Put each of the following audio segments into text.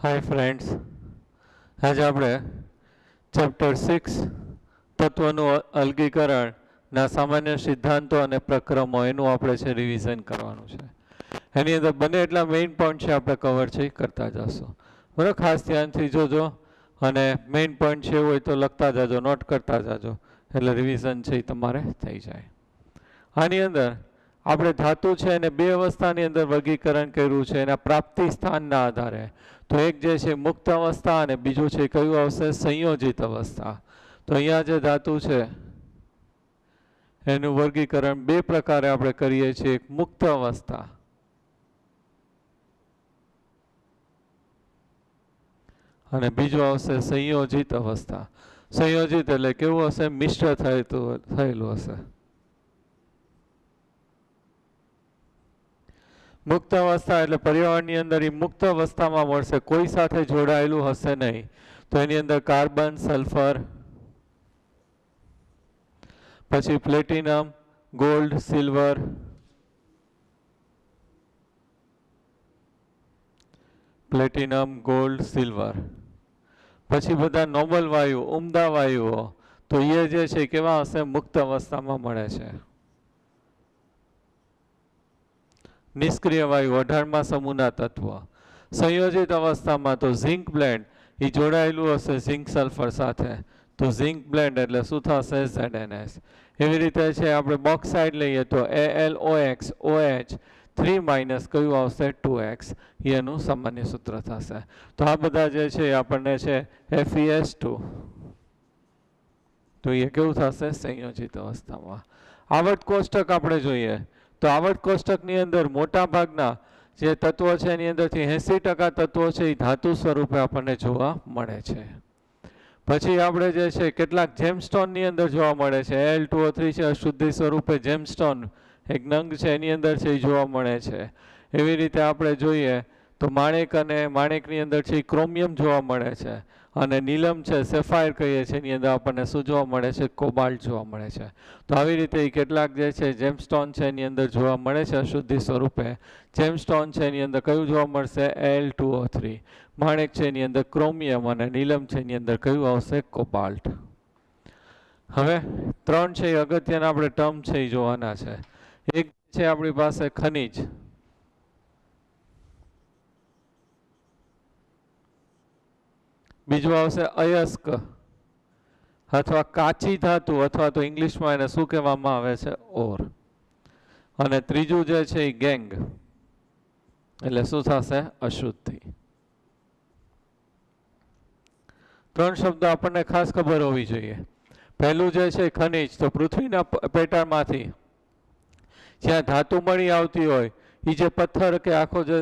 Hi friends, આજે આપણે chapter 6 તત્વનું અલગીકરણના સામાન્ય સિદ્ધાંતો અને પ્રક્રમો એનું આપણે છે રિવિઝન કરવાનું છે. એની અંદર બને એટલા મેઇન પોઈન્ટ છે આપણે કવર છે કરતા જશું. બરાબર, ખાસ ધ્યાનથી જોજો અને મેઇન પોઈન્ટ છે હોય તો લખતા જાજો, નોટ કરતા જાજો, એટલે રિવિઝન છે એ તમારે થઈ જાય. આની અંદર આપણે ધાતુ છે એને બે અવસ્થાની અંદર વર્ગીકરણ કર્યું છે એના પ્રાપ્તિ સ્થાનના આધારે. તો એક જે છે મુક્ત અવસ્થા અને બીજું છે કયું આવશે સંયોજિત અવસ્થા. તો અહીંયા જે ધાતુ છે એનું વર્ગીકરણ બે પ્રકારે આપણે કરીએ છીએ. એક મુક્ત અવસ્થા અને બીજું આવશે સંયોજિત અવસ્થા. સંયોજિત એટલે કેવું હશે? મિશ્ર થયેલું હશે. મુક્ત અવસ્થા એટલે પર્યાવરણની અંદર એ મુક્ત અવસ્થામાં મળશે, કોઈ સાથે જોડાયેલું હશે નહીં. તો એની અંદર કાર્બન, સલ્ફર, પછી platinum, gold, silver, platinum, gold, silver, પછી બધા નોબલ વાયુ, ઉમદા વાયુઓ, તો એ જે છે કેવા હશે? મુક્ત અવસ્થામાં મળે છે. નિષ્ક્રિય વાયુ 18મા સમૂહના તત્વ. સંયોજિત અવસ્થામાં તો ઝિંક બ્લેન્ડ એ જોડાયેલું હશે ઝિંક સલ્ફર સાથે. તો ઝિંક બ્લેન્ડ એટલે શું થશે? ZnS. એવી રીતે છે આપણે બોક્સાઇડ લઈએ તો AlOX OH 3 - કયું આવશે? 2X. એનું સામાન્ય સૂત્ર થશે. તો આ બધા જે છે આપણને છે FeS2. તો એ કેવું થશે? સંયોજિત અવસ્થામાં. આવર્ત કોષ્ટક આપણે જોઈએ તો આવર્ત કોષ્ટકની અંદર મોટા ભાગના જે તત્વો છે એની અંદરથી 80% તત્વો છે એ ધાતુ સ્વરૂપે આપણને જોવા મળે છે. પછી આપણે જે છે કેટલાક જેમસ્ટોનની અંદર જોવા મળે છે. Al2O3 છે અશુદ્ધિ સ્વરૂપે જેમસ્ટોન એક નંગ છે એની અંદર છે એ જોવા મળે છે. એવી રીતે આપણે જોઈએ તો માણેક અને માણેકની અંદર છે એ ક્રોમિયમ જોવા મળે છે. અને નીલમ છે સેફાયર કહીએ છીએ એની અંદર આપણને શું જોવા મળે છે? કોબાલ્ટ જોવા મળે છે. તો આવી રીતે કેટલાક જે છે જેમસ્ટોન છે એની અંદર જોવા મળે છે અશુદ્ધિ સ્વરૂપે. જેમસ્ટોન છે એની અંદર કયું જોવા મળશે? Al2O3. માણેક છે એની અંદર ક્રોમિયમ અને નીલમ છે એની અંદર કયું આવશે? કોબાલ્ટ. હવે ત્રણ છે એ અગત્યના આપણે ટર્મ છે એ જોવાના છે. એક છે આપણી પાસે ખનિજ, બીજું આવશે અયસ્ક અથવા કાચી ધાતુ અથવા તો ઇંગ્લિશમાં એને શું કહેવામાં આવે છે? ઓર. અને ત્રીજું જે છે એ ગેંગ એટલે શું થશે? અશુદ્ધિ. ત્રણ શબ્દો આપણને ખાસ ખબર હોવી જોઈએ. પહેલું જે છે ખનિજ, તો પૃથ્વીના પેટાળમાંથી જ્યાં ધાતુ મળી આવતી હોય એ જે પથ્થર કે આખો જે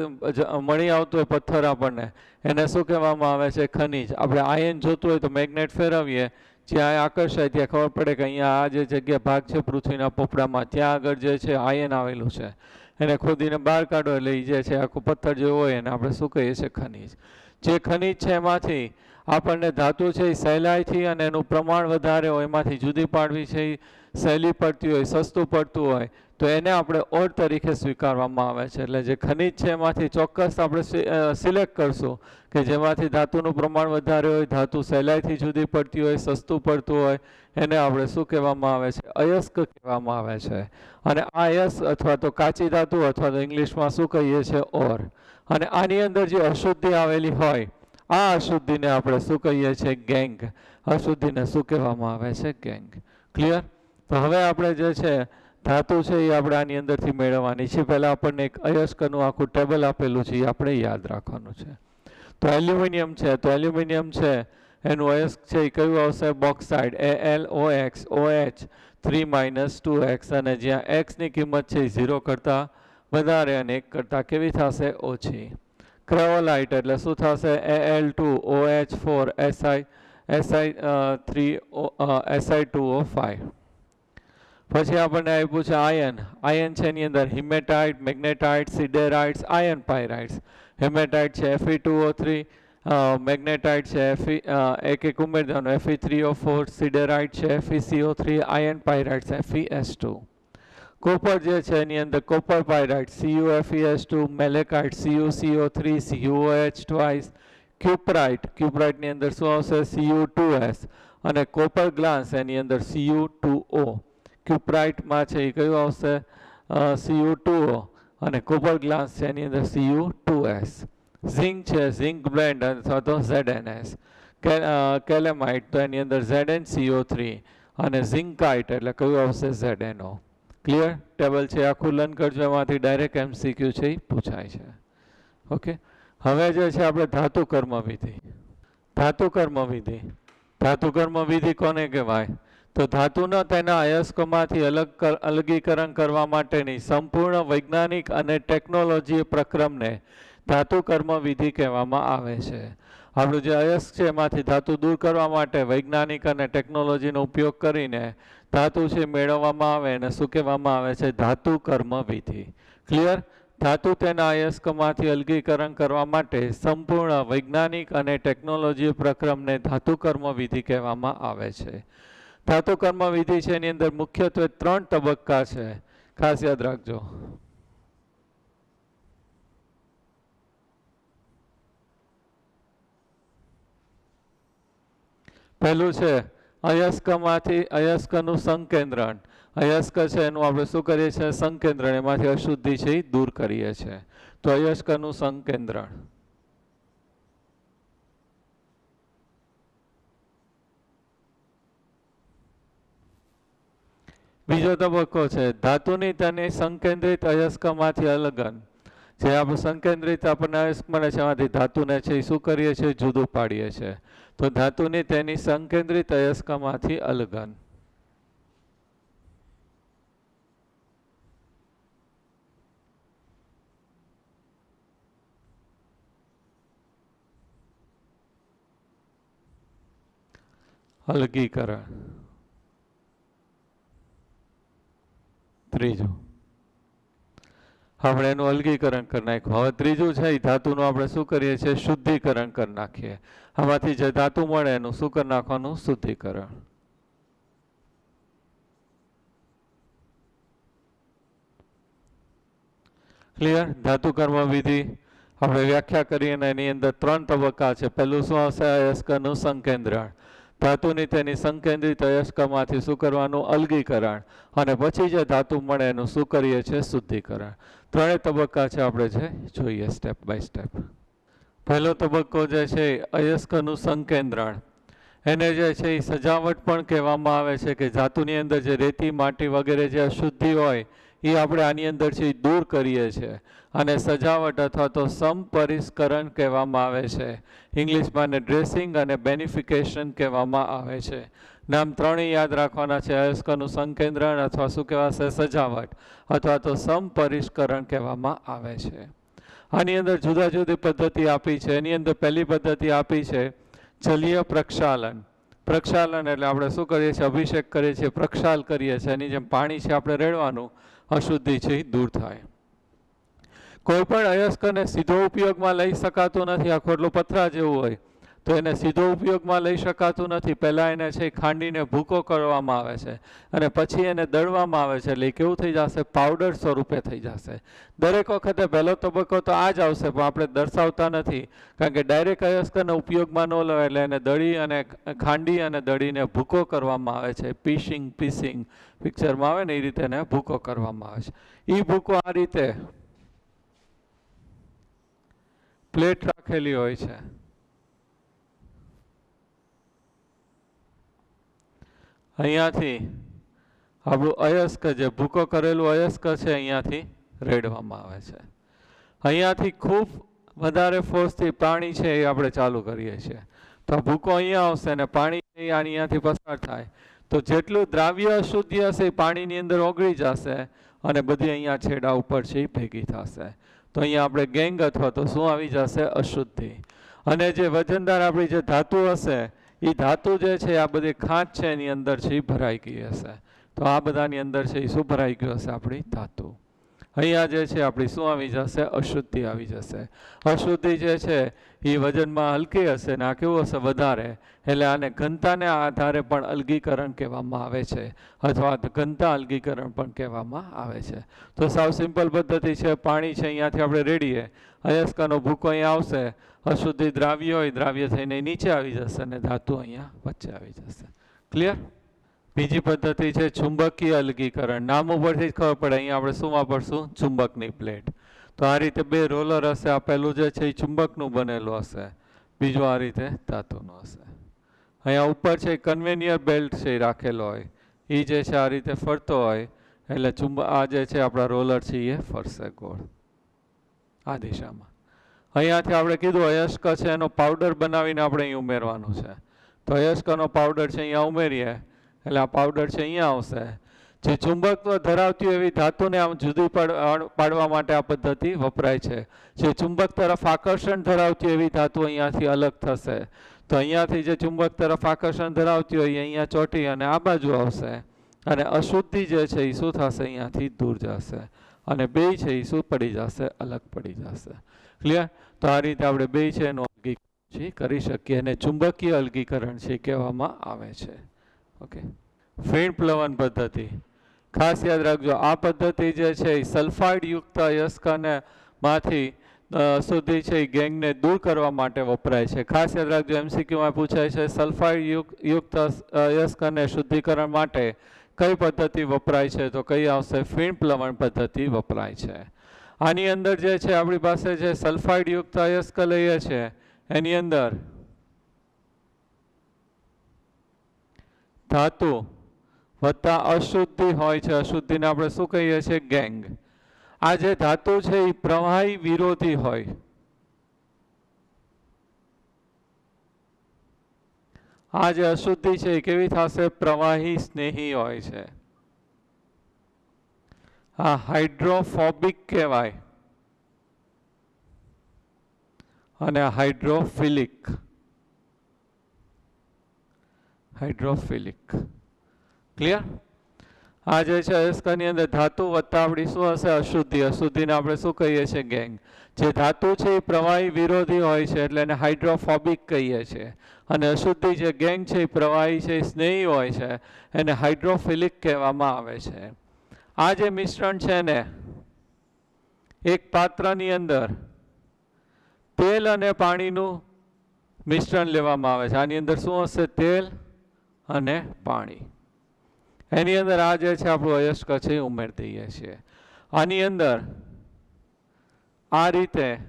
મળી આવતો હોય પથ્થર આપણને એને શું કહેવામાં આવે છે? ખનિજ. આપણે આયન જોતું હોય તો મેગ્નેટ ફેરવીએ, જ્યાં આકર્ષાય ત્યાં ખબર પડે કે અહીંયા આ જે જગ્યા ભાગ છે પૃથ્વીના પોપડામાં ત્યાં આગળ જે છે આયન આવેલું છે. એને ખોદીને બહાર કાઢો એટલે એ જે છે આખું પથ્થર જે હોય એને આપણે શું કહીએ છીએ? ખનિજ. જે ખનિજ છે એમાંથી આપણને ધાતુ છે એ સહેલાઈથી અને એનું પ્રમાણ વધારે હોય એમાંથી જુદી પાડવી છે એ સહેલી પડતી હોય, સસ્તું પડતું હોય તો એને આપણે ઓર તરીકે સ્વીકારવામાં આવે છે. એટલે જે ખનિજ છે એમાંથી ચોક્કસ આપણે સિલેક્ટ કરશું કે જેમાંથી ધાતુનું પ્રમાણ વધારે હોય, ધાતુ સહેલાઈથી જુદી પડતી હોય, સસ્તું પડતું હોય, એને આપણે શું કહેવામાં આવે છે? અયસ્ક કહેવામાં આવે છે. અને આ અયસ્ક અથવા તો કાચી ધાતુ અથવા તો ઇંગ્લિશમાં શું કહીએ છીએ? ઓર. અને આની અંદર જે અશુદ્ધિ આવેલી હોય આ અશુદ્ધિને આપણે શું કહીએ છીએ? ગેંગ. અશુદ્ધિને શું કહેવામાં આવે છે? ગેંગ. ક્લિયર? તો હવે આપણે જે છે ધાતુ છે એ આપણે આની અંદરથી મેળવવાની છે. પહેલાં આપણને એક અયસ્કનું આખું ટેબલ આપેલું છે એ આપણે યાદ રાખવાનું છે. તો એલ્યુમિનિયમ છે, તો એલ્યુમિનિયમ છે એનું અયસ્ક છે એ કયું આવશે? બોક્સાઇડ. AlOX OH 3 - 2X. અને જ્યાં Xની કિંમત છે એ 0 કરતાં વધારે અને 1 કરતાં કેવી થશે? ઓછી. ક્રેઓલાઇટ એટલે શું થશે? Al2OH4 Si3 Si2O5. પછી આપણને આપ્યું છે આયન. આયન છે એની અંદર હિમેટાઇટ, મેગ્નેટાઇટ, સિડેરાઇટ્સ, આયન પાયરાઇટ્સ. હિમેટાઇટ છે Fe2O3, મેગ્નેટાઇટ છે એક એક ઉમેરી દેવાનું Fe3O4, સિડેરાઇટ છે FeCO3, આયન પાયરાઇટ્સ FeS2. કોપર જે છે એની અંદર copper pyrite CuFeS2, malachite CuCO3, CuOH twice, ક્યુપ્રાઇટની અંદર શું આવશે? Cu2S. અને કોપર ગ્લાસ એની અંદર Cu2O. ક્યુપ્રાઇટમાં છે એ કયું આવશે? Cu2O. અને કોપર ગ્લાસ છે એની અંદર Cu2S. ઝિંક છે ઝિંક બ્લેન્ડ અથવા તો ZnS. કેલેમાઇટ તો એની અંદર ZnCO3 અને ઝિંકાઇટ એટલે કયું આવશે? ZnO. ક્લિયર? ટેબલ છે આખું લર્ન કરજો, એમાંથી ડાયરેક્ટ MCQ છે એ પૂછાય છે. ઓકે, હવે જે છે આપણે ધાતુ કર્મ વિધિ. ધાતુ કર્મ વિધિ. ધાતુ કર્મ વિધિ કોને કહેવાય? તો ધાતુના તેના અયસ્કોમાંથી અલગીકરણ કરવા માટેની સંપૂર્ણ વૈજ્ઞાનિક અને ટેકનોલોજી પ્રક્રમને ધાતુ કર્મ વિધિ કહેવામાં આવે છે. આપણું જે અયસ્ક છે એમાંથી ધાતુ દૂર કરવા માટે વૈજ્ઞાનિક અને ટેકનોલોજીનો ઉપયોગ કરીને ધાતુ છે મેળવવામાં આવે અને શું કહેવામાં આવે છે? ધાતુ કર્મ વિધિ. ક્લિયર? ધાતુ તેના અયસ્કમાંથી અલગીકરણ કરવા માટે સંપૂર્ણ વૈજ્ઞાનિક અને ટેકનોલોજી પ્રક્રમને ધાતુ કર્મ વિધિ કહેવામાં આવે છે. ધાતુ કર્મ વિધિ છે એની અંદર મુખ્યત્વે 3 તબક્કા છે, ખાસ યાદ રાખજો. પહેલું છે અયસ્કનું સંકેન્દ્રણ. અયસ્ક છે એનું આપણે શું કરીએ છીએ? સંકેન્દ્રણ. એમાંથી અશુદ્ધિ છે એ દૂર કરીએ છીએ. તો અયસ્કનું સંકેન્દ્રણ. બીજો તબક્કો છે ધાતુની તેની સંકેન્દ્રિત અયસ્કમાંથી અલગન. જે આપણે સંકેન્દ્રિત આપણને અયસ્ક મળે છે એમાંથી ધાતુને છે એ શું કરીએ છીએ? જુદું પાડીએ છીએ. તો ધાતુની તેની સંકેન્દ્રિત અયસ્કમાંથી અલગન. અલગીકરણ. ત્રીજું આપણે એનું અલગીકરણ કરી નાખ્યું. હવે ત્રીજું છે એ ધાતુનું આપણે શું કરીએ છીએ? શુદ્ધિકરણ કરી નાખીએ. આમાંથી જે ધાતુ મળે એનું શું કરી નાખવાનું? શુદ્ધિકરણ. ક્લિયર? ધાતુ કર્મ વિધિ આપણે વ્યાખ્યા કરી અને એની અંદર 3 તબક્કા છે. પહેલું શું આવશે? અયસ્કનું સંકેન્દ્રણ. ધાતુની તેની સંકેન્દ્રિત અયસ્કમાંથી શું કરવાનું? અલગીકરણ. અને પછી જે ધાતુ મળે એનું શું કરીએ છીએ? શુદ્ધિકરણ. 3 તબક્કા છે, આપણે જે જોઈએ સ્ટેપ બાય સ્ટેપ. પહેલો તબક્કો જે છે અયસ્કનું સંકેન્દ્રણ. એને જે છે એ સજાવટ પણ કહેવામાં આવે છે કે ધાતુની અંદર જે રેતી માટી વગેરે જે અશુદ્ધિ હોય એ આપણે આની અંદરથી દૂર કરીએ છીએ અને સજાવટ અથવા તો સમપરિષ્કરણ કહેવામાં આવે છે. ઇંગ્લિશમાં એને ડ્રેસિંગ અને બેનિફિકેશન કહેવામાં આવે છે. નામ 3 યાદ રાખવાના છે. અયસ્કનું સંકેન્દ્રણ અથવા શું કહેવાશે? સજાવટ અથવા તો સમપરિષ્કરણ કહેવામાં આવે છે. આની અંદર જુદા જુદી પદ્ધતિ આપી છે. એની અંદર પહેલી પદ્ધતિ આપી છે જલીય પ્રક્ષાલન. પ્રક્ષાલન એટલે આપણે શું કરીએ છીએ? અભિષેક કરીએ છીએ, પ્રક્ષાલ કરીએ છીએ. એની જેમ પાણી છે આપણે રેડવાનું, અશુદ્ધિ છે એ દૂર થાય. કોઈ પણ અયસ્કને સીધો ઉપયોગમાં લઈ શકાતું નથી. આખો એટલો પથરા જેવું હોય તો એને સીધો ઉપયોગમાં લઈ શકાતું નથી. પહેલાં એને છે ખાંડીને ભૂકો કરવામાં આવે છે અને પછી એને દળવામાં આવે છે. એટલે કેવું થઈ જશે? પાવડર સ્વરૂપે થઈ જશે. દરેક વખતે પહેલો તબક્કો તો આ જ આવશે, પણ આપણે દર્શાવતા નથી કારણ કે ડાયરેક્ટ અયસ્કને ઉપયોગમાં ન લેવાય. એટલે એને દળી અને ખાંડી અને દળીને ભૂકો કરવામાં આવે છે. પીસિંગ પિક્ચરમાં આવે ને એ રીતે એને ભૂકો કરવામાં આવે છે. એ ભૂકો આ રીતે પ્લેટ રાખેલી હોય છે. અહીંયાથી આપણું અયસ્ક જે ભૂકો કરેલું અયસ્ક છે અહીંયાથી રેડવામાં આવે છે. અહીંયાથી ખૂબ વધારે ફોર્સથી પાણી છે એ આપણે ચાલુ કરીએ છીએ. તો ભૂકો અહીંયા આવશે અને પાણી અહીંયાથી પસાર થાય તો જેટલું દ્રાવ્ય અશુદ્ધિ હશે એ પાણીની અંદર ઓગળી જશે અને બધી અહીંયા છેડા ઉપર છે એ ભેગી થશે. તો અહીંયા આપણે ગેંગ અથવા તો શું આવી જશે? અશુદ્ધિ. અને જે વજનદાર આપણી જે ધાતુ હશે એ ધાતુ જે છે આ બધી ખાંચ છે એની અંદર છે એ ભરાઈ ગઈ હશે. તો આ બધાની અંદર છે એ શું ભરાઈ ગયું હશે? આપણી ધાતુ. અહીંયા જે છે આપણી શું આવી જશે? અશુદ્ધિ આવી જશે. અશુદ્ધિ જે છે એ વજનમાં હલકી હશે ને આ કેવું હશે? વધારે. એટલે આને ઘનતાને આધારે પણ અલગીકરણ કહેવામાં આવે છે, અથવા ઘનતા અલગીકરણ પણ કહેવામાં આવે છે. તો સાવ સિમ્પલ પદ્ધતિ છે. પાણી છે, અહીંયાથી આપણે રેડીએ, અયસ્કનો ભૂકો અહીંયા આવશે, અશુદ્ધિ દ્રાવ્ય હોય, દ્રાવ્ય થઈને નીચે આવી જશે અને ધાતુ અહીંયા વચ્ચે આવી જશે. ક્લિયર? બીજી પદ્ધતિ છે ચુંબકીય અલગીકરણ. નામ ઉપરથી જ ખબર પડે, અહીંયા આપણે શું વાપરશું? ચુંબકની પ્લેટ. તો આ રીતે બે રોલર હશે. આ પહેલું જે છે એ ચુંબકનું બનેલું હશે, બીજું આ રીતે ધાતુનું હશે. અહીંયા ઉપર છે કન્વેનિયર બેલ્ટ છે એ રાખેલો હોય, એ જે છે આ રીતે ફરતો હોય, એટલે આ જે છે આપણા રોલર છે એ ફરશે ગોળ આ દિશામાં. અહીંયાથી આપણે કીધું અયસ્ક છે એનો પાવડર બનાવીને આપણે અહીં ઉમેરવાનું છે. તો અયસ્કનો પાવડર છે અહીંયા ઉમેરીએ એટલે આ પાવડર છે અહીંયા આવશે. જે ચુંબકત્વ ધરાવતી એવી ધાતુને આમ જુદી પાડવા માટે આ પદ્ધતિ વપરાય છે. જે ચુંબક તરફ આકર્ષણ ધરાવતી એવી ધાતુ અહીંયાથી અલગ થશે. તો અહીંયાથી જે ચુંબક તરફ આકર્ષણ ધરાવતી હોય અહીંયા ચોટી અને આ બાજુ આવશે, અને અશુદ્ધિ જે છે એ શું થશે? અહીંયાથી દૂર જશે, અને બે છે એ શું પડી જશે? અલગ પડી જશે. ક્લિયર? તો આ રીતે આપણે બે છે એનું અલગીકરણ કરી શકીએ, અને ચુંબકીય અલગીકરણ છે કહેવામાં આવે છે. ઓકે. ફીણ પ્લવન પદ્ધતિ ખાસ યાદ રાખજો. આ પદ્ધતિ જે છે એ સલ્ફાઇડ યુક્ત અયસ્કને માંથી અશુદ્ધિ છે એ ગેંગને દૂર કરવા માટે વપરાય છે. ખાસ યાદ રાખજો, એમસીક્યુમાં પૂછાય છે સલ્ફાઇડ યુક્ત અયસ્કને શુદ્ધિકરણ માટે કઈ પદ્ધતિ વપરાય છે? તો કઈ આવશે? ફીણ પ્લવન પદ્ધતિ વપરાય છે. આની અંદર જે છે આપણી પાસે જે સલ્ફાઇડ યુક્ત અયસ્ક લઈએ છે એની અંદર ધાતુ વત્તા અશુદ્ધિ હોય છે. અશુદ્ધિને આપણે શું કહીએ છીએ? ગેંગ. આ જે ધાતુ છે એ પ્રવાહી વિરોધી હોય. આ જે અશુદ્ધિ છે એ કેવી થશે? પ્રવાહી સ્નેહી હોય છે. આ હાઇડ્રોફોબિક કહેવાય અને હાઇડ્રોફિલિક. હાઇડ્રોફિલિક. ક્લિયર? આ જે છે અયસ્કની અંદર ધાતુ વત્તા આપણી શું હશે? અશુદ્ધિ. અશુદ્ધિને આપણે શું કહીએ છીએ? ગેંગ. જે ધાતુ છે એ પ્રવાહી વિરોધી હોય છે એટલે એને હાઇડ્રોફોબિક કહીએ છીએ, અને અશુદ્ધિ જે ગેંગ છે એ પ્રવાહી છે, સ્નેહી હોય છે, એને હાઇડ્રોફિલિક કહેવામાં આવે છે. આ જે મિશ્રણ છે ને એક પાત્રની અંદર તેલ અને પાણીનું મિશ્રણ લેવામાં આવે છે. આની અંદર શું હશે? તેલ અને પાણી. એની અંદર આ જે છે આપણું અયસ્ક છે એ ઉમેરી દઈએ છીએ. આની અંદર આ રીતે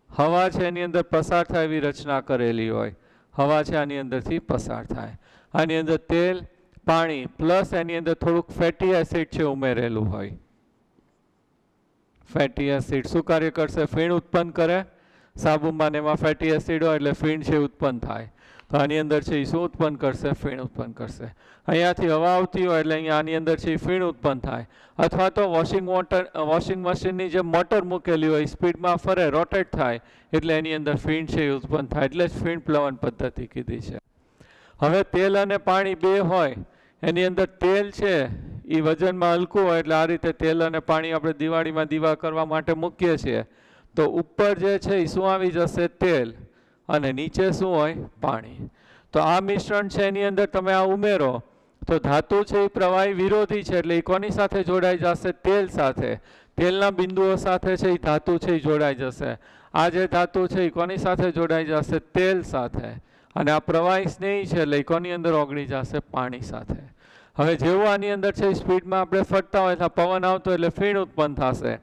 હવા છે એની અંદર પસાર થાય એવી રચના કરેલી હોય. હવા છે આની અંદરથી પસાર થાય. આની અંદર તેલ, પાણી પ્લસ એની અંદર થોડુંક ફેટી એસિડ છે ઉમેરેલું હોય. ફેટી એસિડ શું કાર્ય કરશે? ફીણ ઉત્પન્ન કરે. સાબુમાં ને એમાં ફેટી એસિડ હોય એટલે ફીણ છે ઉત્પન્ન થાય. તો આની અંદર છે એ શું ઉત્પન્ન કરશે? ફીણ ઉત્પન્ન કરશે. અહીંયાથી હવા આવતી હોય એટલે અહીંયા આની અંદર છે એ ફીણ ઉત્પન્ન થાય. અથવા તો વોશિંગ મશીનની જે મોટર મૂકેલી હોય સ્પીડમાં ફરે, રોટેટ થાય એટલે એની અંદર ફીણ છે એ ઉત્પન્ન થાય. એટલે જ ફીણ પ્લવન પદ્ધતિ કીધી છે. હવે તેલ અને પાણી બે હોય, એની અંદર તેલ છે એ વજનમાં હલકું હોય એટલે આ રીતે તેલ અને પાણી આપણે દિવાળીમાં દીવા કરવા માટે મૂકીએ છીએ. તો ઉપર જે છે એ શું આવી જશે? તેલ, અને નીચે શું હોય? પાણી. તો આ મિશ્રણ છે એની અંદર તમે આ ઉમેરો તો ધાતુ છે એ પ્રવાહી વિરોધી છે એટલે એ કોની સાથે જોડાઈ જશે? તેલ સાથે. તેલના બિંદુઓ સાથે છે એ ધાતુ છે એ જોડાઈ જશે. આ જે ધાતુ છે એ કોની સાથે જોડાઈ જશે? તેલ સાથે. અને આ પ્રવાહી સ્નેહી છે એટલે કોની અંદર ઓગળી જશે? પાણી સાથે. હવે જેવું આની અંદર છે સ્પીડમાં આપણે ફરતા હોય તો પવન આવતો એટલે ફીણ ઉત્પન્ન થશે.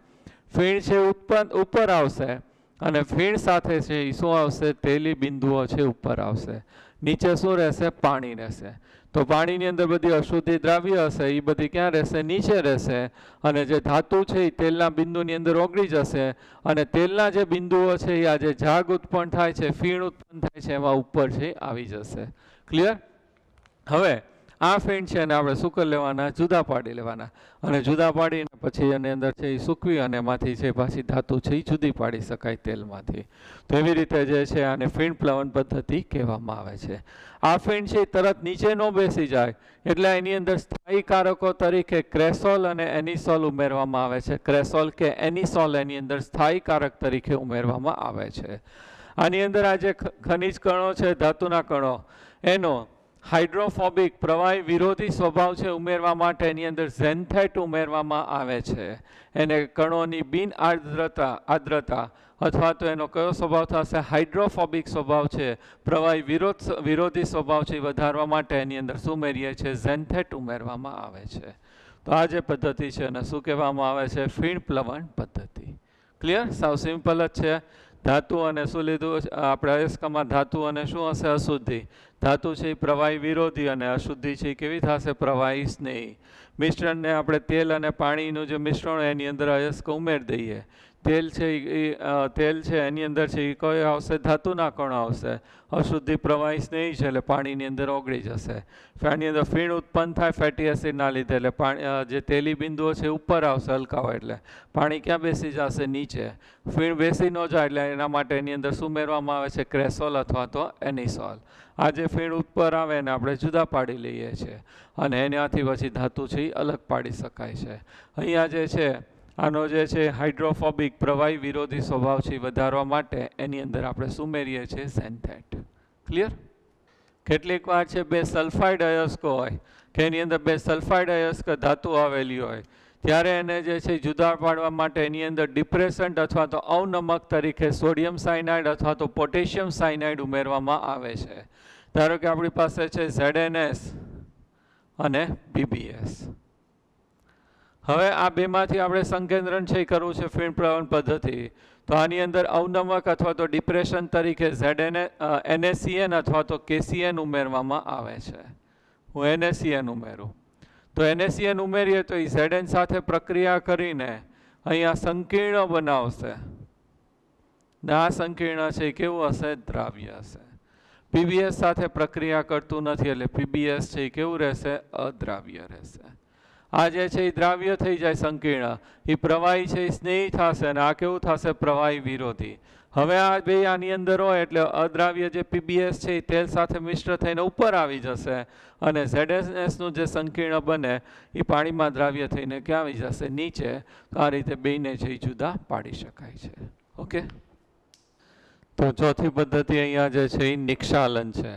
ફીણ છે ઉપર આવશે, અને ફીણ સાથે છે એ શું આવશે? તેલી બિંદુઓ છે ઉપર આવશે. નીચે શું રહેશે? પાણી રહેશે. તો પાણીની અંદર બધી અશુદ્ધિ દ્રાવ્ય હશે એ બધી ક્યાં રહેશે? નીચે રહેશે. અને જે ધાતુ છે એ તેલના બિંદુની અંદર ઓગળી જશે, અને તેલના જે બિંદુઓ છે એ આ જે ઝાગ ઉત્પન્ન થાય છે, ફીણ ઉત્પન્ન થાય છે, એમાં ઉપર છે આવી જશે. ક્લિયર? હવે આ ફીણ છે એને આપણે શું કરી લેવાના, જુદા પાડી લેવાના, અને જુદા પાડીને પછી એની અંદર છે એ સૂકવી અને એમાંથી છે પાછી ધાતુ છે એ જુદી પાડી શકાય તેલમાંથી. તો એવી રીતે જે છે આને ફીણ પ્લવન પદ્ધતિ કહેવામાં આવે છે. આ ફીણ છે તરત નીચે ન બેસી જાય એટલે એની અંદર સ્થાયી કારકો તરીકે ક્રેસોલ અને એનિસોલ ઉમેરવામાં આવે છે. ક્રેસોલ કે એનિસોલ એની અંદર સ્થાયી કારક તરીકે ઉમેરવામાં આવે છે. આની અંદર આ જે ખનિજ કણો છે, ધાતુના કણો, એનો હાઇડ્રોફોબિક પ્રવાહી વિરોધી સ્વભાવ છે ઉમેરવા માટે એની અંદર ઝેન્થેટ ઉમેરવામાં આવે છે. એને કણોની બિન આર્દ્રતા અથવા તો એનો કયો સ્વભાવ થશે, હાઇડ્રોફોબિક સ્વભાવ છે, પ્રવાહી વિરોધી સ્વભાવ છે વધારવા માટે એની અંદર શું ઉમેરીએ છીએ, ઝેન્થેટ ઉમેરવામાં આવે છે. તો આ જે પદ્ધતિ છે એને શું કહેવામાં આવે છે, ફીણ પ્લવન પદ્ધતિ. ક્લિયર? સાવ સિમ્પલ જ છે. ધાતુ અને શું લીધું આપણે, અયસ્કમાં ધાતુ અને શું હશે, અશુદ્ધિ. ધાતુ છે એ પ્રવાહી વિરોધી અને અશુદ્ધિ છે એ કેવી થશે, પ્રવાહી સ્નેહી. મિશ્રણને આપણે તેલ અને પાણીનું જે મિશ્રણ એની અંદર અયસ્ક ઉમેરી દઈએ. તેલ છે એની અંદર છે એ કયો આવશે, ધાતુના કણો આવશે. અશુદ્ધિ પ્રવાહી સ્નેહી છે એટલે પાણીની અંદર ઓગળી જશે. આની અંદર ફીણ ઉત્પન્ન થાય ફેટી એસિડના લીધે, એટલે પાણી જે તેલી બિંદુઓ છે ઉપર આવશે હલકા હોય એટલે પાણી ક્યાં બેસી જશે, નીચે. ફીણ બેસી ન જાય એટલે એના માટે એની અંદર શું ઉમેરવામાં આવે છે, ક્રેસોલ અથવા તો એનિસોલ. આ જે ફીણ ઉપર આવે એને આપણે જુદા પાડી લઈએ છીએ અને એનાથી પછી ધાતુ છે એ અલગ પાડી શકાય છે. અહીંયા જે છે આનો જે છે હાઇડ્રોફોબિક પ્રવાહી વિરોધી સ્વભાવ છે વધારવા માટે એની અંદર આપણે શું ઉમેરીએ છીએ, ઝેન્થેટ. ક્લિયર? કેટલીક વાર છે બે સલ્ફાઇડ અયસ્કો હોય કે એની અંદર બે સલ્ફાઇડ અયસ્ક ધાતુ આવેલી હોય ત્યારે એને જે છે જુદા પાડવા માટે એની અંદર ડિપ્રેસન્ટ અથવા તો અવનમક તરીકે સોડિયમ સાયનાઇડ અથવા તો પોટેશિયમ સાયનાઇડ ઉમેરવામાં આવે છે. ધારો કે આપણી પાસે છે ZnS અને BbS. હવે આ બેમાંથી આપણે સંકેન્દ્રણ છે કરવું છે ફીણ પ્લવન પદ્ધતિ. તો આની અંદર અવનમક અથવા તો ડિપ્રેશન તરીકે NaCN અથવા તો KCN ઉમેરવામાં આવે છે. હું NaCN ઉમેરું તો NaCN ઉમેરીએ તો એ Zn સાથે પ્રક્રિયા કરીને અહીંયા સંકીર્ણ બનાવશે. આ સંકીર્ણ છે કેવું હશે, દ્રાવ્ય હશે. PBS સાથે પ્રક્રિયા કરતું નથી એટલે PBS છે એ કેવું રહેશે, અદ્રાવ્ય રહેશે. આ જે છે એ દ્રાવ્ય થઈ જાય સંકીર્ણ, એ પ્રવાહી છે એ સ્નેહી થશે અને આ કેવું થશે, પ્રવાહી વિરોધી. હવે આ બે આની અંદર હોય એટલે અદ્રાવ્ય જે PBS છે એ તેલ સાથે મિશ્ર થઈને ઉપર આવી જશે અને ZnS નું જે સંકીર્ણ બને એ પાણીમાં દ્રાવ્ય થઈને ક્યાં આવી જશે, નીચે. આ રીતે બેને છે એ જુદા પાડી શકાય છે. ઓકે. તો ચોથી પદ્ધતિ અહીંયા જે છે એ નિક્ષાલન છે.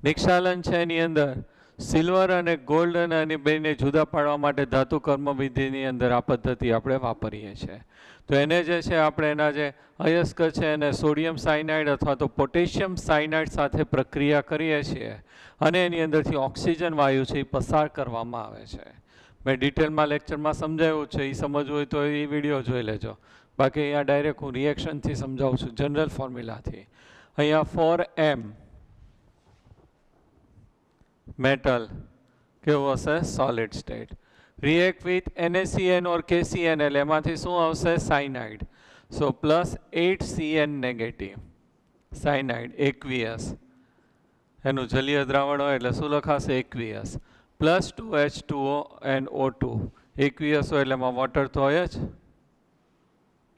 નિક્ષાલન છે એની અંદર સિલ્વર અને ગોલ્ડ અને બેને જુદા પાડવા માટે ધાતુ કર્મવિધિની અંદર આ પદ્ધતિ આપણે વાપરીએ છીએ. તો એને જે છે આપણે એના જે અયસ્ક છે એને સોડિયમ સાયનાઇડ અથવા તો પોટેશિયમ સાયનાઇડ સાથે પ્રક્રિયા કરીએ છીએ અને એની અંદરથી ઓક્સિજન વાયુ છે એ પસાર કરવામાં આવે છે. મેં ડિટેલમાં લેક્ચરમાં સમજાવ્યું છે, એ સમજવું હોય તો એ વિડીયો જોઈ લેજો. બાકી અહીંયા ડાયરેક્ટ હું રિએક્શનથી સમજાવું છું, જનરલ ફોર્મ્યુલાથી. અહીંયા 4M metal કેવું હશે, solid state. React with NaCN or KCN એટલે એમાંથી શું આવશે, cyanide. So plus 8CN negative cyanide aqueous. એનું જલીય દ્રાવણ હોય એટલે શું લખાશે, aqueous. Plus 2H2O and O2. aqueous હોય એટલે એમાં વોટર તો હોય જ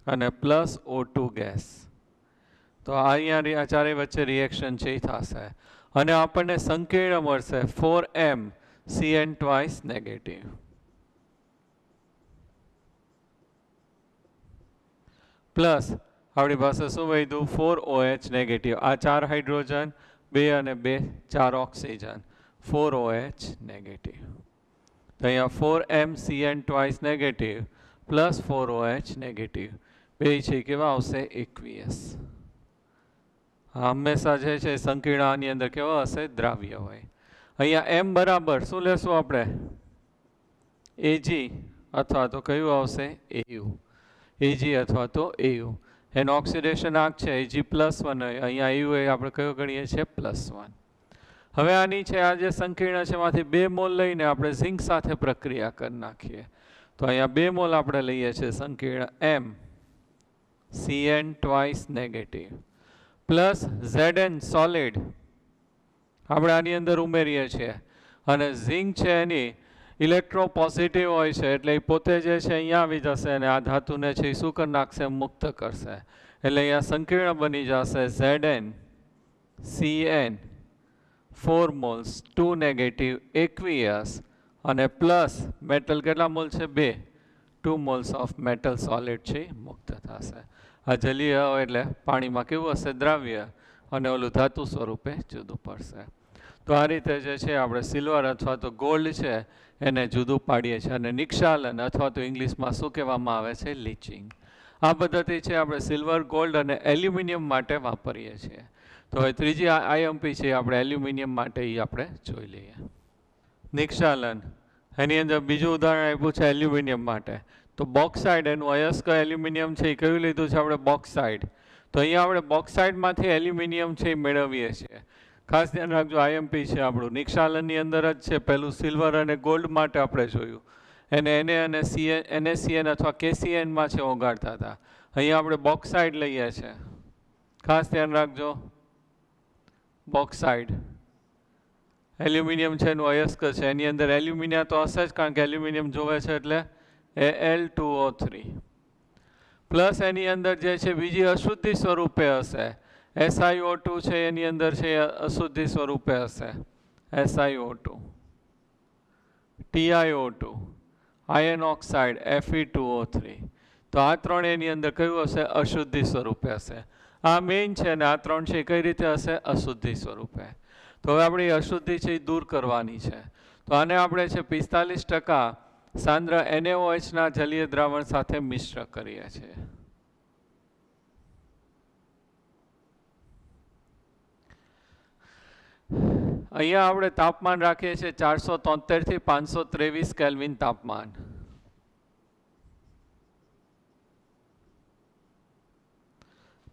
અને પ્લસ O2 ગેસ. તો અહીંયા ચારે વચ્ચે રિએક્શન છે એ થશે અને આપણને સંકીર્ણ મળશે 4M CN twice negative. Plus આપણી પાસે શું વધ્યું, 4OH નેગેટિવ. આ 4 હાઇડ્રોજન, 2 અને 2 4 ઓક્સિજન, 4OH નેગેટિવ. તો અહીંયા 4M CN twice negative plus 4OH negative બે છે કેવા આવશે, aqueous. હંમેશા જે છે સંકીર્ણ આની અંદર કેવા હશે, દ્રાવ્ય હોય. અહીંયા M બરાબર શું લેશું આપણે, Ag અથવા તો કયું આવશે, AU. Ag અથવા તો AU. એનો ઓક્સિડેશન આંક છે Ag+1 હોય, અહીંયા AU એ આપણે કયો ગણીએ છીએ, +1. હવે આની છે આ જે સંકીર્ણ છે એમાંથી 2 મોલ લઈને આપણે ઝિંક સાથે પ્રક્રિયા કરી નાખીએ. તો અહીંયા 2 મોલ આપણે લઈએ છીએ સંકીર્ણ M CN twice negative plus Zn solid આપણે આની અંદર ઉમેરીએ છીએ અને ઝિંક છે એની ઇલેક્ટ્રો પોઝિટિવ હોય છે, એટલે એ પોતે જે છે અહીંયા આવી જશે અને આ ધાતુને છે એ શું કરી નાખશે, મુક્ત કરશે. એટલે અહીંયા સંકીર્ણ બની જશે Zn Cn 4 મોલ્સ 2 નેગેટિવ એકવીયસ અને પ્લસ મેટલ કેટલા મોલ છે, 2, 2 મોલ્સ ઓફ મેટલ સોલિડ છે મુક્ત થશે. આ જલીય હોય એટલે પાણીમાં કેવું હશે, દ્રાવ્ય, અને ઓલું ધાતુ સ્વરૂપે જુદું પડશે. તો આ રીતે જે છે આપણે સિલ્વર અથવા તો ગોલ્ડ છે એને જુદું પાડીએ છીએ, અને નિક્ષાલન અથવા તો ઇંગ્લિશમાં શું કહેવામાં આવે છે, લીચિંગ. આ પદ્ધતિ છે આપણે સિલ્વર, ગોલ્ડ અને એલ્યુમિનિયમ માટે વાપરીએ છીએ. તો હવે ત્રીજી આઈએમપી છે આપણે એલ્યુમિનિયમ માટે, એ આપણે જોઈ લઈએ. નિક્ષાલન, એની અંદર બીજું ઉદાહરણ આપ્યું છે એલ્યુમિનિયમ માટે. તો બોક્સાઇડ, એનું અયસ્ક એલ્યુમિનિયમ છે એ કયું લીધું છે આપણે, બોક્સાઇડ. તો અહીંયા આપણે બોક્સાઇડમાંથી એલ્યુમિનિયમ છે એ મેળવીએ છીએ. ખાસ ધ્યાન રાખજો, આઈએમપી છે આપણું નિક્ષાલનની અંદર જ છે. પહેલું સિલ્વર અને ગોલ્ડ માટે આપણે જોયું, એને અને NaCN અથવા KCNમાં છે ઓગાળતા હતા. અહીંયા આપણે બોક્સાઇડ લઈએ છીએ, ખાસ ધ્યાન રાખજો. બોક્સાઇડ એલ્યુમિનિયમ છે એનું અયસ્ક છે, એની અંદર એલ્યુમિનિયા તો હશે જ, કારણ કે એલ્યુમિનિયમ જોવે છે એટલે Al2O3 પ્લસ એની અંદર જે છે બીજી અશુદ્ધિ સ્વરૂપે હશે, SiO2 છે એની અંદર છે અશુદ્ધિ સ્વરૂપે હશે, SiO2, TiO2, ion oxide Fe2O3. તો આ ત્રણ એની અંદર કયું હશે, અશુદ્ધિ સ્વરૂપે હશે. આ મેઇન છે અને આ ત્રણ છે કઈ રીતે હશે, અશુદ્ધિ સ્વરૂપે. તો હવે આપણે અશુદ્ધિ છે એ દૂર કરવાની છે. તો આને આપણે છે 45% સાંદ્ર NaOH ના જલીય દ્રાવણ સાથે મિશ્ર કરીએ છીએ. અહીંયા આપણે તાપમાન રાખીએ છીએ 473 થી 523 કેલ્વિન તાપમાન.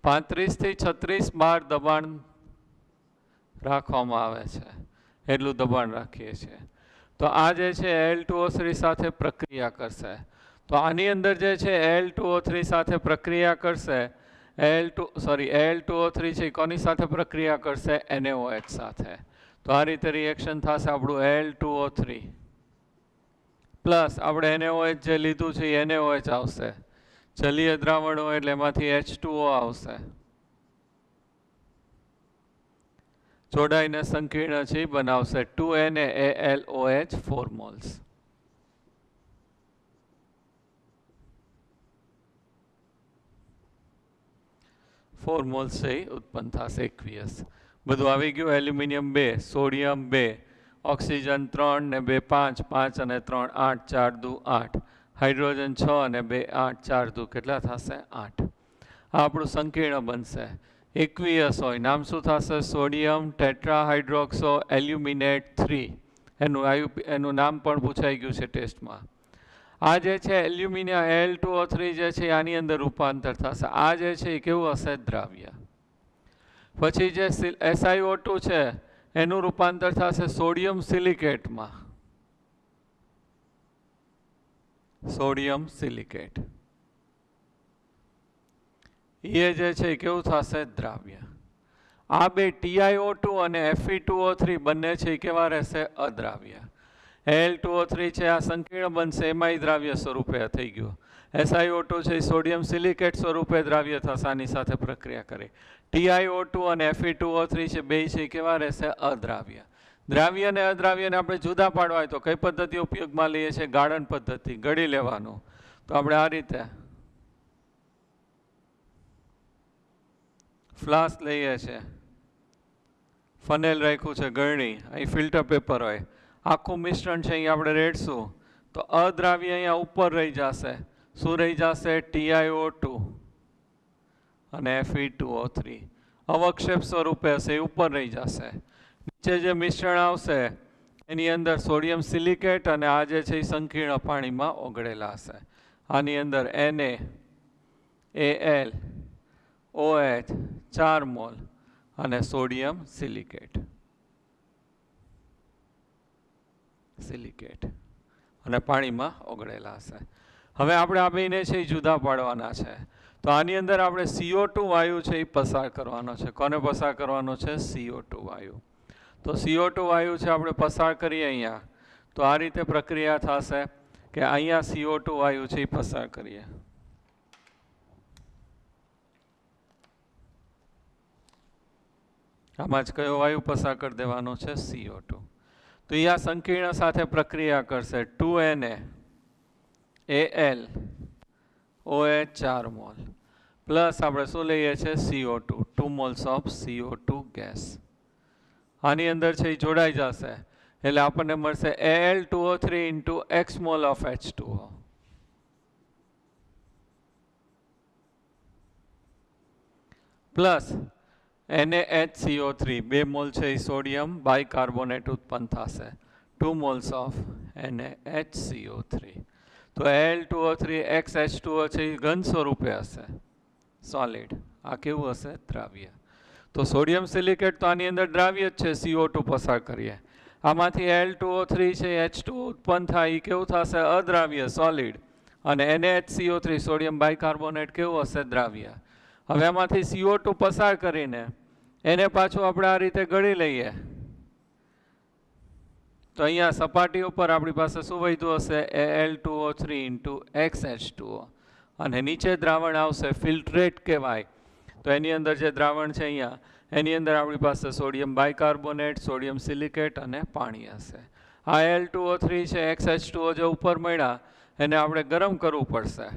પાંત્રીસ થી 36 બાર દબાણ રાખવામાં આવે છે, એટલું દબાણ રાખીએ છીએ. તો આ જે છે Al2O3 સાથે પ્રક્રિયા કરશે. તો આની અંદર જે છે Al2O3 સાથે પ્રક્રિયા કરશે, Al2O3 છે કોની સાથે પ્રક્રિયા કરશે, NaOH સાથે. તો આ રીતે રિએક્શન થશે આપણું Al2O3 પ્લસ આપણે NaOH જે લીધું છે એ NaOH આવશે, જલીય દ્રાવણ હોય એટલે એમાંથી H2O આવશે, જોડાઈને સંકીર્ણ છે બનાવશે 2NaAlOH 4 મોલ્સ. મોલ્સ છે ઉત્પન્ન થશે 21. બધું આવી ગયું. એલ્યુમિનિયમ 2, સોડિયમ 2, ઓક્સિજન 3 ને 2 5, 5 અને 3 8, 4 દુ 8, હાઇડ્રોજન 6 અને 2 8, 4 દુ કેટલા થશે, 8. આ આપણું સંકીર્ણ બનશે. એકવીયસ હોય, નામ શું થશે, સોડિયમ ટેટ્રાહાઇડ્રોક્સો એલ્યુમિનેટ 3. એનું નામ પણ પૂછાઈ ગયું છે ટેસ્ટમાં. આ જે છે એલ્યુમિનિયમ Al2O3 જે છે આની અંદર રૂપાંતર થશે. આ જે છે એ કેવું હશે, દ્રાવ્ય. પછી જે SiO2 છે એનું રૂપાંતર થશે સોડિયમ સિલિકેટમાં, સોડિયમ સિલિકેટ. એ જે છે કેવું થશે, દ્રાવ્ય. આ બે TiO2 અને Fe2O3 બંને છે એ કેવા રહેશે, અદ્રાવ્ય. Al2O3 છે આ સંકીર્ણ બનશે, એમાંય દ્રાવ્ય સ્વરૂપે થઈ ગયું. SiO2 છે સોડિયમ સિલિકેટ સ્વરૂપે દ્રાવ્ય થશે આની સાથે પ્રક્રિયા કરી. TiO2 અને Fe2O3 છે બે છે કેવા રહેશે, અદ્રાવ્ય. દ્રાવ્ય અને અદ્રાવ્યને આપણે જુદા પાડવા હોય તો કઈ પદ્ધતિ ઉપયોગમાં લઈએ છીએ, ગાળણ પદ્ધતિ, ગળી લેવાનું. તો આપણે આ રીતે ફ્લાસ્ક લઈએ છીએ, ફનેલ રાખ્યું છે ગળણી, અહીં ફિલ્ટર પેપર હોય, આખું મિશ્રણ છે અહીં આપણે રેડશું તો અદ્રાવ્ય અહીંયા ઉપર રહી જશે. શું રહી જશે, TiO2 અને Fe2O3 અવક્ષેપ સ્વરૂપે હશે, એ ઉપર રહી જશે. નીચે જે મિશ્રણ આવશે એની અંદર સોડિયમ સિલિકેટ અને આ જે છે એ સંકીર્ણ પાણીમાં ઓગળેલા હશે. આની અંદર NaAl OH 4 મોલ અને સોડિયમ સિલિકેટ અને પાણીમાં ઓગળેલા હશે. હવે આપણે આ બેને છે એ જુદા પાડવાના છે. તો આની અંદર આપણે CO2 વાયુ છે એ પસાર કરવાનો છે. કોને પસાર કરવાનો છે, CO2 વાયુ. તો CO2 વાયુ છે આપણે પસાર કરીએ અહીંયા, તો આ રીતે પ્રક્રિયા થશે કે અહીંયા CO2 વાયુ છે એ પસાર કરીએ. આમાં જ કયો વાયુ પસાર કરી દેવાનો છે? CO2. તો એ આ સંકીર્ણ સાથે પ્રક્રિયા કરશે. 2Na Al OH 4 mall plus આપણે શું લઈએ છીએ? CO2 2 moles of CO2 gas. આની અંદર છે એ જોડાઈ જશે એટલે આપણને મળશે Al2O3 into X mall of H2O plus NaHCO3 2 mall છે એ સોડિયમ બાયકાર્બોનેટ ઉત્પન્ન થશે 2 મોલ્સ ઓફ NaHCO3. તો Al2O3 XH2O છે એ ઘન સ્વરૂપે હશે, સોલિડ. આ કેવું હશે? દ્રાવ્ય. તો સોડિયમ સિલિકેટ તો આની અંદર દ્રાવ્ય જ છે, CO2 પસાર કરીએ. આમાંથી Al2O3 છે H2O ઉત્પન્ન થાય એ કેવું થશે? અદ્રાવ્ય, સોલિડ. અને NaHCO3 સોડિયમ બાયકાર્બોનેટ કેવું હશે? દ્રાવ્ય. હવે આમાંથી CO2 પસાર કરીને એને પાછું આપણે આ રીતે ગળી લઈએ તો અહીંયા સપાટી ઉપર આપણી પાસે શું વધ્યું હશે? Al2O3 into XH2O. અને નીચે દ્રાવણ આવશે, ફિલ્ટ્રેટ કહેવાય. તો એની અંદર જે દ્રાવણ છે અહીંયા એની અંદર આપણી પાસે સોડિયમ બાયકાર્બોનેટ, સોડિયમ સિલિકેટ અને પાણી હશે. આ Al2O3 છે XH2O જે ઉપર મળ્યા એને આપણે ગરમ કરવું પડશે.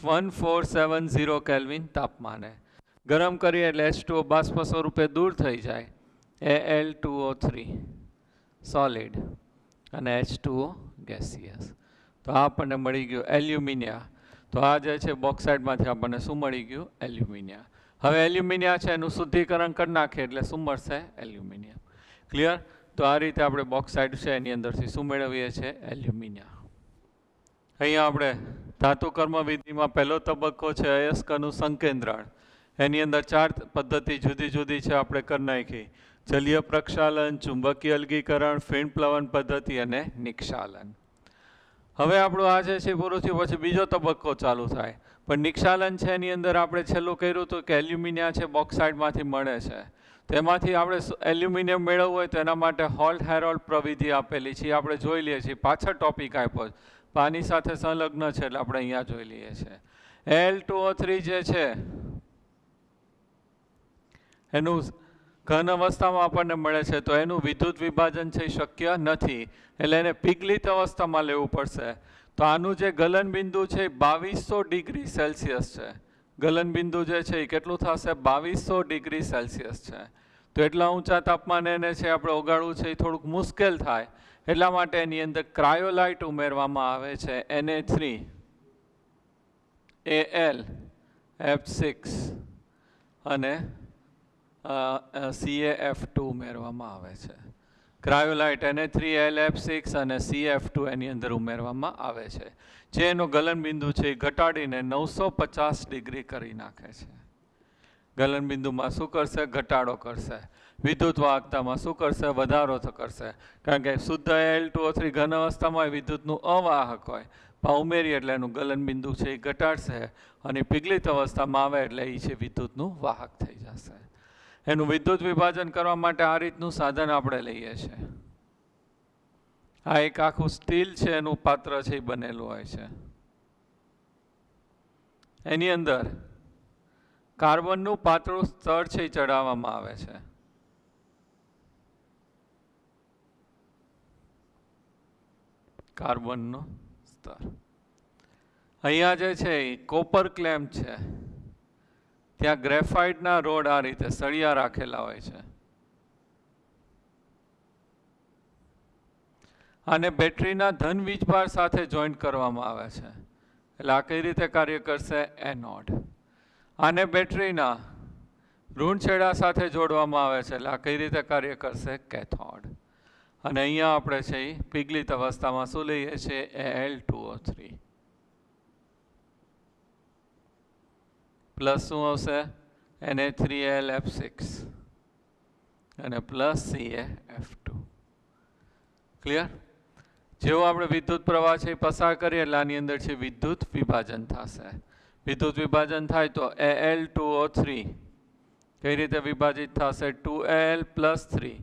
$1470 કેલ્વિન તાપમાને ગરમ કરીએ એટલે H2O બાષ્પ સ્વરૂપે દૂર થઈ જાય. Al2O3 સોલિડ અને H2O ગેસિયસ. તો આ આપણને મળી ગયું એલ્યુમિનિયા. તો આ જે છે બોક્સાઇડમાંથી આપણને શું મળી ગયું? એલ્યુમિનિયા. હવે એલ્યુમિનિયા છે એનું શુદ્ધિકરણ કરી નાખીએ એટલે શું મળશે? એલ્યુમિનિયમ. ક્લિયર? તો આ રીતે આપણે બોક્સાઇડ છે એની અંદરથી શું મેળવીએ છીએ? એલ્યુમિનિયા. અહીંયા આપણે ધાતુ કર્મ વિધિમાં પહેલો તબક્કો છે અયસ્કનું સંકેન્દ્રણ. એની અંદર 4 પદ્ધતિ જુદી જુદી છે આપણે કરી નાખી. જલીય પ્રક્ષાલન, ચુંબકીય અલગીકરણ, ફીણ પ્લવન પદ્ધતિ અને નિક્ષાલન. હવે આપણું આ જે છે પૂરું થયું પછી બીજો તબક્કો ચાલુ થાય. પણ નિક્ષાલન છે એની અંદર આપણે છેલ્લું કર્યું હતું કે એલ્યુમિનિયા છે બોક્સાઇડમાંથી મળે છે. તેમાંથી આપણે એલ્યુમિનિયમ મેળવવું હોય તો એના માટે હોલ્ટ હેરોલ્ડ પ્રવિધિ આપેલી છે, આપણે જોઈ લઈએ છીએ. પાછળ ટોપિક આપ્યો પાણી સાથે સંલગ્ન છે એટલે આપણે અહીંયા જોઈ લઈએ છીએ. Al2O3 જે છે એનું ઘન અવસ્થામાં આપણને મળે છે તો એનું વિદ્યુત વિભાજન છે શક્ય નથી એટલે એને પિગલિત અવસ્થામાં લેવું પડશે. તો આનું જે ગલન બિંદુ છે 2200 ડિગ્રી સેલ્સિયસ છે. ગલન બિંદુ જે છે એ કેટલું થશે? 2200 ડિગ્રી સેલ્સિયસ છે. તો એટલા ઊંચા તાપમાને એને છે આપણે ઓગાળવું છે એ થોડુંક મુશ્કેલ થાય. એટલા માટે એની અંદર ક્રાયોલાઇટ ઉમેરવામાં આવે છે. Na3Al F6 અને CaF2 ઉમેરવામાં આવે છે. ક્રાયોલાઇટ Na3Al F6 અને CaF2 એની અંદર ઉમેરવામાં આવે છે જે એનો ગલન બિંદુ છે એ ઘટાડીને 950 ડિગ્રી કરી નાખે છે. ગલન બિંદુમાં શું કરશે? ઘટાડો કરશે. વિદ્યુત વાહકતામાં શું કરશે? વધારો કરશે. કારણ કે શુદ્ધ Al2O3 ઘન અવસ્થામાં વિદ્યુતનું અવાહક હોય, પણ ઉમેરીએ એટલે એનું ગલન બિંદુ છે એ ઘટાડશે અને પિગલિત અવસ્થામાં આવે એટલે એ છે વિદ્યુતનું વાહક થઈ જશે. એનું વિદ્યુત વિભાજન કરવા માટે આ રીતનું સાધન આપણે લઈએ છીએ. આ એક આખું સ્ટીલ છે એનું પાત્ર છે એ બનેલું હોય છે. એની અંદર કાર્બનનું પાતળું સ્તર છે એ ચડાવવામાં આવે છે. કાર્બનનું સ્તર અહીંયા જે છે એ કોપર ક્લેમ્પ છે. ત્યાં ગ્રેફાઇટના રોડ આ રીતે સળિયા રાખેલા હોય છે. આને બેટરીના ધન વીજભાર સાથે જોઈન્ટ કરવામાં આવે છે. એટલે આ કઈ રીતે કાર્ય કરશે? એનોડ. આને બેટરીના ઋણ છેડા સાથે જોડવામાં આવે છે એટલે આ કઈ રીતે કાર્ય કરશે? કેથોડ. અને અહીંયા આપણે છે એ પિગલિત અવસ્થામાં શું લઈએ છીએ? Al2O3 પ્લસ શું આવશે? Na3Al F6 અને પ્લસ CaF2. ક્લિયર? જેવો આપણે વિદ્યુત પ્રવાહ છે એ પસાર કરીએ એટલે આની અંદર છે વિદ્યુત વિભાજન થશે. વિદ્યુત વિભાજન થાય તો Al2O3 કઈ રીતે વિભાજિત થશે? 2Al + 3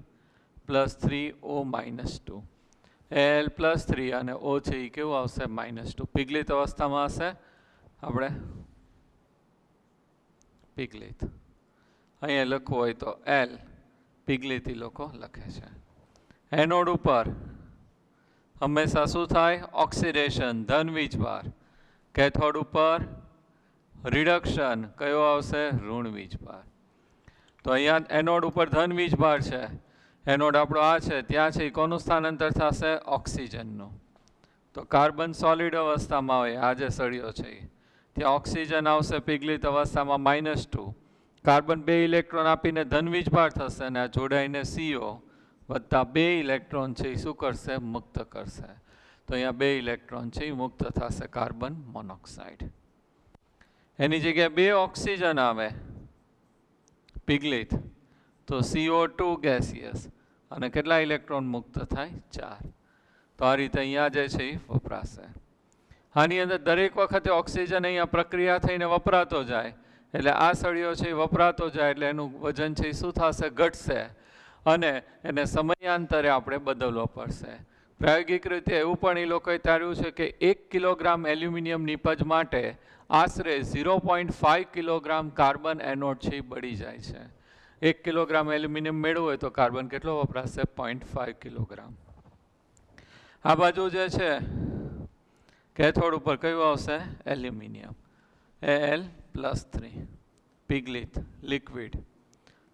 + 3O - 2. Al + 3 અને O છે એ કેવું આવશે? -2. પિગલિત અવસ્થામાં હશે આપણે પિગલિત. અહીંયા લખવું હોય તો L પિગલિતી લોકો લખે છે. એનોડ ઉપર હંમેશા શું થાય? ઓક્સિડેશન, ધન વીજભાર. કેથોડ ઉપર રિડક્શન, કયો આવશે? ઋણ વીજભાર. તો અહીંયા એનોડ ઉપર ધન વીજભાર છે. એનોડ આપણો આ છે, ત્યાં છે કોનું સ્થાનાંતર થશે? ઓક્સિજનનું. તો કાર્બન સોલિડ અવસ્થામાં હોય, આ જે સળિયો છે ત્યાં ઓક્સિજન આવશે પિગલિત અવસ્થામાં -2. કાર્બન 2 ઇલેક્ટ્રોન આપીને ધન વીજભાર થશે અને આ જોડાઈને CO વત્તા 2 ઇલેક્ટ્રોન છે એ શું કરશે? મુક્ત કરશે. તો અહીંયા 2 ઇલેક્ટ્રોન છે એ મુક્ત થશે કાર્બન મોનોક્સાઇડ. એની જગ્યાએ 2 ઓક્સિજન આવે પિગલિત તો CO2 ગેસિયસ અને કેટલા ઇલેક્ટ્રોન મુક્ત થાય? 4. તો આ રીતે અહીંયા જે છે એ વપરાશે. આની અંદર દરેક વખતે ઓક્સિજન અહીંયા પ્રક્રિયા થઈને વપરાતો જાય એટલે આ સળિયો છે એ વપરાતો જાય એટલે એનું વજન છે એ શું થશે? ઘટશે અને એને સમયાંતરે આપણે બદલવો પડશે. પ્રાયોગિક રીતે એવું પણ એ લોકોએ તાર્યું છે કે 1 કિલોગ્રામ એલ્યુમિનિયમ નિપજ માટે આશરે 0.5 કિલોગ્રામ કાર્બન એનોડ છે એ બળી જાય છે. 1 કિલોગ્રામ એલ્યુમિનિયમ મેળવવું હોય તો કાર્બન કેટલો વપરાશે? 0.5 કિલોગ્રામ. આ બાજુ જે છે કેથોડ ઉપર કયું આવશે? એલ્યુમિનિયમ. Al + 3 પિગલિત લિક્વિડ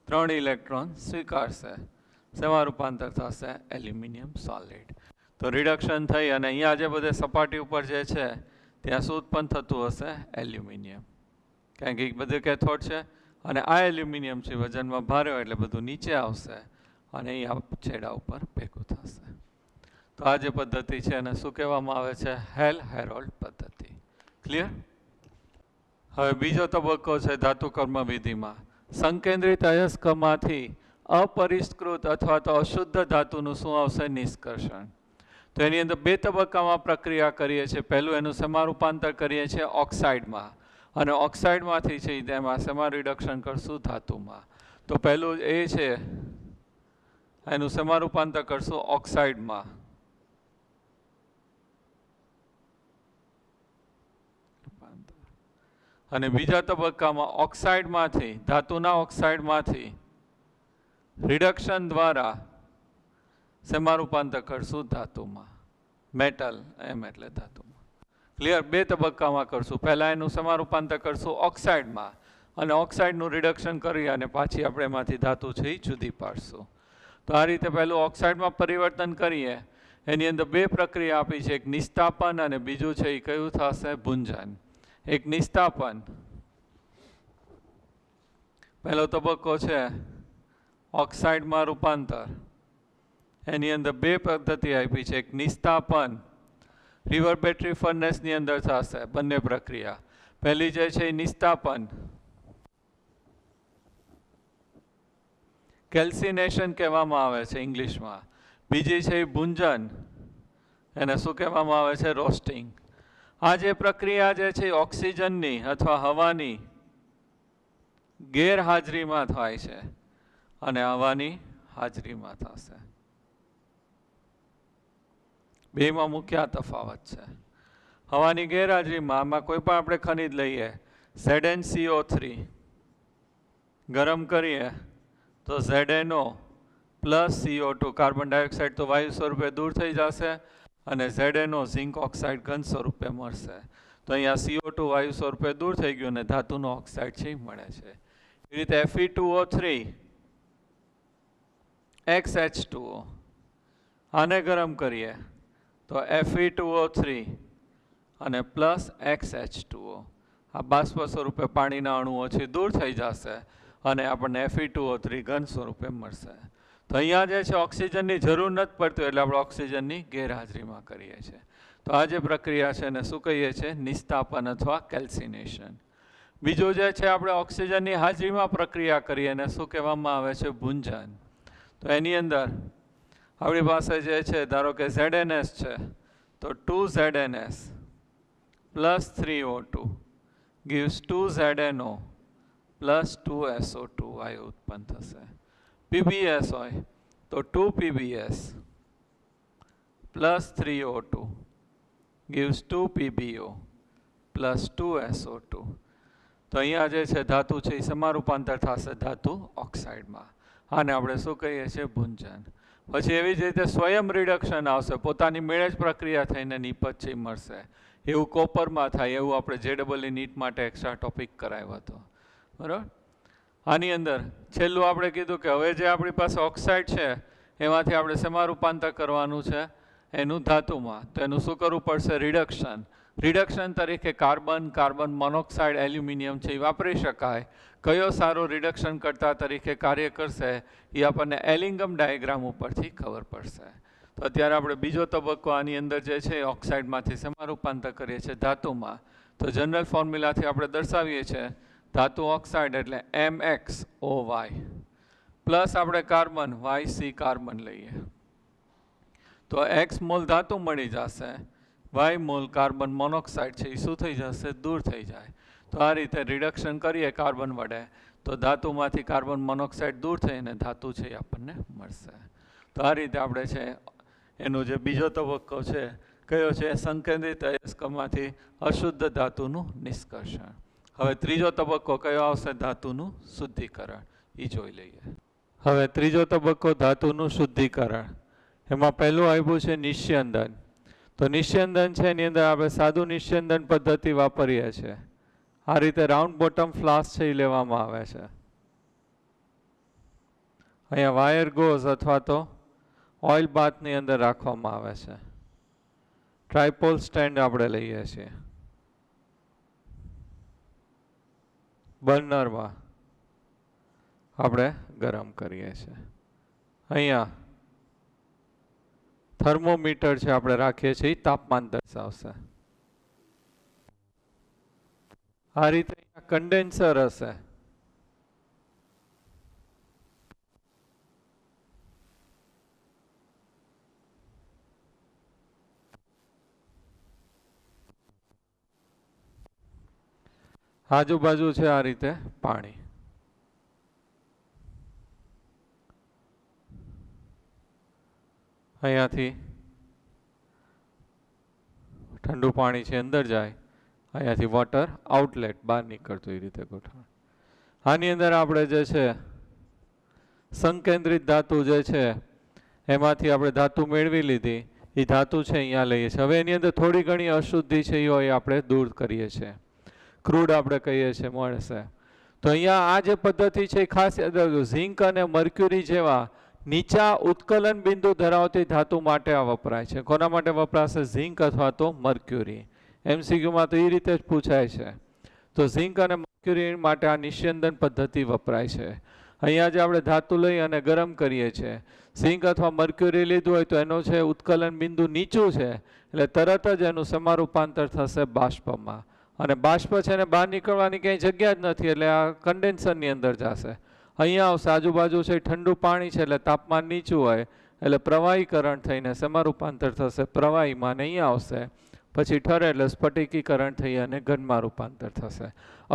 3 ઇલેક્ટ્રોન સ્વીકારશે. શેમાં રૂપાંતર થશે? Aluminium solid. તો રિડક્શન થઈ અને અહીંયા જે બધે સપાટી ઉપર જે છે ત્યાં શું ઉત્પન્ન થતું હશે? એલ્યુમિનિયમ. કારણ કે બધું કેથોડ છે અને આ એલ્યુમિનિયમ છે વજનમાં ભારે હોય એટલે બધું નીચે આવશે અને અહીંયા છેડા ઉપર ભેગું થશે. તો આ જે પદ્ધતિ છે એને શું કહેવામાં આવે છે? હેલ-હેરોલ્ડ પદ્ધતિ. ક્લિયર? હવે બીજો તબક્કો છે ધાતુ કર્મ વિધિમાં. સંકેન્દ્રિત અયસ્કમાંથી અપરિષ્કૃત અથવા તો અશુદ્ધ ધાતુનું શું આવશે? નિષ્કર્ષણ. તો એની અંદર 2 તબક્કામાં પ્રક્રિયા કરીએ છીએ. પહેલું એનું શેમાં રૂપાંતર કરીએ છીએ? ઓક્સાઇડમાં. અને ઓક્સાઇડમાંથી છે તેમાં શેમાં રિડક્શન કરશું? ધાતુમાં. તો પહેલું એ છે એનું શેમાં રૂપાંતર કરશું? ઓક્સાઇડમાં. અને બીજા તબક્કામાં ઓક્સાઇડમાંથી, ધાતુના ઓક્સાઇડમાંથી રિડક્શન દ્વારા શેમાં રૂપાંતર કરશું? ધાતુમાં. મેટલ એમ એટલે ધાતુમાં. ક્લિયર? 2 તબક્કામાં કરશું. પહેલાં એનું શેમાં રૂપાંતર કરશું? ઓક્સાઇડમાં. અને ઓક્સાઇડનું રિડક્શન કરી અને પાછી આપણે એમાંથી ધાતુ છે એ જુદી પાડશું. તો આ રીતે પહેલું ઓક્સાઇડમાં પરિવર્તન કરીએ. એની અંદર 2 પ્રક્રિયા આપી છે, એક નિસ્તાપન અને બીજું છે એ કયું થશે? ભુંજન. એક નિસ્તાપન, પહેલો તબક્કો છે ઓક્સાઇડમાં રૂપાંતર. એની અંદર 2 પદ્ધતિ આપી છે, એક નિસ્તાપન રિવર બેટરી ફર્નેસની અંદર થશે. બંને પ્રક્રિયા. પહેલી જે છે એ નિસ્તાપન, કેલ્સિનેશન કહેવામાં આવે છે ઇંગ્લિશમાં. બીજી છે એ ભુંજન, એને શું કહેવામાં આવે છે? રોસ્ટિંગ. આ જે પ્રક્રિયા જે છે ઓક્સિજનની અથવા હવાની ગેરહાજરીમાં થાય છે અને હવાની હાજરીમાં થશે. બેમાં મુખ્ય તફાવત છે. હવાની ગેરહાજરીમાં આમાં કોઈ પણ આપણે ખનિજ લઈએ, ZnCO3 ગરમ કરીએ તો ZnO + CO2 કાર્બન ડાયોક્સાઇડ તો વાયુ સ્વરૂપે દૂર થઈ જશે અને ZnO ઝિંક ઓક્સાઇડ ઘન સ્વરૂપે મળશે. તો અહીંયા CO2 વાયુ સ્વરૂપે દૂર થઈ ગયું અને ધાતુનો ઓક્સાઇડ છે મળે છે. એ રીતે Fe2O3 XH2O, આને ગરમ કરીએ તો Fe2O3 અને પ્લસ XH2O, આ બાષ્પ સ્વરૂપે પાણીના અણુઓ છે દૂર થઈ જશે અને આપણને Fe2O3 ઘન સ્વરૂપે મળશે. તો અહીંયા જે છે ઓક્સિજનની જરૂર નથી પડતી એટલે આપણે ઓક્સિજનની ગેરહાજરીમાં કરીએ છીએ. તો આ જે પ્રક્રિયા છે એને શું કહીએ છીએ? નિસ્તાપન અથવા કેલ્સિનેશન. બીજું જે છે આપણે ઓક્સિજનની હાજરીમાં પ્રક્રિયા કરીએ એને શું કહેવામાં આવે છે? ભુંજન. તો એની અંદર આપણી પાસે જે છે ધારો કે ZnS છે તો 2ZnS + 3O2 gives 2ZNO plus 2SO2 વાયુ ઉત્પન્ન થશે. PBS હોય તો 2PBS plus 3O2 gives 2PBO plus 2SO2. તો અહીંયા જે છે ધાતુ છે એ સમારૂપાંતર થશે ધાતુ ઓક્સાઇડમાં. આને આપણે શું કહીએ છીએ? ભૂંજન. પછી એવી જ રીતે સ્વયં રિડક્શન આવશે, પોતાની મેળે જ પ્રક્રિયા થઈને નિપજ છે મળશે. એવું કોપરમાં થાય, એવું આપણે JEE નીટ માટે એક્સ્ટ્રા ટોપિક કરાવ્યો હતો. બરાબર. આની અંદર છેલ્લું આપણે કીધું કે હવે જે આપણી પાસે ઓક્સાઇડ છે એમાંથી આપણે શેમાં રૂપાંતર કરવાનું છે? એનું ધાતુમાં. તો એનું શું કરવું પડશે? રિડક્શન. રિડક્શન તરીકે કાર્બન, કાર્બન મોનોક્સાઇડ, એલ્યુમિનિયમ છે એ વાપરી શકાય. કયો સારો રિડક્શન કરતા તરીકે કાર્ય કરશે એ આપણને એલિંગમ ડાયાગ્રામ ઉપરથી ખબર પડશે. તો અત્યારે આપણે બીજો તબક્કો આની અંદર જે છે ઓક્સાઇડમાંથી શેમાં રૂપાંતર કરીએ છીએ? ધાતુમાં. તો જનરલ ફોર્મ્યુલાથી આપણે દર્શાવીએ છીએ ધાતુ ઓક્સાઇડ એટલે MXOY પ્લસ આપણે કાર્બન YC કાર્બન લઈએ તો X મોલ ધાતુ મળી જશે, Y મોલ કાર્બન મોનોક્સાઇડ છે એ શું થઈ જશે? દૂર થઈ જાય. તો આ રીતે રિડક્શન કરીએ કાર્બન વડે તો ધાતુમાંથી કાર્બન મોનોક્સાઇડ દૂર થઈને ધાતુ છે એ આપણને મળશે. તો આ રીતે આપણે છે એનો જે બીજો તબક્કો છે કયો છે? સંકેન્દ્રિત અયસ્કમાંથી અશુદ્ધ ધાતુનું નિષ્કર્ષણ. હવે ત્રીજો તબક્કો કયો આવશે? ધાતુનું શુદ્ધિકરણ. એ જોઈ લઈએ. હવે ત્રીજો તબક્કો ધાતુનું શુદ્ધિકરણ. એમાં પહેલું આવ્યું છે નિસ્યંદન. તો નિસ્યંદન છે એની અંદર આપણે સાદું નિસ્યંદન પદ્ધતિ વાપરીએ છીએ. આ રીતે રાઉન્ડ બોટમ ફ્લાસ્ક છે એ લેવામાં આવે છે. અહીંયા વાયર ગોઝ અથવા તો ઓઇલ બાથની અંદર રાખવામાં આવે છે. ટ્રાયપોલ સ્ટેન્ડ આપણે લઈએ છીએ. બર્નરમાં આપણે ગરમ કરીએ છીએ. અહીંયા થર્મોમીટર છે આપણે રાખીએ છીએ, તાપમાન દર્શાવશે. આ રીતે કન્ડેન્સર હશે. આજુબાજુ છે આ રીતે પાણી. અહીંયાથી ઠંડુ પાણી છે અંદર જાય, અહીંયાથી વોટર આઉટલેટ બહાર નીકળતું એ રીતે ગોઠવણ. આની અંદર આપણે જે છે સંકેન્દ્રિત ધાતુ જે છે એમાંથી આપણે ધાતુ મેળવી લીધી. એ ધાતુ છે અહીંયા લઈએ છીએ. હવે એની અંદર થોડી ઘણી અશુદ્ધિ છે એ આપણે દૂર કરીએ છીએ. ક્રૂડ આપણે કહીએ છીએ મળશે. તો અહીંયા આ જે પદ્ધતિ છે એ ખાસ યાદ રાખજો. ઝિંક અને મર્ક્યુરી જેવા નીચા ઉત્કલન બિંદુ ધરાવતી ધાતુ માટે આ વપરાય છે. કોના માટે વપરાશે? ઝિંક અથવા તો મર્ક્યુરી. MCQમાં તો એ રીતે જ પૂછાય છે. તો ઝિંક અને મર્ક્યુરી માટે આ નિસ્યંદન પદ્ધતિ વપરાય છે. અહીંયા જે આપણે ધાતુ લઈ અને ગરમ કરીએ છીએ, ઝિંક અથવા મર્ક્યુરી લીધું હોય તો એનો છે ઉત્કલન બિંદુ નીચું છે એટલે તરત જ એનું સમારૂપાંતર થશે બાષ્પમાં. અને બાષ્પ છે ને બહાર નીકળવાની ક્યાંય જગ્યા જ નથી એટલે આ કન્ડેન્સરની અંદર જશે. અહીંયા આવશે આજુબાજુ છે ઠંડુ પાણી છે એટલે તાપમાન નીચું હોય એટલે પ્રવાહીકરણ થઈને સમારૂપાંતર થશે પ્રવાહીમાં અને અહીંયા આવશે. પછી ઠરે એટલે સ્ફટિકીકરણ થઈ અને ઘનમાં રૂપાંતર થશે.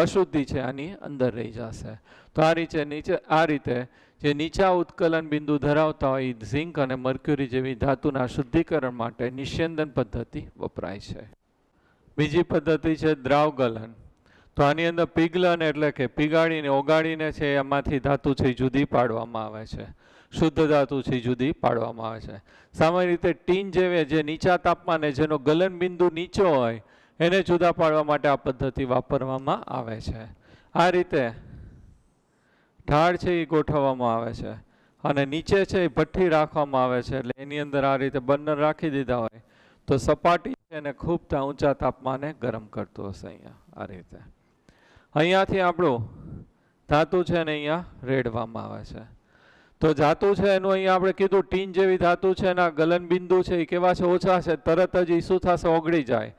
અશુદ્ધિ છે આની અંદર રહી જશે. તો આ રીતે જે નીચા ઉત્કલન બિંદુ ધરાવતા હોય ઝિંક અને મર્ક્યુરી જેવી ધાતુના શુદ્ધિકરણ માટે નિસ્યંદન પદ્ધતિ વપરાય છે. બીજી પદ્ધતિ છે દ્રાવગલન. તો આની અંદર પિઘલન એટલે કે પીગાળીને ઓગાળીને છે એમાંથી ધાતુ છે જુદી પાડવામાં આવે છે. શુદ્ધ ધાતુ છે જુદી પાડવામાં આવે છે. સામાન્ય રીતે ટીન જેવી જે નીચા તાપમાને જેનો ગલન બિંદુ નીચો હોય એને જુદા પાડવા માટે આ પદ્ધતિ વાપરવામાં આવે છે. આ રીતે ઢાળ છે એ ગોઠવવામાં આવે છે અને નીચે છે એ ભઠ્ઠી રાખવામાં આવે છે. એટલે એની અંદર આ રીતે બર્નર રાખી દીધા હોય તો સપાટી છે એને ખૂબ ઊંચા તાપમાને ગરમ કરતું હશે. અહીંયા આ રીતે અહીંયાથી આપણું ધાતુ છે ને અહીંયા રેડવામાં આવે છે. તો ધાતુ છે એનું અહીંયા આપણે કીધું ટીન જેવી ધાતુ છે એના ગલન બિંદુ છે એ કેવા છે? ઓછા છે. તરત જ એ શું થશે? ઓગળી જાય.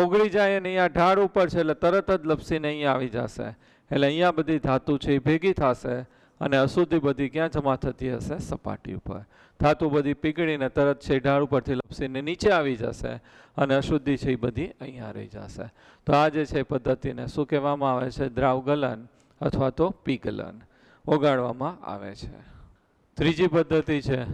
ઓગળી જાય અને અહીંયા ઢાળ ઉપર છે એટલે તરત જ લપસીને અહીંયા આવી જશે. એટલે અહીંયા બધી ધાતુ છે એ ભેગી થશે અને અશુદ્ધિ બધી ક્યાં જમા થતી હશે? સપાટી ઉપર. ધાતુ બધી પીગળીને તરત છે ઢાળ ઉપરથી લપસીને નીચે આવી જશે અને અશુદ્ધિ છે એ બધી અહીંયા રહી જશે. તો આ જે છે પદ્ધતિને શું કહેવામાં આવે છે? દ્રાવગલન અથવા તો પીગલન ઓગાળવામાં આવે છે. ત્રીજી પદ્ધતિ છે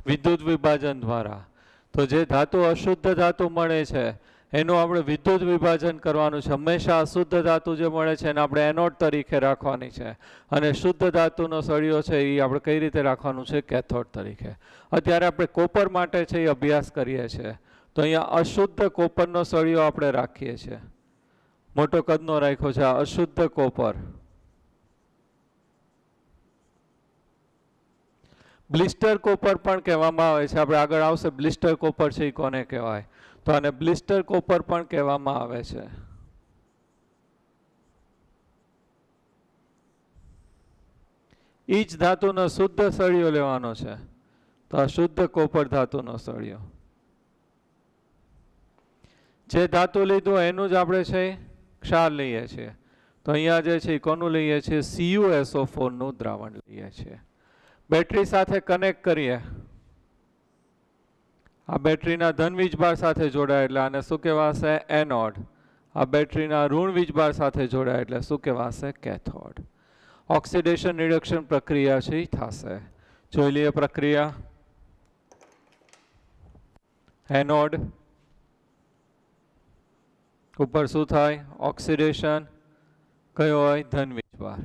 વિદ્યુત વિભાજન દ્વારા. તો જે ધાતુ અશુદ્ધ ધાતુ મળે છે એનું આપણે વિદ્યુત વિભાજન કરવાનું છે. હંમેશા અશુદ્ધ ધાતુ જે મળે છે એને આપણે એનોડ તરીકે રાખવાની છે અને શુદ્ધ ધાતુનો સળિયો છે એ આપણે કઈ રીતે રાખવાનું છે? કેથોડ તરીકે. અત્યારે આપણે કોપર માટે છે એ અભ્યાસ કરીએ છીએ. તો અહીંયા અશુદ્ધ કોપરનો સળિયો આપણે રાખીએ છીએ. મોટો કદનો રાખ્યો છે આ અશુદ્ધ કોપર. બ્લિસ્ટર કોપર પણ કહેવામાં આવે છે. આપણે આગળ આવશે બ્લિસ્ટર કોપર છે એ કોને કહેવાય. તો આને બ્લિસ્ટર કોપર પણ કહેવામાં આવે છે. ઈ જ ધાતુનો શુદ્ધ સળિયો લેવાનો છે. તો આ શુદ્ધ કોપર ધાતુનો સળિયો. જે ધાતુ લીધું એનું જ આપણે છે ક્ષાર લઈએ છીએ. તો અહીંયા જે છે કોનું લઈએ છીએ? CuSO4 નું દ્રાવણ લઈએ છીએ. બેટરી સાથે કનેક્ટ કરીએ. આ બેટરીના ધન વીજભાર સાથે જોડાય એટલે આને શું કહેવાશે? એનોડ. આ બેટરીના ઋણ વીજભાર સાથે જોડાય એટલે શું કહેવાશે? કેથોડ. ઓક્સિડેશન રિડક્શન પ્રક્રિયા છે એ થશે. જોઈ લઈએ પ્રક્રિયા. એનોડ ઉપર શું થાય? ઓક્સિડેશન. કયો હોય? ધન વીજભાર.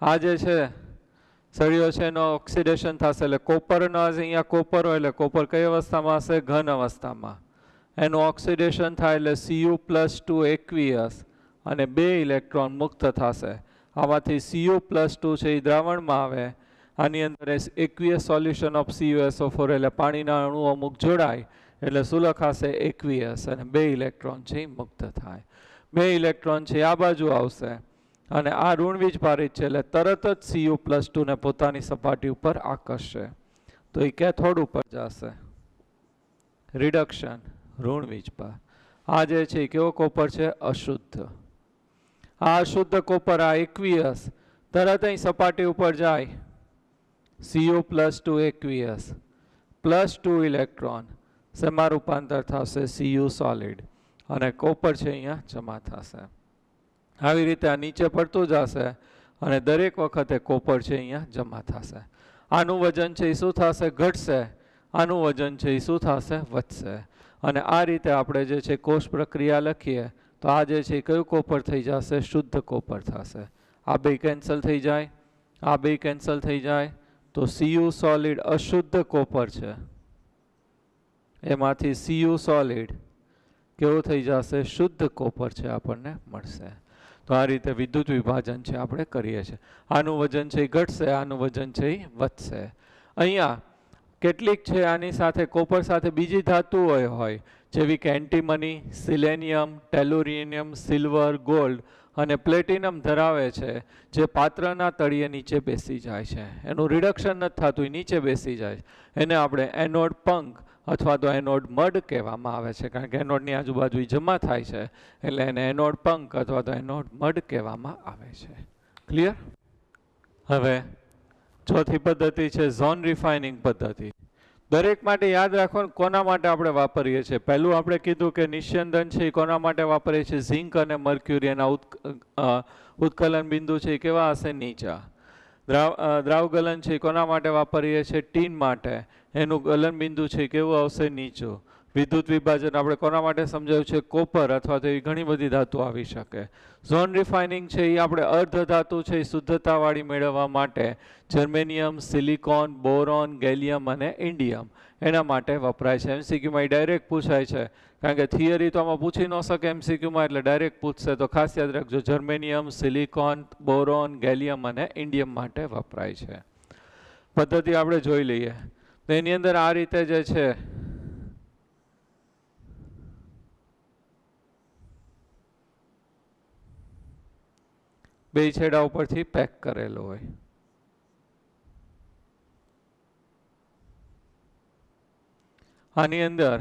આ જે છે સળિયો છે એનો ઓક્સિડેશન થશે એટલે કોપરનો અહીંયા કોપર હોય એટલે કોપર કઈ અવસ્થામાં હશે? ઘન અવસ્થામાં. એનું ઓક્સિડેશન થાય એટલે Cu+2 એક્વિયસ અને 2 ઇલેક્ટ્રોન મુક્ત થશે. આમાંથી Cu+2 છે એ દ્રાવણમાં આવે. આની અંદર એક્વિયસ સોલ્યુશન ઓફ CuSO4 એટલે પાણીના અણુઓ અમુક જોડાય એટલે શું લખાશે? એક્વિયસ અને 2 ઇલેક્ટ્રોન છે એ મુક્ત થાય. 2 ઇલેક્ટ્રોન છે આ બાજુ આવશે અને આ ઋણ વીજભારિત છે એટલે તરત જ Cu+2 ને પોતાની સપાટી ઉપર આકર્ષશે. તો એ કેથોડ ઉપર જશે. રિડક્શન ઋણ વીજભાર. આ જે છે કેવો કોપર છે? અશુદ્ધ. આ અશુદ્ધ કોપર આ એક્વિયસ તરત અહીં સપાટી ઉપર જાય. Cu+2 એક્વિયસ +2 ઇલેક્ટ્રોન શેમાં રૂપાંતર થશે? Cu સોલિડ અને કોપર છે અહીંયા જમા થશે. આવી રીતે આ નીચે પડતું જશે અને દરેક વખતે કોપર છે અહીંયા જમા થશે. આનું વજન છે એ શું થશે? ઘટશે. આનું વજન છે એ શું થશે? વધશે. અને આ રીતે આપણે જે છે કોષ પ્રક્રિયા લખીએ તો આ જે છે કયું કોપર થઈ જશે? શુદ્ધ કોપર થશે. આ બે કેન્સલ થઈ જાય. આ બે કેન્સલ થઈ જાય તો Cu સોલિડ અશુદ્ધ કોપર છે એમાંથી Cu સોલિડ કેવું થઈ જશે? શુદ્ધ કોપર છે આપણને મળશે. તો આ રીતે વિદ્યુત વિભાજન છે આપણે કરીએ છીએ. આનું વજન છે એ ઘટશે, આનું વજન છે એ વધશે. અહીંયા કેટલીક છે આની સાથે કોપર સાથે બીજી ધાતુઓ હોય જેવી કે એન્ટીમની, સિલેનિયમ, ટેલુરિયમ, સિલ્વર, ગોલ્ડ અને પ્લેટિનમ ધરાવે છે જે પાત્રના તળિયે નીચે બેસી જાય છે. એનું રિડક્શન નથી થતું, એ નીચે બેસી જાય. એને આપણે એનોડ પંક અથવા તો એનોડ મડ કહેવામાં આવે છે કારણ કે એનોડની આજુબાજુ જમા થાય છે એટલે એને એનોડ પંક અથવા તો એનોડ મડ કહેવામાં આવે છે. ક્લિયર? હવે ચોથી પદ્ધતિ છે ઝોન રિફાઇનિંગ પદ્ધતિ. દરેક માટે યાદ રાખવાનું કોના માટે આપણે વાપરીએ છીએ. પહેલું આપણે કીધું કે નિસ્યંદન છે એ કોના માટે વાપરીએ છીએ? ઝિંક અને મર્ક્યુરી. એના ઉત્કલન બિંદુ છે એ કેવા હશે? નીચા. દ્રાવગલન છે એ કોના માટે વાપરીએ છીએ? ટીન માટે. એનું ગલન બિંદુ છે કેવું આવશે? નીચું. વિદ્યુત વિભાજન આપણે કોના માટે સમજાવ્યું છે? કોપર અથવા તો એવી ઘણી બધી ધાતુ આવી શકે. ઝોન રિફાઇનિંગ છે એ આપણે અર્ધ ધાતુ છે એ શુદ્ધતાવાળી મેળવવા માટે જર્મેનિયમ, સિલિકોન, બોરોન, ગેલિયમ અને ઇન્ડિયમ એના માટે વપરાય છે. MCQમાં ડાયરેક્ટ પૂછાય છે કારણ કે થિયરી તો આમાં પૂછી ન શકે MCQમાં એટલે ડાયરેક્ટ પૂછશે. તો ખાસ યાદ રાખજો જર્મેનિયમ, સિલિકોન, બોરોન, ગેલિયમ અને ઇન્ડિયમ માટે વપરાય છે. પદ્ધતિ આપણે જોઈ લઈએ. તો એની અંદર આ રીતે જે છે બે છેડા ઉપરથી પેક કરેલો હોય. આની અંદર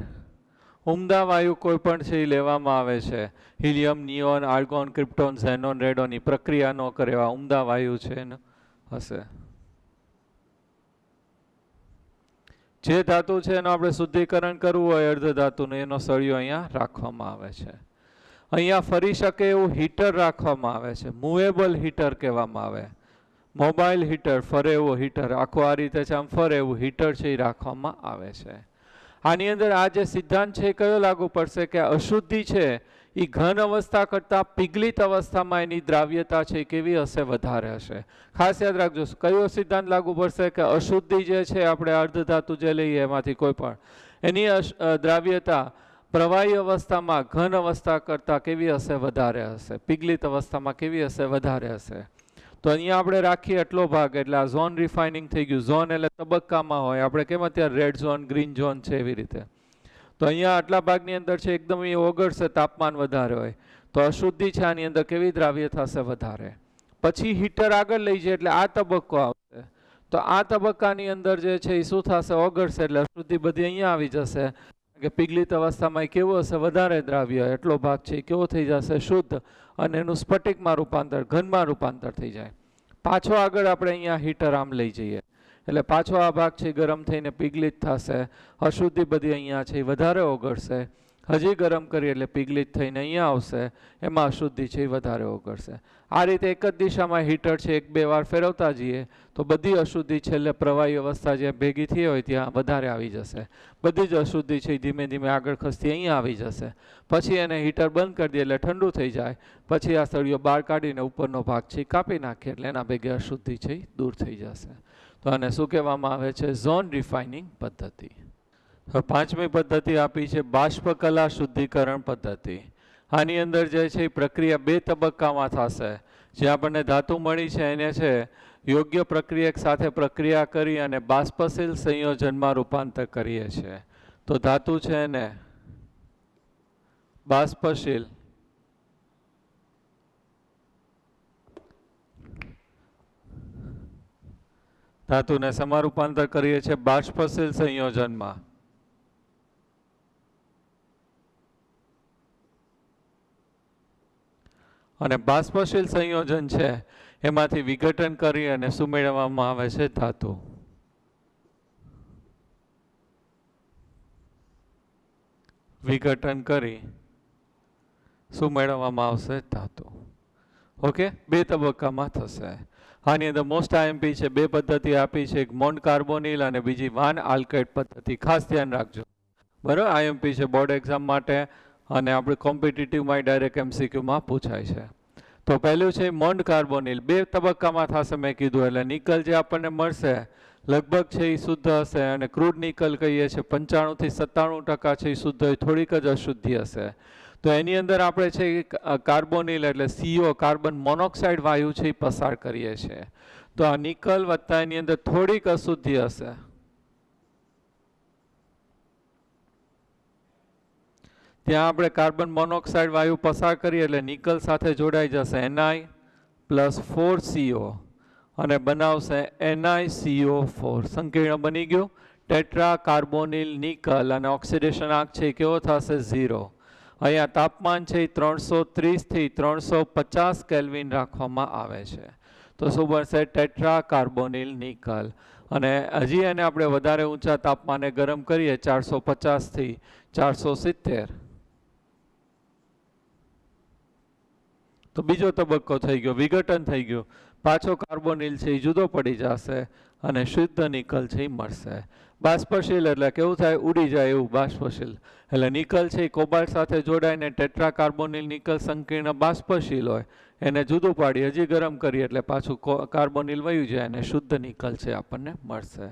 ઉમદા વાયુ કોઈ પણ છે એ લેવામાં આવે છે. Helium, neon, argon, krypton, xenon, radon. પ્રક્રિયા ન કરે એવા ઉમદા વાયુ છે હશે. જે ધાતુ છે એનું આપણે શુદ્ધિકરણ કરવું હોય અર્ધ ધાતુનું, એનો સળિયો અહીંયા રાખવામાં આવે છે. અહીંયા ફરી શકે એવું હીટર રાખવામાં આવે છે, મૂવેબલ હીટર કહેવામાં આવે. મોબાઈલ હીટર, ફરે એવો હીટર, આખું આ રીતે છે આમ ફરે એવું હીટર છે એ રાખવામાં આવે છે. આની અંદર આ જે સિદ્ધાંત છે એ કયો લાગુ પડશે કે અશુદ્ધિ છે એ ઘન અવસ્થા કરતાં પીગલિત અવસ્થામાં એની દ્રાવ્યતા છે કેવી હશે, વધારે હશે. ખાસ યાદ રાખજો, કયો સિદ્ધાંત લાગુ પડશે કે અશુદ્ધિ જે છે આપણે અર્ધ ધાતુ જે લઈએ એમાંથી કોઈ પણ એની દ્રાવ્યતા પ્રવાહી અવસ્થામાં ઘન અવસ્થા કરતાં કેવી હશે, વધારે હશે. પીગલિત અવસ્થામાં કેવી હશે, વધારે હશે. તો અહીંયા આપણે રાખીએ એટલો ભાગ, એટલે આ ઝોન રિફાઇનિંગ થઈ ગયું. ઝોન એટલે તબક્કામાં હોય, આપણે કેમ અત્યારે રેડ ઝોન ગ્રીન ઝોન છે એવી રીતે. તો અહીંયા આટલા ભાગની અંદર છે એકદમ એ ઓગળશે, તાપમાન વધારે હોય તો અશુદ્ધિ છે આની અંદર કેવી દ્રાવ્ય થશે, વધારે. પછી હીટર આગળ લઈ જાય એટલે આ તબક્કો આવશે. તો આ તબક્કાની અંદર જે છે એ શું થશે, ઓગળશે એટલે અશુદ્ધિ બધી અહીંયા આવી જશે. કે પીગલિત અવસ્થામાં કેવું હશે, વધારે દ્રાવ્ય, એટલો ભાગ છે કેવો થઈ જશે, શુદ્ધ, અને એનું સ્ફટિકમાં રૂપાંતર, ઘનમાં રૂપાંતર થઈ જાય. પાછો આગળ આપણે અહીંયા હીટર આમ લઈ જઈએ એટલે પાછો આ ભાગ છે ગરમ થઈને પીગલિત થશે, અશુદ્ધિ બધી અહીંયા છે વધારે ઓગળશે. હજી ગરમ કરીએ એટલે પીગલિત થઈને અહીંયા આવશે, એમાં અશુદ્ધિ છે એ વધારે ઓગળશે. આ રીતે એક જ દિશામાં હીટર છે એક બે વાર ફેરવતા જઈએ તો બધી અશુદ્ધિ છેલ્લે પ્રવાહી અવસ્થા જે ભેગી થઈ હોય ત્યાં વધારે આવી જશે. બધી જ અશુદ્ધિ છે ધીમે ધીમે આગળ ખસતી અહીંયા આવી જશે. પછી એને હીટર બંધ કરી દઈએ એટલે ઠંડુ થઈ જાય. પછી આ સળિયો બહાર કાઢીને ઉપરનો ભાગ છે કાપી નાખીએ એટલે એના ભેગે અશુદ્ધિ છે દૂર થઈ જશે. તો આને શું કહેવામાં આવે છે, ઝોન રિફાઇનિંગ પદ્ધતિ. હવે પાંચમી પદ્ધતિ આપી છે બાષ્પકલા શુદ્ધિકરણ પદ્ધતિ. આની અંદર જે છે એ પ્રક્રિયા બે તબક્કામાં થશે. જે આપણને ધાતુ મળી છે એને છે યોગ્ય પ્રક્રિયક સાથે પ્રક્રિયા કરી અને બાષ્પશીલ સંયોજનમાં રૂપાંતર કરીએ છીએ. તો ધાતુ છે એને બાષ્પશીલ ધાતુને શેમાં રૂપાંતર કરીએ છીએ, બાષ્પશીલ સંયોજનમાં. અને બાષ્પશીલ સંયોજન છે એમાંથી વિઘટન કરી અને શું મેળવવામાં આવે છે, ધાતુ. વિઘટન કરી શું મેળવવામાં આવશે, ધાતુ. ઓકે, બે તબક્કામાં થશે. આની અંદર મોસ્ટ આઈએમપી છે, બે પદ્ધતિ આપી છે, એક મોન્ડ કાર્બોનિલ અને બીજી વાન આલ્કેટ પદ્ધતિ. ખાસ ધ્યાન રાખજો, બરાબર. આઈએમપી છે બોર્ડ એક્ઝામ માટે અને આપણે કોમ્પિટિટિવમાં ડાયરેક્ટ એમસીક્યુમાં પૂછાય છે. તો પહેલું છે મોન્ડ કાર્બોનિલ, બે તબક્કામાં થશે મેં કીધું. એટલે નિકલ જે આપણને મળશે લગભગ છે એ શુદ્ધ હશે, અને ક્રૂડ નિકલ કહીએ છીએ 95 થી 97% છે એ શુદ્ધ હોય, થોડીક જ અશુદ્ધિ હશે. તો એની અંદર આપણે છે કાર્બોનિલ એટલે CO કાર્બન મોનોક્સાઇડ વાયુ છે એ પસાર કરીએ છીએ. તો આ નિકલ વત્તા એની અંદર થોડીક અશુદ્ધિ હશે. ત્યાં આપણે કાર્બન મોનોક્સાઇડ વાયુ પસાર કરીએ એટલે નિકલ સાથે જોડાઈ જશે Ni+4CO અને બનાવશે NiCO4. સંકીર્ણ બની ગયું ટેટ્રા કાર્બોનિલ નિકલ, અને ઓક્સિડેશન આંક છે કેવો થશે, 0. અહીંયા તાપમાન છે 330 થી 350 કેલ્વિન રાખવામાં આવે છે. તો શું બનશે, ટેટ્રા કાર્બોનિલ નિકલ. અને હજી એને આપણે વધારે ઊંચા તાપમાને ગરમ કરીએ 450 થી 470 તો બીજો તબક્કો થઈ ગયો, વિઘટન થઈ ગયું. પાછો કાર્બોનિલ છે એ જુદો પડી જશે અને શુદ્ધ નિકલ છે એ મળશે. બાષ્પશીલ એટલે કેવું થાય, ઉડી જાય એવું બાષ્પશીલ. એટલે નિકલ છે એ કોબાલ્ટ સાથે જોડાઈને ટેટ્રા કાર્બોનિલ નિકલ સંકીર્ણ બાષ્પશીલ હોય, એને જુદું પાડી હજી ગરમ કરીએ એટલે પાછું કાર્બોનિલ વયું જાય અને શુદ્ધ નિકલ છે આપણને મળશે.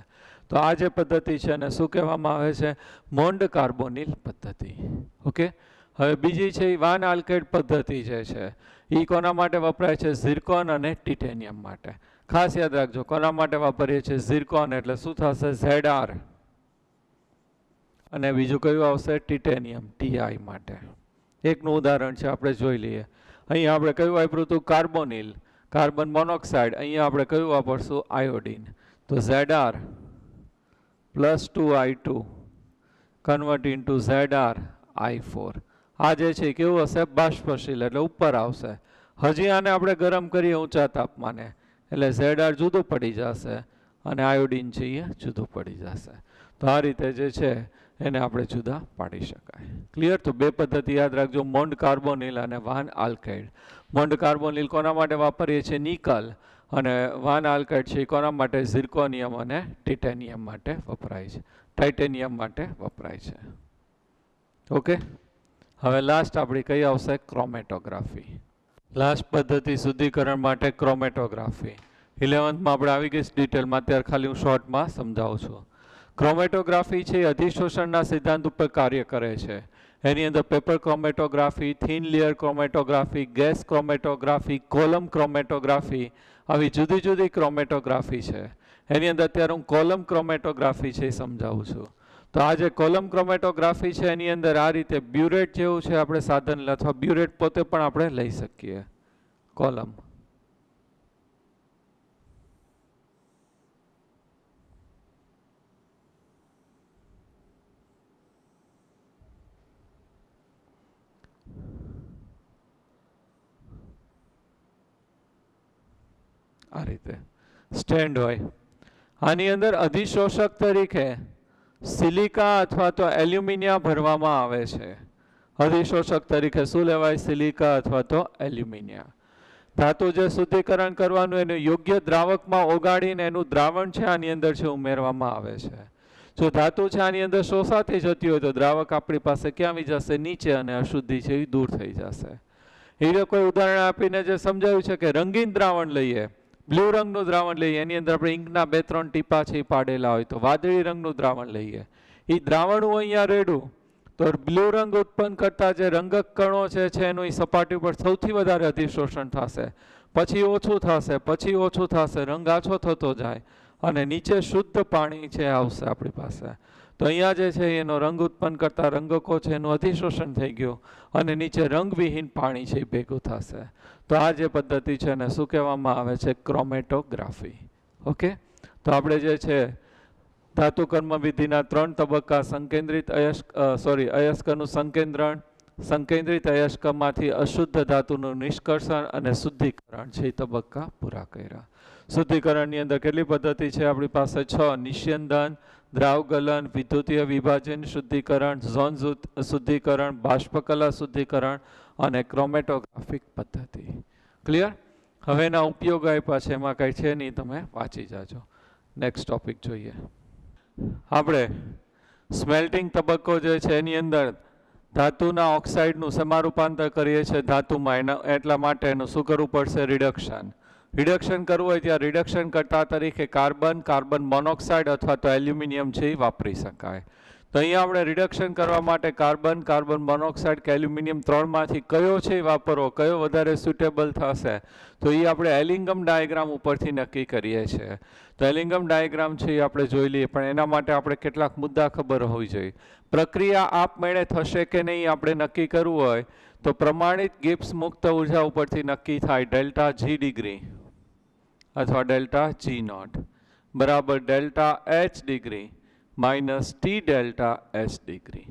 તો આ જે પદ્ધતિ છે એને શું કહેવામાં આવે છે, મોન્ડ કાર્બોનિલ પદ્ધતિ. ઓકે, હવે બીજી છે એ વાન આલ્કેટ પદ્ધતિ જે છે એ કોના માટે વપરાય છે, ઝિર્કોન અને ટિટેનિયમ માટે. ખાસ યાદ રાખજો, કોના માટે વાપરીએ છીએ, ઝિર્કોન એટલે શું થશે, ZR, અને બીજું કયું આવશે, ટિટેનિયમ, TI માટે. એકનું ઉદાહરણ છે આપણે જોઈ લઈએ. અહીંયા આપણે કયું વાપર્યું હતું, કાર્બોનિલ, કાર્બન મોનોક્સાઇડ. અહીંયા આપણે કયું વાપરશું, આયોડિન. તો ZR+2I2 કન્વર્ટ ઇન્ટુ ZrI4. આ જે છે કેવું હશે, બાષ્પશીલ એટલે ઉપર આવશે. હજી આને આપણે ગરમ કરીએ ઊંચા તાપમાને એટલે ZR જુદું પડી જશે અને આયોડિન છે એ જુદું પડી જશે. તો આ રીતે જે છે એને આપણે જુદા પાડી શકાય. ક્લિયર? તો બે પદ્ધતિ યાદ રાખજો, મોન્ડ કાર્બોનિલ અને વાન આલ્કાઇડ. મોન્ડ કાર્બોનિલ કોના માટે વાપરીએ છીએ? નિકલ. અને વાન આલ્કાઇડ છે કોના માટે? ઝિર્કોનિયમ અને ટાઇટેનિયમ માટે વપરાય છે. ટાઇટેનિયમ માટે વપરાય છે. ઓકે, હવે લાસ્ટ આપણી કઈ આવશે? ક્રોમેટોગ્રાફી. લાસ્ટ પદ્ધતિ શુદ્ધિકરણ માટે ક્રોમેટોગ્રાફી. 11th આપણે આવી ગઈ ડિટેલમાં, અત્યારે ખાલી હું શોર્ટમાં સમજાવું છું. ક્રોમેટોગ્રાફી છે એ અધિશોષણના સિદ્ધાંત ઉપર કાર્ય કરે છે. એની અંદર paper chromatography, thin layer chromatography, gas chromatography, column chromatography, આવી જુદી જુદી ક્રોમેટોગ્રાફી છે. એની અંદર અત્યારે હું કોલમ ક્રોમેટોગ્રાફી છે એ સમજાવું છું. તો આ જે કોલમ ક્રોમેટોગ્રાફી છે એની અંદર આ રીતે બ્યુરેટ જેવું છે આપણે સાધન, અથવા બ્યુરેટ પોતે પણ આપણે લઈ શકીએ. કોલમ આ રીતે સ્ટેન્ડ હોય. આની અંદર અધિશોષક તરીકે સિલિકા અથવા તો એલ્યુમિનિયમ ભરવામાં આવે છે. અધિશોષક તરીકે શું લેવાય? સિલિકા અથવા તો એલ્યુમિનિયમ. ધાતુ જે શુદ્ધિકરણ કરવાનું એનું યોગ્ય દ્રાવકમાં ઓગાળીને એનું દ્રાવણ છે આની અંદર છે ઉમેરવામાં આવે છે. જો ધાતુ છે આની અંદર શોષાતી જતી હોય તો દ્રાવક આપણી પાસે ક્યાં આવી જશે? નીચે, અને અશુદ્ધિ છે એ દૂર થઈ જશે. એ કોઈ ઉદાહરણ આપીને જે સમજાવ્યું છે કે રંગીન દ્રાવણ લઈએ, બ્લુ રંગનું દ્રાવણ લઈએ, એની અંદર આપણે ઇંકના 2-3 ટીપા છે પાડેલા હોય, તો વાદળી રંગનું દ્રાવણ લઈએ, એ દ્રાવણ હું અહીંયા રેડું તો બ્લુ રંગ ઉત્પન્ન કરતા જે રંગક કણો છે એનું એ સપાટી ઉપર સૌથી વધારે અધિશોષણ થશે, પછી ઓછું થશે, પછી ઓછું થશે, રંગ આછો થતો જાય અને નીચે શુદ્ધ પાણી છે આવશે આપણી પાસે. તો અહીંયા જે છે એનો રંગ ઉત્પન્ન કરતા રંગકો છે એનું અધિશોષણ થઈ ગયું અને નીચે રંગવિહીન પાણી છે એ ભેગું થશે. તો આ જે પદ્ધતિ છે એને શું કહેવામાં આવે છે? ક્રોમેટોગ્રાફી. ઓકે, તો આપણે જે છે ધાતુ કર્મ વિધિના 3 તબક્કા, સંકેન્દ્રિત અયસ્કનું સંકેન્દ્રણ, સંકેન્દ્રિત અયસ્કમાંથી અશુદ્ધ ધાતુનું નિષ્કર્ષણ અને શુદ્ધિકરણ છે એ તબક્કા પૂરા કર્યા. શુદ્ધિકરણની અંદર કેટલી પદ્ધતિ છે આપણી પાસે? 6. નિસ્યંદન, દ્રાવગલન, વિદ્યુતીય વિભાજન શુદ્ધિકરણ, ઝોન શુદ્ધિકરણ, બાષ્પકલા શુદ્ધિકરણ અને ક્રોમેટોગ્રાફિક પદ્ધતિ. ક્લિયર? હવે એના ઉપયોગ આપ્યા છે, એમાં કંઈ છે નહીં, તમે વાંચી જાજો. નેક્સ્ટ ટોપિક જોઈએ. આપણે સ્મેલ્ટિંગ તબક્કો જે છે એની અંદર ધાતુના ઓક્સાઇડનું સમારૂપાંતર કરીએ છીએ ધાતુમાં. એના એટલા માટે એનું શું કરવું પડશે? રિડક્શન. રિડક્શન કરવું હોય ત્યાં રિડક્શન કરતા તરીકે કાર્બન, કાર્બન મોનોક્સાઇડ અથવા તો એલ્યુમિનિયમ છે એ વાપરી શકાય. તો અહીંયા આપણે રિડક્શન કરવા માટે કાર્બન, કાર્બન મોનોક્સાઇડ કે એલ્યુમિનિયમ 3માંથી કયો છે એ વાપરવો, કયો વધારે સુટેબલ થશે, તો એ આપણે એલિંગમ ડાયાગ્રામ ઉપરથી નક્કી કરીએ છીએ. તો એલિંગમ ડાયાગ્રામ છે એ આપણે જોઈ લઈએ, પણ એના માટે આપણે કેટલાક મુદ્દા ખબર હોવી જોઈએ. પ્રક્રિયા આપમેળે થશે કે નહીં આપણે નક્કી કરવું હોય તો પ્રમાણિત ગિબ્સ મુક્ત ઉર્જા ઉપરથી નક્કી થાય. ડેલ્ટા જી ડિગ્રી અથવા ડેલ્ટા જી નોટ બરાબર delta H degree minus T delta H degree.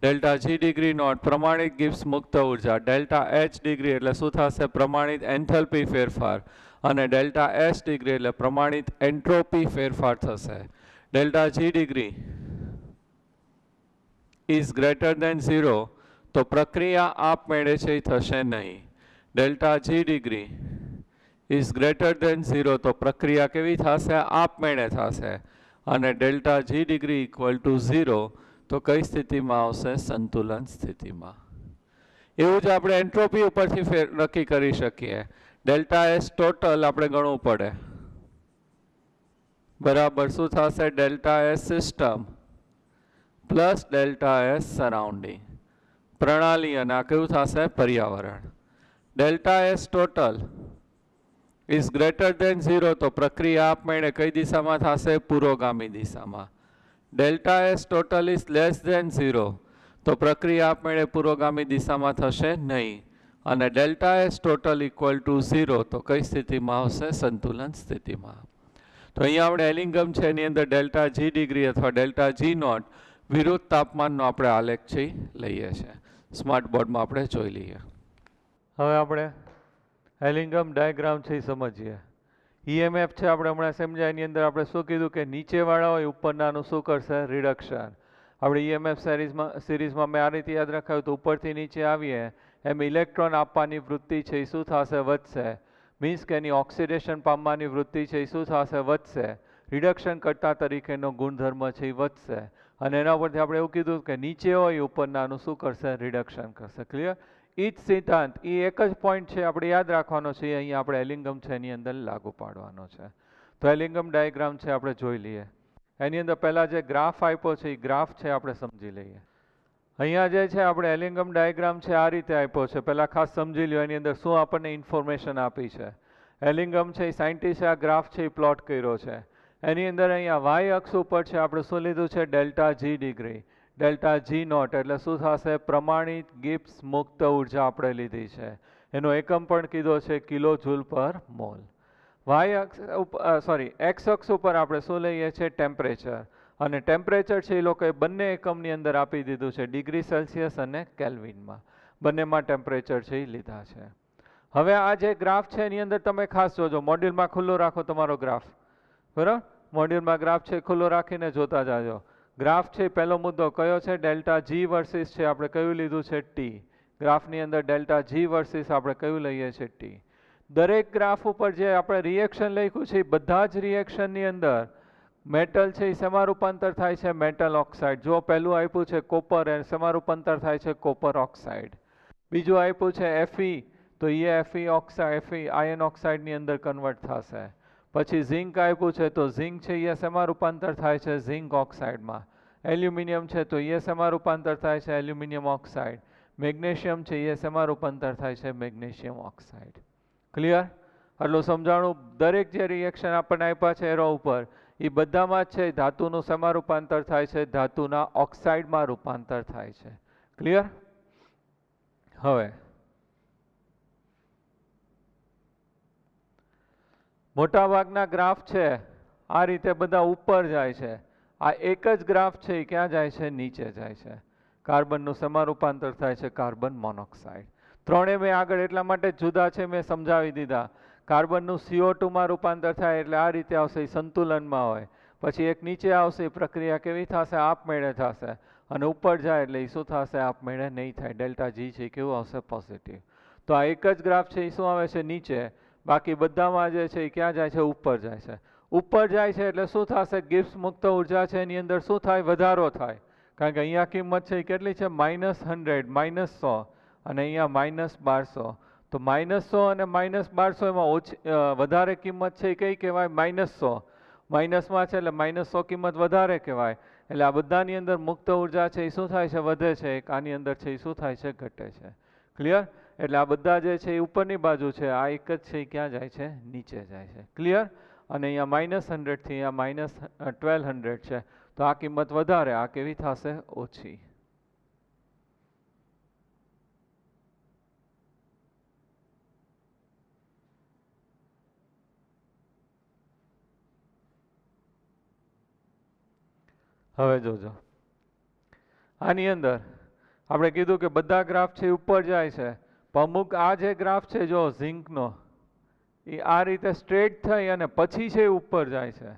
Delta G degree not પ્રમાણિત ગિબ્સ મુક્ત ઉર્જા, ડેલ્ટા એચ ડિગ્રી એટલે શું થશે? પ્રમાણિત એન્થેલ્પી ફેરફાર, અને ડેલ્ટા એચ ડિગ્રી એટલે પ્રમાણિત એન્ટ્રોપી ફેરફાર થશે. Delta G degree is greater than 0 તો પ્રક્રિયા આપમેળે છે એ થશે નહીં. Delta G degree is greater than 0 તો પ્રક્રિયા કેવી થશે? આપમેળે થશે. અને delta G degree equal to 0 તો કઈ સ્થિતિમાં આવશે? સંતુલન સ્થિતિમાં. એવું જ આપણે એન્ટ્રોપી ઉપરથી નક્કી કરી શકીએ. ડેલ્ટા એસ ટોટલ આપણે ગણવું પડે, બરાબર શું થશે? Delta S system plus delta S surrounding, પ્રણાલી, અને આ કેવું થશે? પર્યાવરણ. Delta S total is greater than 0 તો પ્રક્રિયા આપમેળે કઈ દિશામાં થશે? પુરોગામી દિશામાં. Delta S total is less than 0 તો પ્રક્રિયા આપમેળે પુરોગામી દિશામાં થશે નહીં. અને delta S total equal to 0 તો કઈ સ્થિતિમાં આવશે? સંતુલન સ્થિતિમાં. તો અહીંયા આપણે એલિંગમ છે એની અંદર ડેલ્ટા જી ડિગ્રી અથવા ડેલ્ટા જી નોટ વિરુદ્ધ તાપમાનનો આપણે આલેખ છે લઈએ છીએ. સ્માર્ટ બોર્ડમાં આપણે જોઈ લઈએ. હવે આપણે એલિંગમ ડાયાગ્રામ છે એ સમજીએ. ઈએમએફ છે આપણે હમણાં સમજ્યા, એની અંદર આપણે શું કીધું કે નીચેવાળા હોય ઉપરનાનું શું કરશે? રિડક્શન. આપણે ઈએમએફ સિરીઝમાં મેં આ રીતે યાદ રાખ્યું તો ઉપરથી નીચે આવીએ એમ ઇલેક્ટ્રોન આપવાની વૃત્તિ છે એ શું થશે? વધશે. મીન્સ કે એની ઓક્સિડેશન પામવાની વૃત્તિ છે એ શું થશે? વધશે. રિડક્શન કરતા તરીકેનો ગુણધર્મ છે એ વધશે. અને એના પરથી આપણે એવું કીધું કે નીચે હોય ઉપરનાનું શું કરશે? રિડક્શન કરશે. ક્લિયર? એ જ સિદ્ધાંત, એ એક જ પોઈન્ટ છે આપણે યાદ રાખવાનો છે, અહીંયા આપણે એલિંગમ છે એની અંદર લાગુ પાડવાનો છે. તો એલિંગમ ડાયાગ્રામ છે આપણે જોઈ લઈએ. એની અંદર પહેલા જે ગ્રાફ આપ્યો છે એ ગ્રાફ છે આપણે સમજી લઈએ. અહીંયા જે છે આપણે એલિંગમ ડાયાગ્રામ છે આ રીતે આપ્યો છે. પહેલા ખાસ સમજી લ્યો એની અંદર શું આપણને ઇન્ફોર્મેશન આપી છે. એલિંગમ છે એ સાયન્ટિસ્ટે આ ગ્રાફ છે એ પ્લોટ કર્યો છે. એની અંદર અહીંયા વાય અક્ષ ઉપર છે આપણે શું લીધું છે? Delta G degree. Delta G not એટલે શું થશે? પ્રમાણિત ગિબ્સ મુક્ત ઉર્જા આપણે લીધી છે. એનો એકમ પણ કીધો છે કિલો જૂલ પર મોલ. વાય અક્ષ એક્સ અક્ષ ઉપર આપણે શું લઈએ છીએ? ટેમ્પરેચર. અને ટેમ્પરેચર છે એ લોકોએ બંને એકમની અંદર આપી દીધું છે, ડિગ્રી સેલ્સિયસ અને કેલ્વિનમાં. બંનેમાં ટેમ્પરેચર છે એ લીધા છે. હવે આ જે ગ્રાફ છે એની અંદર તમે ખાસ જોજો, મોડ્યુલમાં ખુલ્લો રાખો તમારો ગ્રાફ. બરાબર? મોડ્યુલમાં ગ્રાફ છે ખુલ્લો રાખીને જોતા જાજો. ગ્રાફ છે પહેલો મુદ્દો કયો છે? ડેલ્ટા જી વર્સિસ છે આપણે કયું લીધું છે? ટી. ગ્રાફની અંદર ડેલ્ટા જી વર્સિસ આપણે કયું લઈએ છીએ? ટી. દરેક ગ્રાફ ઉપર જે આપણે રિએક્શન લખ્યું છે એ બધા જ રિએક્શનની અંદર મેટલ છે એ શેમાં રૂપાંતર થાય છે? Metal oxide. જો પહેલું આપ્યું છે કોપર, એ શેમાં રૂપાંતર થાય છે? Copper oxide. બીજું આપ્યું છે એફઈ, તો એ એફઈ ઓક્સાઇડ, એફઈ આયન ઓક્સાઇડની અંદર કન્વર્ટ થશે. પછી ઝિંક આપ્યું છે તો ઝિંક છે એ શેમાં રૂપાંતર થાય છે? ઝિંક ઓક્સાઇડમાં. એલ્યુમિનિયમ છે તો એ શેમાં રૂપાંતર થાય છે? Aluminium oxide. મેગ્નેશિયમ છે એ શેમાં રૂપાંતર થાય છે? Magnesium oxide. ક્લિયર? આટલું સમજાણું. દરેક જે રિએક્શન આપણને આપ્યા છે એરો ઉપર એ બધામાં જ છે ધાતુનું શેમાં રૂપાંતર થાય છે? ધાતુના ઓક્સાઇડમાં રૂપાંતર થાય છે. ક્લિયર? હવે મોટાભાગના ગ્રાફ છે આ રીતે બધા ઉપર જાય છે. આ એક જ ગ્રાફ છે એ ક્યાં જાય છે? નીચે જાય છે. કાર્બનનું શેમાં રૂપાંતર થાય છે? Carbon monoxide. ત્રણે મેં આગળ એટલા માટે જુદા છે મેં સમજાવી દીધા. કાર્બનનું CO2માં રૂપાંતર થાય એટલે આ રીતે આવશે, એ સંતુલનમાં હોય. પછી એક નીચે આવશે, એ પ્રક્રિયા કેવી થશે? આપમેળે થશે. અને ઉપર જાય એટલે એ શું થશે? આપમેળે નહીં થાય. ડેલ્ટા જી છે કેવું આવશે? પોઝિટિવ. તો આ એક જ ગ્રાફ છે એ શું આવે છે? નીચે. બાકી બધામાં જે છે એ ક્યાં જાય છે? ઉપર જાય છે. ઉપર જાય છે એટલે શું થશે? ગિબ્સ મુક્ત ઉર્જા છે એની અંદર શું થાય? વધારો થાય. કારણ કે અહીંયા કિંમત છે એ કેટલી છે? -100, -100 અને અહીંયા -1200. તો -100 અને -1200 એમાં ઓછી વધારે કિંમત છે એ કઈ કહેવાય? -100. માઇનસમાં છે એટલે -100 કિંમત વધારે કહેવાય. એટલે આ બધાની અંદર મુક્ત ઉર્જા છે એ શું થાય છે? વધે છે. એક આની અંદર છે એ શું થાય છે? ઘટે છે. ક્લિયર? એટલે આ બધા જે છે એ ઉપરની બાજુ છે, આ એક જ છે એ ક્યાં જાય છે? નીચે જાય છે. ક્લિયર? અને અહીંયા -100 થી અહીંયા -1200 છે તો આ કિંમત વધારે, આ કેવી થશે? ઓછી. હવે જોજો આની અંદર આપણે કીધું કે બધા ગ્રાફ છે ઉપર જાય છે. અમુક આ જે ગ્રાફ છે જો ઝિંકનો એ આ રીતે સ્ટ્રેટ થઈ અને પછી છે ઉપર જાય છે.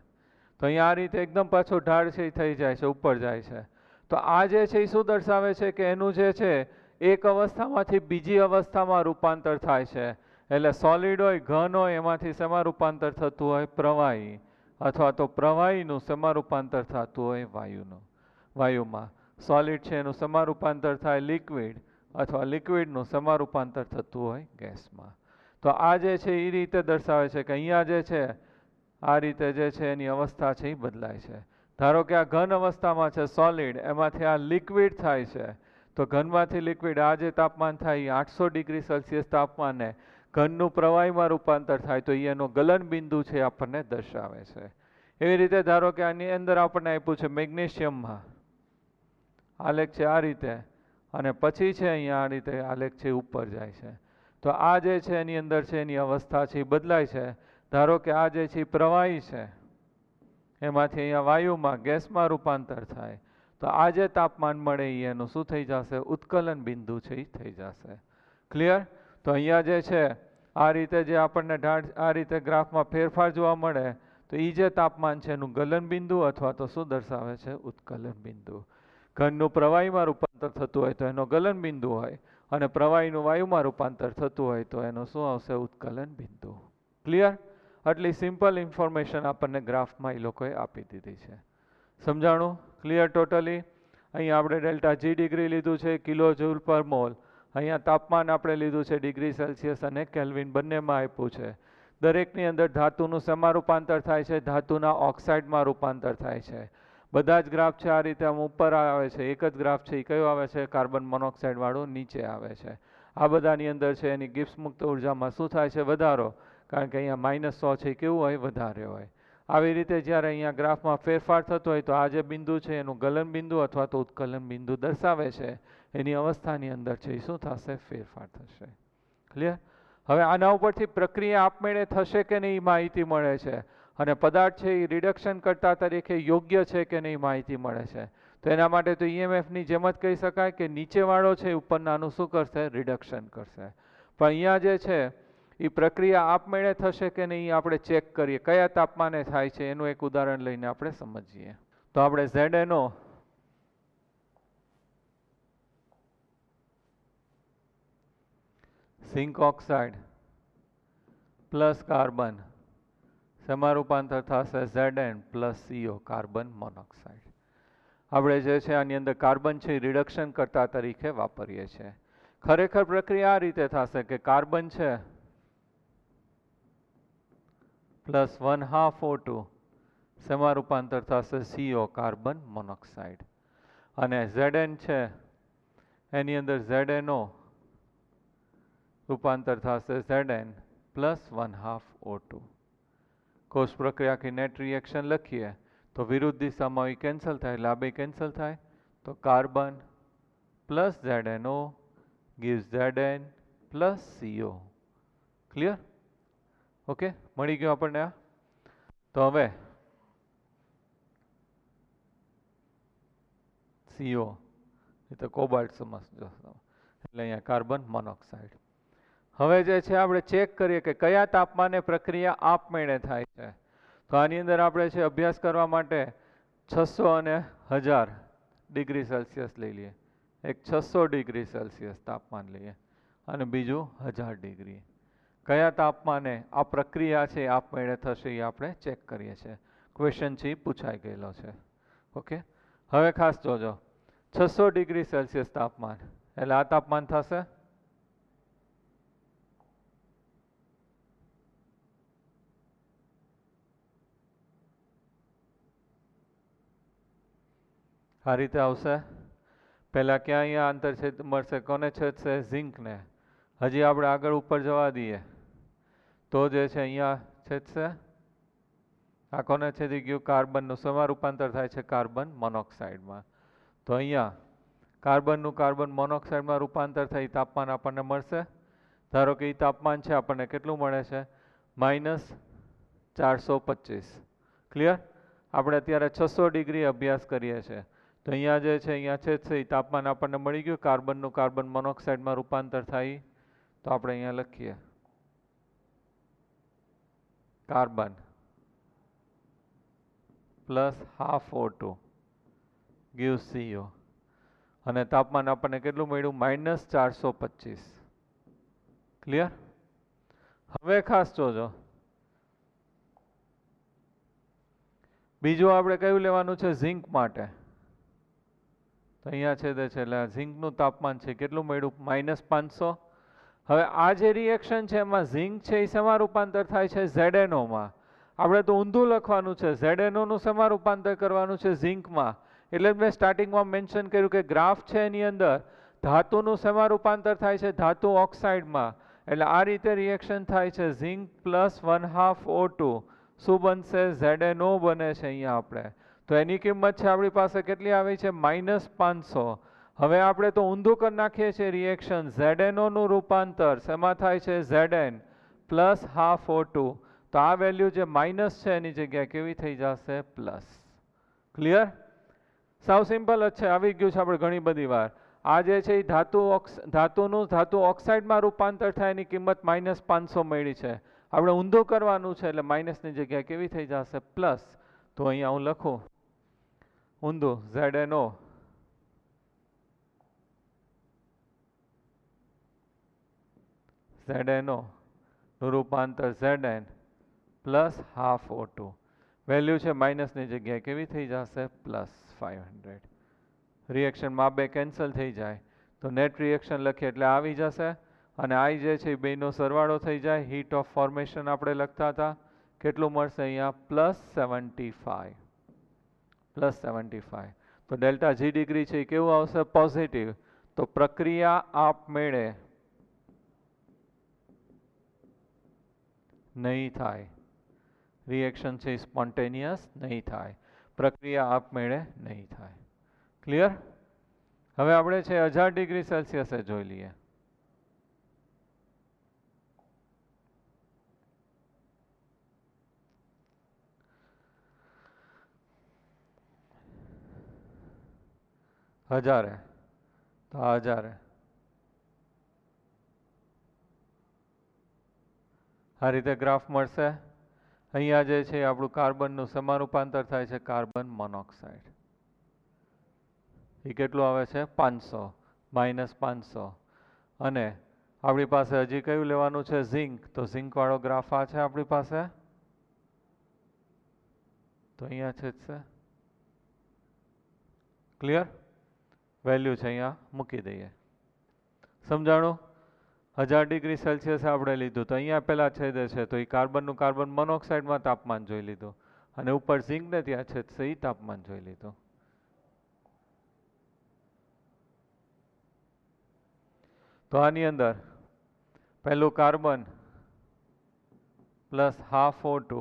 તો અહીંયા આ રીતે એકદમ પાછો ઢાળ છે એ થઈ જાય છે, ઉપર જાય છે. તો આ જે છે એ શું દર્શાવે છે કે એનું જે છે એક અવસ્થામાંથી બીજી અવસ્થામાં રૂપાંતર થાય છે. એટલે સોલિડ હોય, ઘન હોય, એમાંથી શેમાં રૂપાંતર થતું હોય? પ્રવાહી. અથવા તો પ્રવાહીનું શેમાં રૂપાંતર થતું હોય? વાયુનું. વાયુમાં. સોલિડ છે એનું શેમાં રૂપાંતર થાય? લિક્વિડ. અથવા લિક્વિડનું શેમાં રૂપાંતર થતું હોય? ગેસમાં. તો આ જે છે એ રીતે દર્શાવે છે કે અહીંયા જે છે આ રીતે જે છે એની અવસ્થા છે એ બદલાય છે. ધારો કે આ ઘન અવસ્થામાં છે સોલિડ, એમાંથી આ લિક્વિડ થાય છે. તો ઘનમાંથી લિક્વિડ આ જે તાપમાન થાય એ 800 ડિગ્રી સેલ્સિયસ તાપમાને ઘનનું પ્રવાહીમાં રૂપાંતર થાય તો એનો ગલન બિંદુ છે આપણને દર્શાવે છે. એવી રીતે ધારો કે આની અંદર આપણને આપ્યું છે મેગ્નેશિયમમાં આલેખ છે આ રીતે, અને પછી છે અહીંયા આ રીતે આલેખ છે ઉપર જાય છે. તો આ જે છે એની અંદર છે એની અવસ્થા છે એ બદલાય છે. ધારો કે આ જે છે પ્રવાહી છે, એમાંથી અહીંયા વાયુમાં ગેસમાં રૂપાંતર થાય તો આ જે તાપમાન મળે એનું શું થઈ જશે? ઉત્કલન બિંદુ છે એ થઈ જશે. ક્લિયર? તો અહીંયા જે છે આ રીતે જે આપણને આ રીતે ગ્રાફમાં ફેરફાર જોવા મળે તો એ જે તાપમાન છે એનું ગલન બિંદુ અથવા તો શું દર્શાવે છે? ઉત્કલન બિંદુ. ઘનનું પ્રવાહીમાં રૂપાંતર થતું હોય તો એનો ગલન બિંદુ હોય અને પ્રવાહીનું વાયુમાં રૂપાંતર થતું હોય તો એનો શું આવશે? ઉત્કલન બિંદુ. ક્લિયર? આટલી સિમ્પલ ઇન્ફોર્મેશન આપણને ગ્રાફમાં એ લોકોએ આપી દીધી છે. સમજાણું? Clear totally? અહીંયા આપણે ડેલ્ટા જી ડિગ્રી લીધું છે, કિલો જૂલ પર મોલ. અહીંયા તાપમાન આપણે લીધું છે ડિગ્રી સેલ્સિયસ અને કેલ્વિન બંનેમાં આપ્યું છે. દરેકની અંદર ધાતુનું શેમાં રૂપાંતર થાય છે? ધાતુના ઓક્સાઇડમાં રૂપાંતર થાય છે. બધા જ ગ્રાફ છે આ રીતે આમ ઉપર આવે છે. એક જ ગ્રાફ છે એ કયો આવે છે? કાર્બન મોનોક્સાઇડ વાળું નીચે આવે છે. આ બધાની અંદર છે એની ગિબ્સ મુક્ત ઉર્જામાં શું થાય છે? વધારો. કારણ કે અહીંયા -100 છે કેવું હોય? વધારે હોય. આવી રીતે જ્યારે અહીંયા ગ્રાફમાં ફેરફાર થતો હોય તો આ જે બિંદુ છે એનું ગલન બિંદુ અથવા તો ઉત્કલન બિંદુ દર્શાવે છે. એની અવસ્થાની અંદર છે એ શું થશે? ફેરફાર થશે. ક્લિયર? હવે આના ઉપરથી પ્રક્રિયા આપમેળે થશે કે નહીં માહિતી મળે છે અને પદાર્થ છે એ રિડક્શન કરતા તરીકે યોગ્ય છે કે નહીં માહિતી મળે છે. તો એના માટે તો ઈએમએફની જેમ જ કહી શકાય કે નીચેવાળો છે ઉપરનાનું શું કરશે? રિડક્શન કરશે. પણ અહીંયા જે છે એ પ્રક્રિયા આપમેળે થશે કે નહીં આપણે ચેક કરીએ. કયા તાપમાને થાય છે એનું એક ઉદાહરણ લઈને આપણે સમજીએ. તો આપણે ZnO zinc oxide plus carbon શેમાં રૂપાંતર થશે? Zn plus CO carbon monoxide. આપણે જે છે આની અંદર કાર્બન છે રિડક્શન કરતા તરીકે વાપરીએ છીએ. ખરેખર પ્રક્રિયા આ રીતે થશે કે કાર્બન છે પ્લસ 1/2 O2 શેમાં રૂપાંતર થશે? CO carbon monoxide. અને Zn છે એની અંદર ZnO રૂપાંતર થશે Zn પ્લસ 1/2 O2. કોષ પ્રક્રિયા की नेट रिएक्शन લખીએ તો વિરુદ્ધ દિશામાં એ કેન્સલ થાય એટલે આ બે કેન્સલ થાય તો carbon plus ZnO gives Zn plus CO. Clear? Okay, મળી ગયું આપણને આ. તો હવે CO એ તો કોબાલ્ટ સમજજો એટલે અહીંયા કાર્બન મોનોક્સાઇડ. હવે જે છે આપણે ચેક કરીએ કે કયા તાપમાને પ્રક્રિયા આપમેળે થાય છે. તો આની અંદર આપણે છે અભ્યાસ કરવા માટે 600 અને 1000 ડિગ્રી સેલ્સિયસ લઈ લઈએ. એક 600 ડિગ્રી સેલ્સિયસ તાપમાન લઈએ અને બીજું 1000 ડિગ્રી. કયા તાપમાને આ પ્રક્રિયા છે આપમેળે થશે એ આપણે ચેક કરીએ છીએ. ક્વેશ્ચન છે એ પૂછાઈ ગયેલો છે. ઓકે, હવે ખાસ જોજો 600 ડિગ્રી સેલ્સિયસ તાપમાન એટલે આ તાપમાન થશે આ રીતે આવશે. પહેલા ક્યાં અહીંયા આંતરછેદ મળશે? કોને છેદશે? ઝિંકને. હજી આપણે આગળ ઉપર જવા દઈએ તો જે છે અહીંયા છેદશે. આ કોને છેદી ગયું? કાર્બનનું શેમાં રૂપાંતર થાય છે? કાર્બન મોનોક્સાઇડમાં. તો અહીંયા કાર્બનનું કાર્બન મોનોક્સાઇડમાં રૂપાંતર થઈ તાપમાન આપણને મળશે. ધારો કે એ તાપમાન છે આપણને કેટલું મળે છે? -425. ક્લિયર? આપણે અત્યારે 600 ડિગ્રી અભ્યાસ કરીએ છીએ તો અહીંયા જે છે અહીંયા છેદશે એ તાપમાન આપણને મળી ગયું. કાર્બનનું કાર્બન મોનોક્સાઇડમાં રૂપાંતર થાય તો આપણે અહીંયા લખીએ carbon plus 1/2 O2 gives CO અને તાપમાન આપણને કેટલું મળ્યું? -425. ક્લિયર? હવે ખાસ જોજો બીજું આપણે કયું લેવાનું છે? ઝિંક માટે. તો અહીંયા છેદે છે એટલે ઝિંકનું તાપમાન છે કેટલું મળ્યું? -500. હવે આ જે રિએક્શન છે એમાં ઝિંક છે એ શેમાં રૂપાંતર થાય છે? ZnO માં. આપણે તો ઊંધું લખવાનું છે. ZnO નું શેમાં રૂપાંતર કરવાનું છે? ઝિંકમાં. એટલે મેં સ્ટાર્ટિંગમાં મેન્શન કર્યું કે ગ્રાફ છે એની અંદર ધાતુનું શેમાં રૂપાંતર થાય છે? ધાતુ ઓક્સાઇડમાં. એટલે આ રીતે રિએક્શન થાય છે. ઝિંક પ્લસ 1/2 O2 શું બનશે? ZnO બને છે અહીંયા આપણે. તો એની કિંમત છે આપણી પાસે કેટલી આવી છે? -500. હવે આપણે તો ઊંધું કરી નાખીએ છીએ રિએક્શન. ZnO નું રૂપાંતર શેમાં થાય છે? Zn plus 1/2 O2. તો આ વેલ્યુ જે માઇનસ છે એની જગ્યાએ કેવી થઈ જશે? પ્લસ. ક્લિયર? સાવ સિમ્પલ જ છે. આવી ગયું છે આપણે ઘણી બધી વાર. આ જે છે એ ધાતુનું ધાતુ ઓક્સાઇડમાં રૂપાંતર થાય એની કિંમત -500 મળી છે. આપણે ઊંધું કરવાનું છે એટલે માઇનસની જગ્યાએ કેવી થઈ જશે પ્લસ. તો અહીંયા હું લખું ઊંધું ZnO નું રૂપાંતર Zn plus half O2 value છે માઇનસની જગ્યાએ કેવી થઈ જશે +500. રિએક્શનમાં બે કેન્સલ થઈ જાય તો નેટ રિએક્શન લખીએ એટલે આવી જશે અને આ જે છે એ બેનો સરવાળો થઈ જાય. હીટ ઓફ ફોર્મેશન આપણે લખતા હતા કેટલું મળશે અહીંયા +75 +75. તો ડેલ્ટા G ડિગ્રી છે એ કેવું આવશે પોઝિટિવ. તો પ્રક્રિયા આપમેળે નહીં થાય. રિએક્શન છે સ્પોન્ટેનિયસ નહીં થાય. પ્રક્રિયા આપમેળે નહીં થાય. ક્લિયર? હવે આપણે છે 1000 ડિગ્રી સેલ્સિયસે જોઈ લઈએ. હજારે તો આ 1000 આ રીતે ગ્રાફ મળશે. અહીંયા જે છે આપણું કાર્બનનું સમારૂપાંતર થાય છે કાર્બન મોનોક્સાઇડ. એ કેટલું આવે છે 500 -500. અને આપણી પાસે હજી કયું લેવાનું છે ઝિંક. તો ઝિંક વાળો ગ્રાફ આ છે આપણી પાસે. તો અહીંયા છે ક્લિયર. વેલ્યુ છે અહીંયા મૂકી દઈએ. સમજાણું? 1000 ડિગ્રી સેલ્સિયસ આપણે લીધું તો અહીંયા પેલા છેદે છે તો એ કાર્બન મોનોક્સાઇડમાં તાપમાન જોઈ લીધું અને ઉપર ઝિંક ને ત્યાં છેદશે એ તાપમાન જોઈ લીધું. તો આની અંદર પહેલું કાર્બન પ્લસ હાફ O2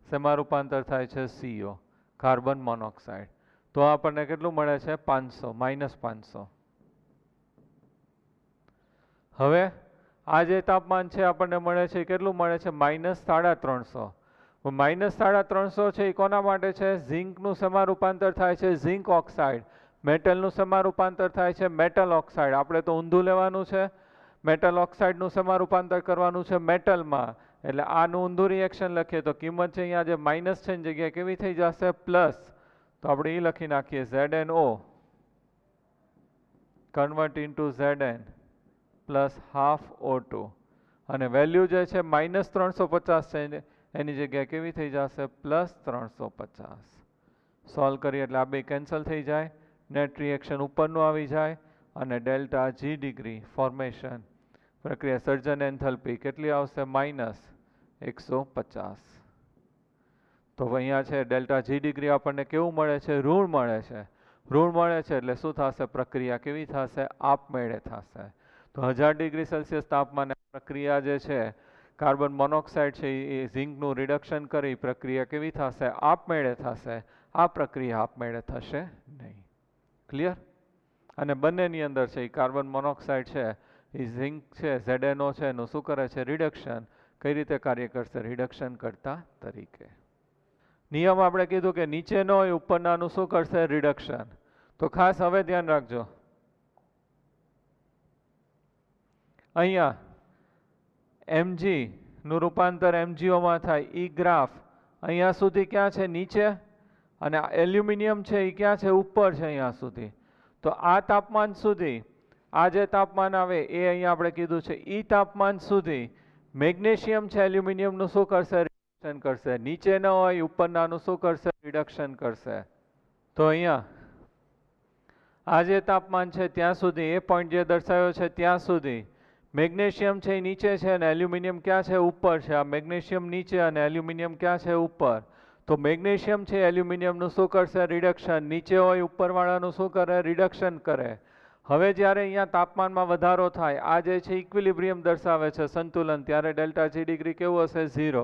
શેમાં રૂપાંતર થાય છે CO કાર્બન મોનોક્સાઇડ. તો આપણને કેટલું મળે છે 500 -500. હવે આ જે તાપમાન છે આપણને મળે છે કેટલું મળે છે -350. -350 છે એ કોના માટે છે? ઝિંકનું સમારૂપાંતર થાય છે ઝિંક ઓક્સાઇડ. મેટલનું સમારૂપાંતર થાય છે મેટલ ઓક્સાઇડ. આપણે તો ઊંધું લેવાનું છે. મેટલ ઓક્સાઇડનું સમારૂપાંતર કરવાનું છે મેટલમાં. એટલે આનું ઊંધું રિએક્શન લખીએ તો કિંમત છે અહીંયા જે માઇનસ છે એની જગ્યાએ કેવી થઈ જશે પ્લસ. તો આપણે એ લખી નાખીએ ZnO convert into Zn plus half O2 અને વેલ્યુ જે છે -350 છે એની જગ્યાએ કેવી થઈ જશે +350. સોલ્વ કરીએ એટલે આ બે કેન્સલ થઈ જાય. નેટ રિએક્શન ઉપરનું આવી જાય અને ડેલ્ટા G ડિગ્રી ફોર્મેશન પ્રક્રિયા સર્જન એન્થલ્પી કેટલી આવશે -150. તો અહીંયા છે ડેલ્ટા G ડિગ્રી આપણને કેવું મળે છે ઋણ મળે છે. ઋણ મળે છે એટલે શું થશે પ્રક્રિયા કેવી થશે આપમેળે થશે. તો 1000 ડિગ્રી સેલ્સિયસ તાપમાને પ્રક્રિયા જે છે કાર્બન મોનોક્સાઇડ છે એ ઝિંકનું રિડક્શન કરી પ્રક્રિયા કેવી થશે આપમેળે થશે. આ પ્રક્રિયા આપમેળે થશે નહીં. ક્લિયર? અને બંનેની અંદર છે એ કાર્બન મોનોક્સાઇડ છે એ ઝિંક છે ZnO છે એનું શું કરે છે રિડક્શન. કઈ રીતે કાર્ય કરશે? રિડક્શન કરતા તરીકે. નિયમ આપણે કીધું કે નીચેનો હોય ઉપરનાનું શું કરશે રિડક્શન. તો ખાસ હવે ધ્યાન રાખજો. અહીંયા Mg નું રૂપાંતર MgO માં થાય. ઈ ગ્રાફ અહીંયા સુધી ક્યાં છે નીચે અને એલ્યુમિનિયમ છે એ ક્યાં છે ઉપર છે અહીંયા સુધી. તો આ તાપમાન સુધી આ જે તાપમાન આવે એ અહીંયા આપણે કીધું છે ઈ તાપમાન સુધી મેગ્નેશિયમ છે એલ્યુમિનિયમનું શું કરશે રિડક્શન કરશે. નીચે ન હોય ઉપરનાનું શું કરશે રિડક્શન કરશે. તો અહીંયા આ જે તાપમાન છે ત્યાં સુધી એ પોઈન્ટ જે દર્શાવ્યો છે ત્યાં સુધી મેગ્નેશિયમ છે એ નીચે છે અને એલ્યુમિનિયમ ક્યાં છે ઉપર છે. આ મેગ્નેશિયમ નીચે અને એલ્યુમિનિયમ ક્યાં છે ઉપર. તો મેગ્નેશિયમ છે એલ્યુમિનિયમનું શું કરશે રિડક્શન. નીચે હોય ઉપરવાળાનું શું કરે રિડક્શન કરે. હવે જ્યારે અહીંયા તાપમાનમાં વધારો થાય આ જે છે ઇક્વિલિબ્રિયમ દર્શાવે છે સંતુલન ત્યારે ડેલ્ટા G ડિગ્રી કેવું હશે 0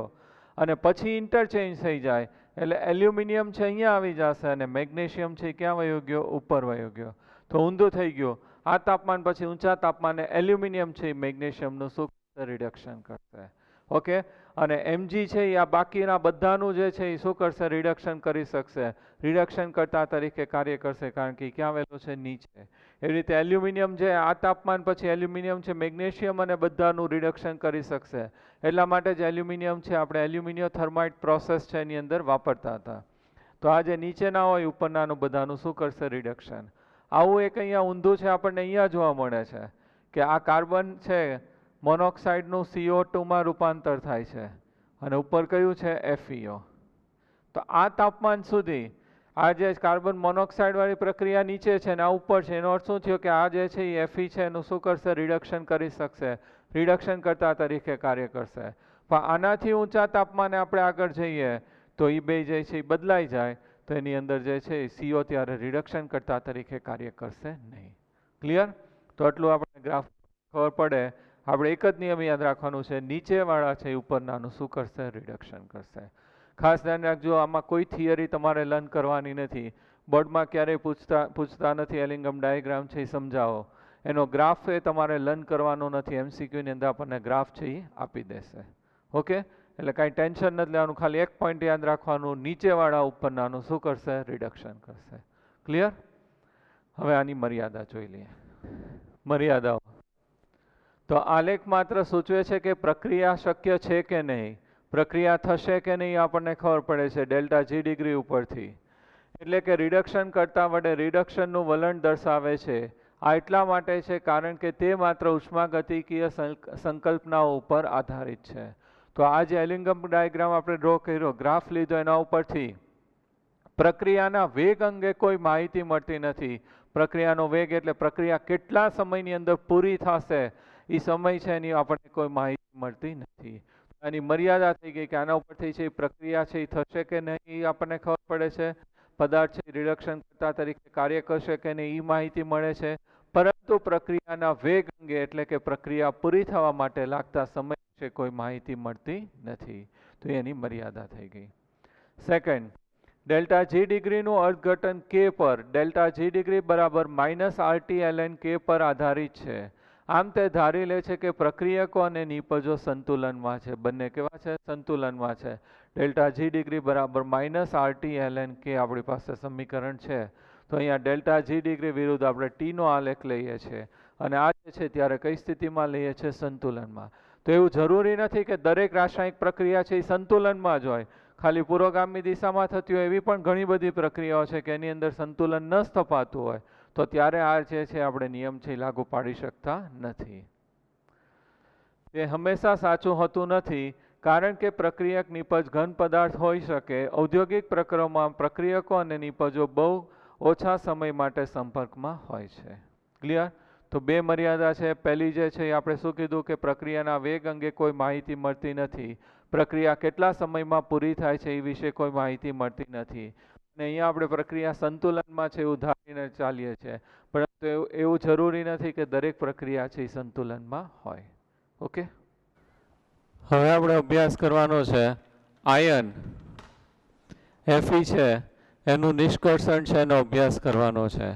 અને પછી ઇન્ટરચેન્જ થઈ જાય એટલે એલ્યુમિનિયમ છે અહીંયા આવી જશે અને મેગ્નેશિયમ છે ક્યાં વયો ગયો ઉપર વયો ગયો. તો ઊંધું થઈ ગયું. આ તાપમાન પછી ઊંચા તાપમાને એલ્યુમિનિયમ છે મેગ્નેશિયમનું શું રિડક્શન કરશે. ઓકે, અને mg છે એ આ બાકીના બધાનું જે છે એ શું કરશે, રિડક્શન કરી શકશે, રિડક્શન કરતા તરીકે કાર્ય કરશે, કારણ કે ક્યાં આવેલો છે, નીચે. એવી રીતે એલ્યુમિનિયમ છે, આ તાપમાન પછી એલ્યુમિનિયમ છે, મેગ્નેશિયમ અને બધાનું રિડક્શન કરી શકશે. એટલા માટે જ એલ્યુમિનિયમ છે આપણે એલ્યુમિનિયો થર્માઇટ પ્રોસેસ છે એની અંદર વાપરતા હતા. તો આ જે નીચેના હોય ઉપરનાનું બધાનું શું કરશે, રિડક્શન. આવું એક અહીંયા ઊંધું છે આપણને અહીંયા જોવા મળે છે કે આ કાર્બન છે મોનોક્સાઇડનું CO2 માં રૂપાંતર થાય છે અને ઉપર કયું છે, FeO. તો આ તાપમાન સુધી આ જે કાર્બન મોનોક્સાઇડ વાળી પ્રક્રિયા નીચે છે ને આ ઉપર છે, એનો અર્થ શું થયો કે આ જે છે એ Fe છે એનું શું કરશે, રિડક્શન કરી શકશે, રિડક્શન કરતા તરીકે કાર્ય કરશે. પણ આનાથી ઊંચા તાપમાને આપણે આગળ જઈએ તો એ બે જે છે એ બદલાઈ જાય, તો એની અંદર જે છે CO ત્યારે રિડક્શન કરતા તરીકે કાર્ય કરશે નહીં. ક્લિયર? તો આટલું આપણે ગ્રાફ ખબર પડે. આપણે એક જ નિયમ યાદ રાખવાનું છે, નીચેવાળા છે ઉપરનાનું શું કરશે, રિડક્શન કરશે. ખાસ ધ્યાન રાખજો, આમાં કોઈ થિયરી તમારે લર્ન કરવાની નથી. બોર્ડમાં ક્યારેય પૂછતા નથી એલિંગમ ડાયાગ્રામ છે એ સમજાવો, એનો ગ્રાફ એ તમારે લર્ન કરવાનો નથી. MCQ ની અંદર આપણને ગ્રાફ છે એ આપી દેશે. ઓકે, એટલે કાંઈ ટેન્શન નથી લેવાનું, ખાલી એક પોઈન્ટ યાદ રાખવાનું, નીચેવાળા ઉપરનાનું શું કરશે, રિડક્શન કરશે. ક્લિયર? હવે આની મર્યાદા જોઈ લઈએ. મર્યાદાઓ. તો આલેખ માત્ર સૂચવે છે કે પ્રક્રિયા શક્ય છે કે નહીં, પ્રક્રિયા થશે કે નહીં આપણને ખબર પડે છે ડેલ્ટા જી ડિગ્રી ઉપરથી. એટલે કે રિડક્શન કરતા વડે રિડક્શનનું વલણ દર્શાવે છે. આ એટલા માટે છે કારણ કે તે માત્ર ઉષ્માગતિકીય સંકલ્પનાઓ ઉપર આધારિત છે. તો આ જે એલિંગમ ડાયાગ્રામ આપણે ડ્રો કર્યો, ગ્રાફ લીધો, એના ઉપરથી પ્રક્રિયાના વેગ અંગે કોઈ માહિતી મળતી નથી. પ્રક્રિયાનો વેગ એટલે પ્રક્રિયા કેટલા સમયની અંદર પૂરી થશે એ સમય છે એની આપણને કોઈ માહિતી મળતી નથી. આની મર્યાદા થઈ ગઈ કે આના ઉપરથી છે પ્રક્રિયા છે એ થશે કે નહીં એ આપણને ખબર પડે છે, પદાર્થ છે રિડક્શન કરતા તરીકે કાર્ય કરશે કે નહીં એ માહિતી મળે છે, પરંતુ પ્રક્રિયાના વેગ અંગે એટલે કે પ્રક્રિયા પૂરી થવા માટે લાગતા સમય વિશે કોઈ માહિતી મળતી નથી. તો એની મર્યાદા થઈ ગઈ. સેકન્ડ, ડેલ્ટા જી ડિગ્રીનું અર્થઘટન K પર ડેલ્ટા જી ડિગ્રી બરાબર -RT ln K પર આધારિત છે. આમ તે ધારી લે છે કે પ્રક્રિયકો અને નિપજો સંતુલનમાં છે. બંને કેવા છે, સંતુલનમાં છે. ડેલ્ટા જી ડિગ્રી બરાબર -RT ln K આપણી પાસે સમીકરણ છે. તો અહીંયા ડેલ્ટા જી ડિગ્રી વિરુદ્ધ આપણે T નો આલેખ લઈએ છીએ અને આ જે છે ત્યારે કઈ સ્થિતિમાં લઈએ છીએ, સંતુલનમાં. તો એવું જરૂરી નથી કે દરેક રાસાયણિક પ્રક્રિયા છે એ સંતુલનમાં જ હોય. ખાલી પુરોગામી દિશામાં થતી હોય એવી પણ ઘણી બધી પ્રક્રિયાઓ છે કે એની અંદર સંતુલન ન સ્થપાતું હોય, તો ત્યારે આ જે છે આપણે નિયમ છે લાગુ પાડી શકતા નથી. તે હંમેશા સાચું હોતું નથી, કારણ કે પ્રક્રિયક નિપજ ઘન પદાર્થ હોઈ શકે. ઔદ્યોગિક પ્રક્રિયામાં પ્રક્રિયકો અને નિપજો બહુ ઓછા સમય માટે સંપર્કમાં હોય છે. ક્લિયર? તો બે મર્યાદા છે. પહેલી જે છે એ આપણે શું કીધું કે પ્રક્રિયાના વેગ અંગે કોઈ માહિતી મળતી નથી, પ્રક્રિયા કેટલા સમયમાં પૂરી થાય છે એ વિશે કોઈ માહિતી મળતી નથી. અને અહીંયા આપણે પ્રક્રિયા સંતુલનમાં છે એવું ધારીને ચાલીએ છીએ, પરંતુ એવું જરૂરી નથી કે દરેક પ્રક્રિયા છે એ સંતુલનમાં હોય. ઓકે, હવે આપણે અભ્યાસ કરવાનો છે આયન Fe છે એનું નિષ્કર્ષણ છે એનો અભ્યાસ કરવાનો છે.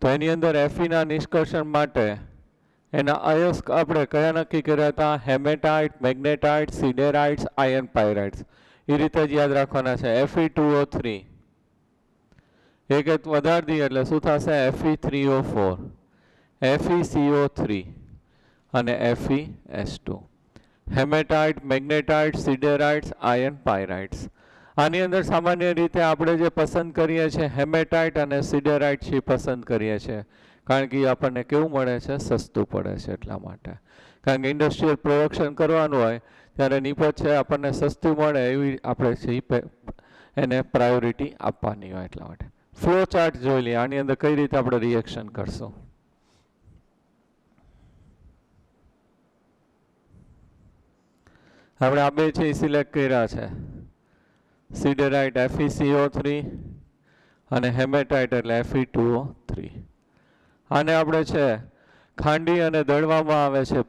તો એની અંદર Fe ના નિષ્કર્ષણ માટે એના અયસ્ક આપણે કયા નક્કી કર્યા હતા, હેમેટાઇટ, મેગ્નેટાઇટ, સિડેરાઇટ્સ, આયર્ન પાયરાઇટ્સ. એ રીતે જ યાદ રાખવાના છે. Fe2O3 એક વધારી દઈએ એટલે શું થશે, Fe3O4, FeCO3 અને FeS2. Hematite, magnetite, siderites, iron pyrites. આની અંદર સામાન્ય રીતે આપણે જે પસંદ કરીએ છીએ હેમેટાઇટ અને સિડેરાઇટ છે પસંદ કરીએ છીએ, કારણ કે એ આપણને કેવું મળે છે, સસ્તું પડે છે. એટલા માટે, કારણ કે ઇન્ડસ્ટ્રીયલ પ્રોડક્શન કરવાનું હોય ત્યારે નિપજ છે આપણને સસ્તું મળે એવી આપણે છે એને પ્રાયોરિટી આપવાની હોય. એટલા માટે ફ્લો ચાર્ટ જોઈ લઈએ, આની અંદર કઈ રીતે આપણે રિએક્શન કરશું. આપણે આ બે છે એ સિલેક્ટ કર્યા છે, સિડેરાઇટ FeCO3 અને હેમેટાઇટ એટલે Fe2O3. આને આપણે છે ખાંડી અને દળવામાં આવે છે,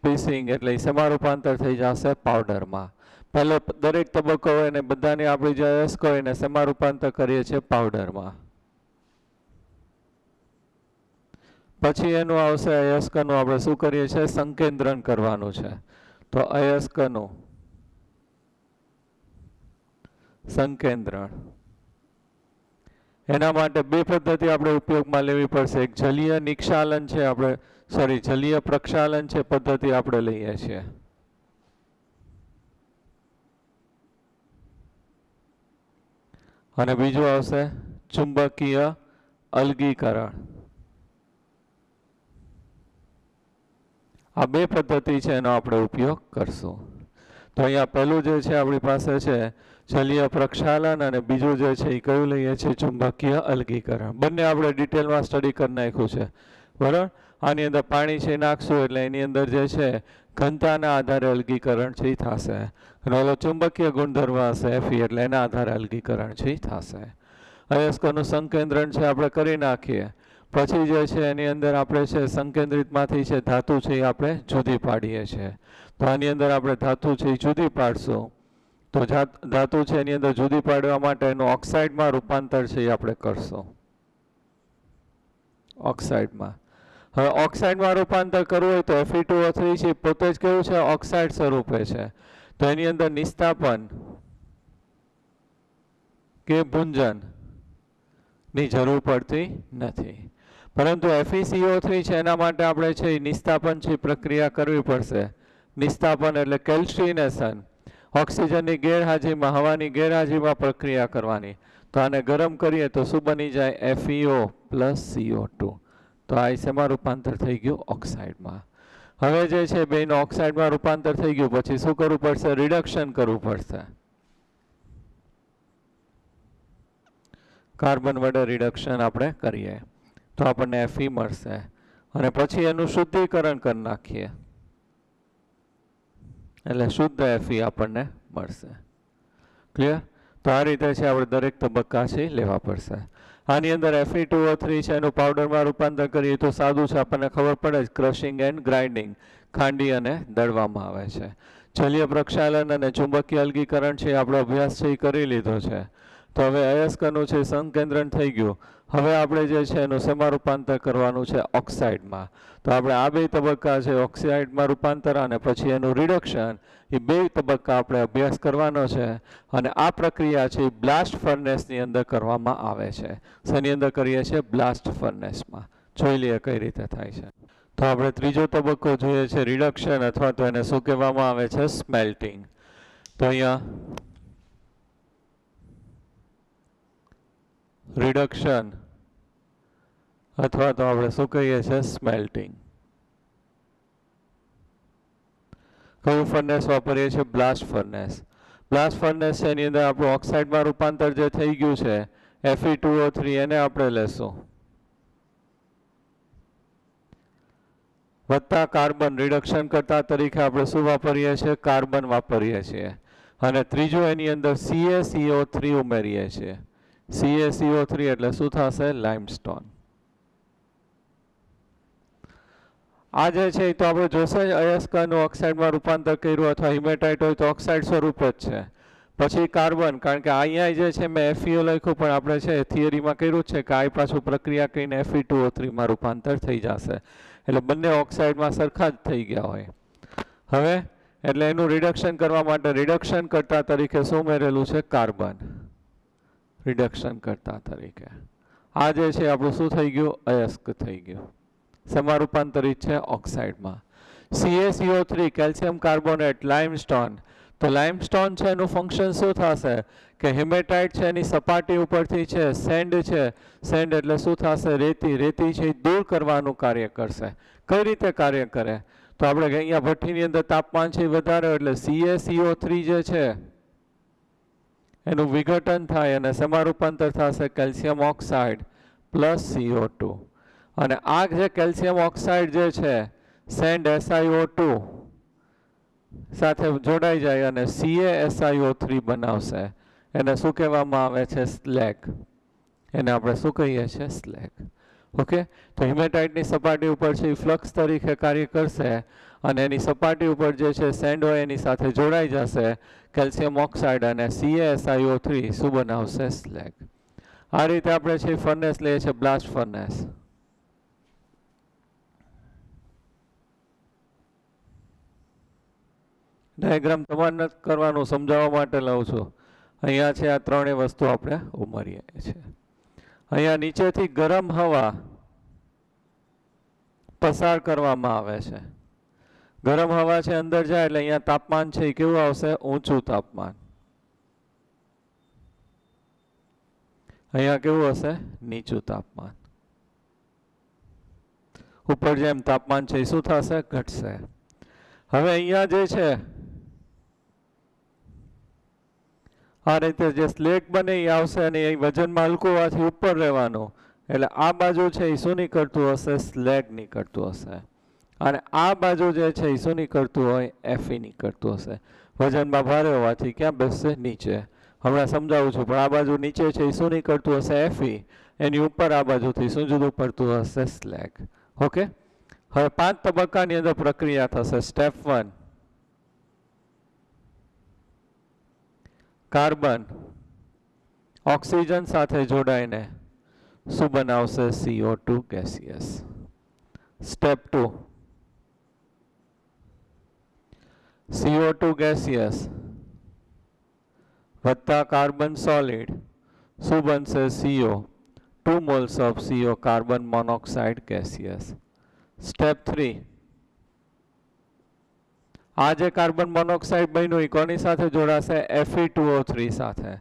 પીસિંગ એટલે શેમાં રૂપાંતર થઈ જશે, પાવડરમાં. પહેલો દરેક તબક્કો હોય ને બધાની આપણી જે અયસ્ક હોય ને શેમાં રૂપાંતર કરીએ છીએ, પાવડરમાં. પછી એનું આવશે અયસ્કનું આપણે શું કરીએ છીએ, સંકેન્દ્રણ કરવાનું છે. તો અયસ્કનું સંકેન્દ્રણ, એના માટે બે પદ્ધતિ આપણે ઉપયોગમાં લેવી પડશે. એક જલીય નિક્ષાલન છે, આપણે જલીય પ્રક્ષાલન છે પદ્ધતિ આપણે લઈએ છીએ. અને બીજું આવશે ચુંબકીય અલગીકરણ. આ બે પદ્ધતિ છે એનો આપણે ઉપયોગ કરશું. તો અહીંયા પહેલું જે છે આપણી પાસે છે જલીય પ્રક્ષાલન અને બીજું જે છે એ કયું લઈએ છીએ ચુંબકીય અલગીકરણ. બંને આપણે ડિટેલમાં સ્ટડી કરી નાખ્યું છે બરાબર. આની અંદર પાણી છે નાખશું એટલે એની અંદર જે છે ઘનતાના આધારે અલગીકરણ છે એ થશે. અને ઓલો ચુંબકીય ગુણધર્મ હશે Fe એટલે એના આધારે અલગીકરણ છે એ થશે. અયસ્કનું સંકેન્દ્રણ છે આપણે કરી નાખીએ. પછી જે છે એની અંદર આપણે છે સંકેન્દ્રિતમાંથી છે ધાતુ છે એ આપણે જુદી પાડીએ છીએ. તો આની અંદર આપણે ધાતુ છે એ જુદી પાડશું. તો ધાતુ છે એની અંદર જુદી પાડવા માટે એનું ઓક્સાઇડમાં રૂપાંતર છે એ આપણે કરશું. ઓક્સાઇડમાં. હવે ઓક્સાઇડમાં રૂપાંતર કરવું હોય તો Fe2O3 છે પોતે જ કેવું છે ઓક્સાઇડ સ્વરૂપે છે. તો એની અંદર નિસ્તાપન કે ભુંજન ની જરૂર પડતી નથી. પરંતુ FeCO3 છે એના માટે આપણે છે એ નિસ્તાપન છે પ્રક્રિયા કરવી પડશે. નિસ્તાપન એટલે કેલ્સિનેશન, ઓક્સિજનની ગેરહાજરીમાં હવાની ગેરહાજરીમાં પ્રક્રિયા કરવાની. તો આને ગરમ કરીએ તો શું બની જાય FeO + CO2. તો આ શેમાં રૂપાંતર થઈ ગયું ઓક્સાઇડમાં. હવે જે છે બેનો ઓક્સાઇડમાં રૂપાંતર થઈ ગયું પછી શું કરવું પડશે રિડક્શન કરવું પડશે. કાર્બન વડે રિડક્શન આપણે કરીએ તો આપણને Fe મળશે અને પછી એનું શુદ્ધિકરણ કરી નાખીએ એટલે શુદ્ધ Fe આપણને મળશે. ક્લિયર? તો આ રીતે છે આપણે દરેક તબક્કા છે લેવા પડશે. આની અંદર Fe2O3 છે એનું પાવડરમાં રૂપાંતર કરીએ તો સાદું છે આપણને ખબર પડે જ ક્રશિંગ એન્ડ ગ્રાઇન્ડિંગ ખાંડી અને દળવામાં આવે છે. જલીય પ્રક્ષાલન અને ચુંબકીય અલગીકરણ છે આપણો અભ્યાસ છે એ કરી લીધો છે. તો હવે અયસ્કનું છે સંકેન્દ્રણ થઈ ગયું. હવે આપણે જે છે એનું શેમાં રૂપાંતર કરવાનું છે ઓક્સાઇડમાં. તો આપણે આ બે તબક્કા છે ઓક્સાઇડમાં રૂપાંતર અને પછી એનું રિડક્શન એ બે તબક્કા આપણે અભ્યાસ કરવાનો છે. અને આ પ્રક્રિયા છે એ બ્લાસ્ટ ફર્નેસની અંદર કરવામાં આવે છે. શેની અંદર કરીએ છીએ બ્લાસ્ટ ફર્નેસમાં. જોઈ લઈએ કઈ રીતે થાય છે. તો આપણે ત્રીજો તબક્કો જોઈએ છે રિડક્શન અથવા તો એને શું કહેવામાં આવે છે સ્મેલ્ટિંગ. તો અહીંયા રિડક્શન અથવા તો આપણે શું કહીએ છીએ સ્મેલ્ટિંગ. કયું ફર્નેસ વાપરીએ છીએ બ્લાસ્ટ ફર્નેસ. બ્લાસ્ટ ફર્નેસ છે એની અંદર આપણું ઓક્સાઇડમાં રૂપાંતર જે થઈ ગયું છે Fe2O3 એને આપણે લેશું વત્તા કાર્બન રિડક્શન કરતા તરીકે આપણે શું વાપરીએ છીએ કાર્બન વાપરીએ છીએ. અને ત્રીજું એની અંદર CaCO3 ઉમેરીએ છીએ. CaCO3 એટલે શું થશે લાઇમસ્ટોન. આ જે છે એ તો આપણે જોશે જ અયસ્કનું ઓક્સાઇડમાં રૂપાંતર કર્યું અથવા હિમેટાઇટ હોય તો ઓક્સાઇડ સ્વરૂપ જ છે. પછી કાર્બન કારણ કે અહીંયા જે છે મેં FeO લખ્યું પણ આપણે છે થિયરીમાં કર્યું છે કે આ પાછું પ્રક્રિયા કરીને Fe2O3 માં રૂપાંતર થઈ જશે. એટલે બંને ઓક્સાઇડમાં સરખા જ થઈ ગયા હોય. હવે એટલે એનું રિડક્શન કરવા માટે રિડક્શન કરતા તરીકે શું ઉમેરેલું છે કાર્બન રિડક્શન કરતા તરીકે. આ જે છે આપણું શું થઈ ગયું અયસ્ક થઈ ગયું. શેમાં રૂપાંતરિત છે ઓક્સાઇડમાં. CaCO3 calcium carbonate limestone. તો લાઇમસ્ટોન છે એનું ફંક્શન શું થશે કે હિમેટાઇટ છે એની સપાટી ઉપરથી છે સેન્ડ છે. સેન્ડ એટલે શું થશે રેતી. રેતી છે એ દૂર કરવાનું કાર્ય કરશે. કઈ રીતે કાર્ય કરે તો આપણે અહીંયા ભઠ્ઠીની અંદર તાપમાન છે વધારે એટલે CaCO3 જે છે એનું વિઘટન થાય અને શેમાં રૂપાંતર થશે કેલ્શિયમ ઓક્સાઇડ પ્લસ CO2. અને આ જે કેલ્શિયમ ઓક્સાઇડ જે છે સેન્ડ SiO2 સાથે જોડાઈ જાય અને CaSiO3 બનાવશે. એને શું કહેવામાં આવે છે સ્લેગ. એને આપણે શું કહીએ છીએ સ્લેગ. ઓકે. તો હિમેટાઇટની સપાટી ઉપર છે એ ફ્લક્સ તરીકે કાર્ય કરશે અને એની સપાટી ઉપર જે છે સેન્ડ હોય એની સાથે જોડાઈ જશે કેલ્શિયમ ઓક્સાઇડ અને CaSiO3 શું બનાવશે સ્લેગ. આ રીતે આપણે છે ફર્નેસ લઈએ છીએ બ્લાસ્ટ ફર્નેસ. ડાયાગ્રામ તમારે નથી કરવાનું, સમજાવવા માટે લઉં છું. અહીંયા છે આ ત્રણેય વસ્તુ આપણે ઉમેરીએ છીએ. અહીંયા નીચેથી ગરમ હવા પસાર કરવામાં આવે છે. ગરમ હવા છે અંદર જાય એટલે અહીંયા તાપમાન છે એ કેવું આવશે? ઊંચું તાપમાન. અહીંયા કેવું હશે? નીચું તાપમાન. ઉપર જેમ તાપમાન છે એ શું થશે? ઘટશે. હવે અહીંયા જે છે આ રીતે જે સ્લેગ બને એ આવશે અને એ વજનમાં હલકું હોવાથી ઉપર રહેવાનું. એટલે આ બાજુ છે એ શું નીકળતું હશે? સ્લેગ નીકળતું હશે. અને આ બાજુ જે છે એ શું નીકળતું હોય? એફઈ નીકળતું હશે. વજનમાં ભારે હોવાથી ક્યાં બેસશે? નીચે. હમણાં સમજાવું છું, પણ આ બાજુ નીચે છે એ શું નીકળતું હશે? એફઈ. એની ઉપર આ બાજુથી શું જુદું પડતું હશે? સ્લેગ. ઓકે. હવે 5 તબક્કાની અંદર પ્રક્રિયા થશે. સ્ટેપ 1, કાર્બન ઓક્સિજન સાથે જોડાઈને શું બનાવશે? CO2 gaseous. Step 2, CO2 gaseous વત્તા કાર્બન સોલિડ શું બનશે? CO, 2 moles of CO, carbon monoxide gaseous. Step 3, આ જે કાર્બન મોનોક્સાઇડ બન્યું એ કોની સાથે જોડાશે? Fe2O3 સાથે.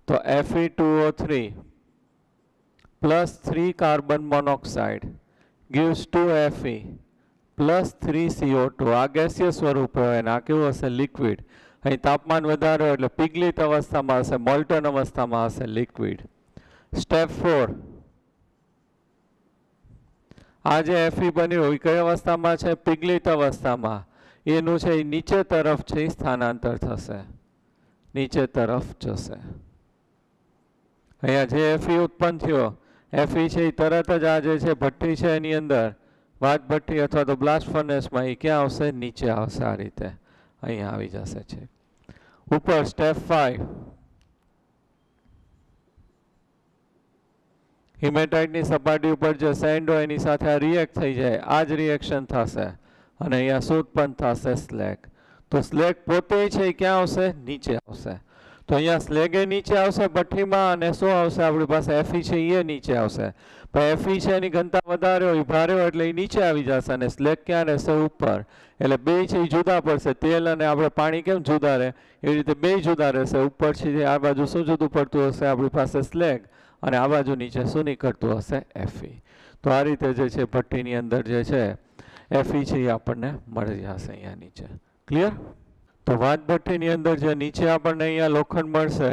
તો Fe2O3 plus 3 carbon monoxide gives 2 Fe plus 3 CO2. આ ગેસિયસ સ્વરૂપ હોય અને આ કેવું હશે? લિક્વિડ. અહીં તાપમાન વધારે હોય એટલે પિઘલિત અવસ્થામાં હશે, મોલ્ટન અવસ્થામાં હશે, લિક્વિડ. સ્ટેપ 4, આ જે Fe બન્યું એ કઈ અવસ્થામાં છે? પિઘલિત અવસ્થામાં. એનું છે એ નીચે તરફ છે સ્થાનાંતર થશે, નીચે તરફ જશે. અહીંયા જે Fe ઉત્પન્ન થયો, Fe છે એ તરત જ આ જે છે ભઠ્ઠી છે એની અંદર વાત ભઠ્ઠી અથવા તો બ્લાસ્ટ ફર્નેસમાં એ ક્યાં આવશે? નીચે આવશે. આ રીતે અહીંયા આવી જશે છે. ઉપર સ્ટેપ 5, હિમેટાઇટની સપાટી ઉપર જે સેન્ડ હોય એની સાથે આ રિએક્ટ થઈ જાય, આ જ રિએક્શન થશે અને અહીંયા શું ઉત્પન્ન થશે? સ્લેગ. તો સ્લેગ પોતે છે એ ક્યાં આવશે? નીચે આવશે. તો અહીંયા સ્લેગ એ નીચે આવશે ભઠ્ઠીમાં અને શું આવશે? આપણી પાસે Fe છે એ નીચે આવશે. પણ Fe છે એની ઘનતા વધારે હોય, ભારે હોય એટલે એ નીચે આવી જશે અને સ્લેગ ક્યાં રહેશે? ઉપર. એટલે બે છે એ જુદા પડશે. તેલ અને આપણે પાણી કેમ જુદા રહે એવી રીતે બે જુદા રહેશે. ઉપર છે આ બાજુ શું જુદું પડતું હશે? આપણી પાસે સ્લેગ અને આ બાજુ નીચે શું નીકળતું હશે? Fe. તો આ રીતે જે છે ભઠ્ઠીની અંદર જે છે Fe છે એ આપણને મળી જશે અહીંયા નીચે. ક્લિયર? તો વાત ભઠ્ઠીની અંદર જે નીચે આપણને અહીંયા લોખંડ મળશે,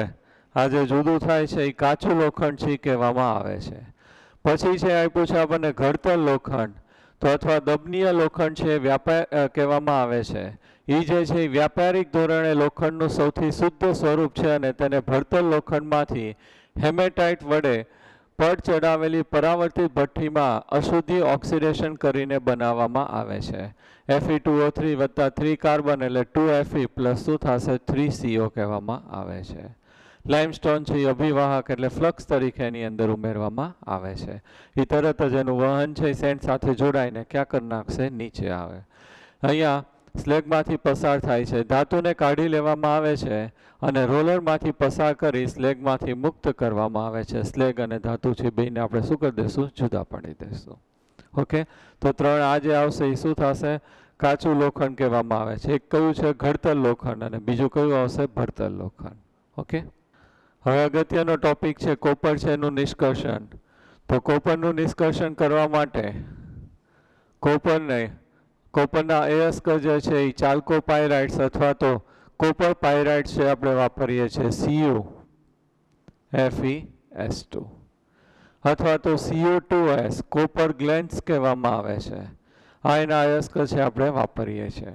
આ જે જુદું થાય છે એ કાચું લોખંડ છે એ કહેવામાં આવે છે. પછી છે આપ્યું છે આપણને ઘડતર લોખંડ, તો અથવા દબનીય લોખંડ છે વ્યાપાર કહેવામાં આવે છે. એ જે છે એ વ્યાપારિક ધોરણે લોખંડનું સૌથી શુદ્ધ સ્વરૂપ છે અને તેને ભડતર લોખંડમાંથી હેમેટાઇટ વડે પડ ચડાવેલી પરાવર્તિત ભઠ્ઠીમાં અશુદ્ધિ ઓક્સિડેશન કરીને બનાવવામાં આવે છે. Fe2O3 વત્તા 3 કાર્બન એટલે 2 Fe પ્લસ શું થશે? 3 CO કહેવામાં આવે છે. લાઇમસ્ટોન છે એ અભિવાહક એટલે ફ્લક્સ તરીકે એની અંદર ઉમેરવામાં આવે છે. એ તરત જ એનું વહન છે સેન્ટ સાથે જોડાઈને ક્યાં કરી નાખશે? નીચે આવે. અહીંયા સ્લેગમાંથી પસાર થાય છે, ધાતુને કાઢી લેવામાં આવે છે અને રોલરમાંથી પસાર કરી સ્લેગમાંથી મુક્ત કરવામાં આવે છે. સ્લેગ અને ધાતુ છે બેને આપણે શું કરી દઈશું? જુદા પાડી દઈશું. ઓકે. તો 3 આ જે આવશે એ શું થશે? કાચું લોખંડ કહેવામાં આવે છે. એક કયું છે? ઘડતર લોખંડ અને બીજું કયું આવશે? ભડતર લોખંડ. ઓકે. હવે અગત્યનો ટોપિક છે કોપર છે એનું નિષ્કર્ષણ. તો કોપરનું નિષ્કર્ષણ કરવા માટે કોપરના અયસ્ક જે છે એ ચાલ્કોપાયરાઇટ્સ અથવા તો કોપર પાયરાઇટ છે આપણે વાપરીએ છીએ CuFeS2 અથવા તો CO2S કોપર ગ્લેન્સ કહેવામાં આવે છે. આ એના અયસ્ક છે આપણે વાપરીએ છીએ.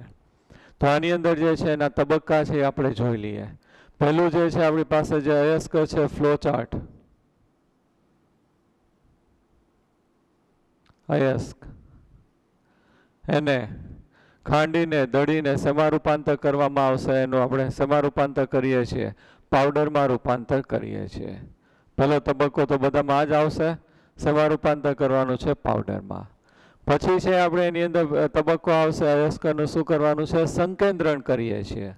તો આની અંદર જે છે એના તબક્કા છે એ આપણે જોઈ લઈએ. પહેલું જે છે આપણી પાસે જે અયસ્ક છે ફ્લો ચાર્ટ, અયસ્ક એને ખાંડીને દળીને શેમાં રૂપાંતર કરવામાં આવશે? એનું આપણે શેમાં રૂપાંતર કરીએ છીએ? પાવડરમાં રૂપાંતર કરીએ છીએ. પહેલો તબક્કો તો બધામાં જ આવશે. શેમાં રૂપાંતર કરવાનું છે? પાવડરમાં. પછી છે આપણે એની અંદર તબક્કો આવશે અયસ્કનું શું કરવાનું છે, સંકેન્દ્રણ કરીએ છીએ.